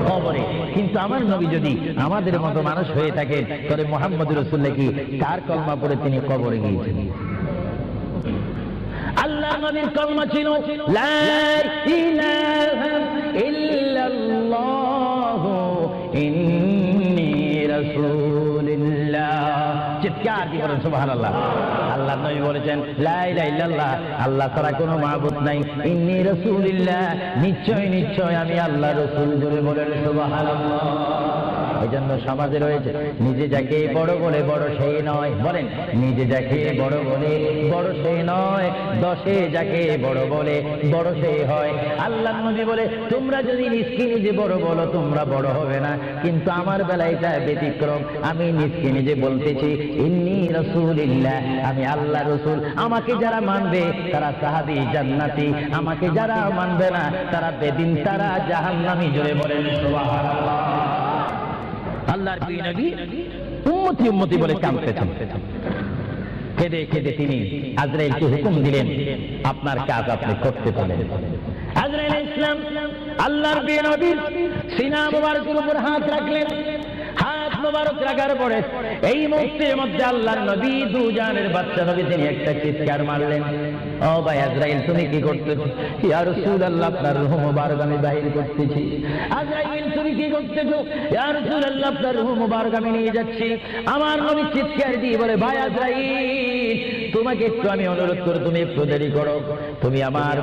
কবরে। কিন্তু আমার নবী যদি আমাদের মতো মানুষ হয়ে থাকেন, তাহলে মুহাম্মদুর রাসূলুল্লাহ কি কার কলমা পড়ে তিনি কবরে গিয়েছেন? আল্লাহ নবীর কলমা ছিল লা ইলাহা ইল্লাল্লাহ ইন্নী রাসূলুল্লাহ। চিৎকার দিয়ে বলেন সুবহানাল্লাহ। আল্লাহ নবী বলেছেন, লা ইলাহা ইল্লাল্লাহ, আল্লাহ ছাড়া কোনো মাবুদ নাই, ইন্নী রাসূলুল্লাহ, নিশ্চয় নিশ্চয় আমি আল্লাহর রাসূল। জোরে বলেন সুবহানাল্লাহ। এজন্য সমাজে রয়েছে, নিজে যাকে বড় বলে বড় সেই নয়, বলেন নিজে যাকে বড় বলে বড় সেই নয়, দশে যাকে বড় বলে বড় সেই হয়। আল্লাহ নবী বলে, তোমরা যদি নিজকে নিজে বড় বলো তোমরা বড় হবে না, কিন্তু আমার বেলায় এটা ব্যতিক্রম। আমি নিজকে নিজে বলতেছি ইন্নী রাসূলুল্লাহ, আমি আল্লাহ রাসূল। আমাকে যারা মানবে তারা সাহাবী জান্নাতি, আমাকে যারা মানবে না তারা বেদিন, তারা জাহান্নামী। জোরে বলেন সুবহানাল্লাহ। আল্লাহর প্রিয় নবী উম্মতি উম্মতি বলে কাঁদতেছেন। কেঁদে কেঁদে তিনি আজরাইলকে হুকুম দিলেন, আপনার কাজ আপনি করতে পারেন। আজরাইল ইসলাম আল্লাহর প্রিয় নবীর সিনা মুবারকের উপর হাত রাখলেন। হাত মুবারক রাখার পরে এই মুহূর্তের মধ্যে আল্লাহর নবী দুজানের বাচ্চা নবী তিনি একটা চিৎকার মারলেন, ও ভাই আজরাইল তুমি কি করতেছো? ইয়া রাসূলুল্লাহ আপনার রূহ মুবারক আমি বাহির করতেছি। আজরাইল তুমি কি করতেছো? ইয়া রাসূলুল্লাহ আপনার রূহ মুবারক আমি নিয়ে যাচ্ছি। আমার নবী চিৎকার দিয়ে বলে, ভাই আজরাইল তোমাকে একটু আমি অনুরোধ করি, তুমি একটু দেরি করো, তুমি আমার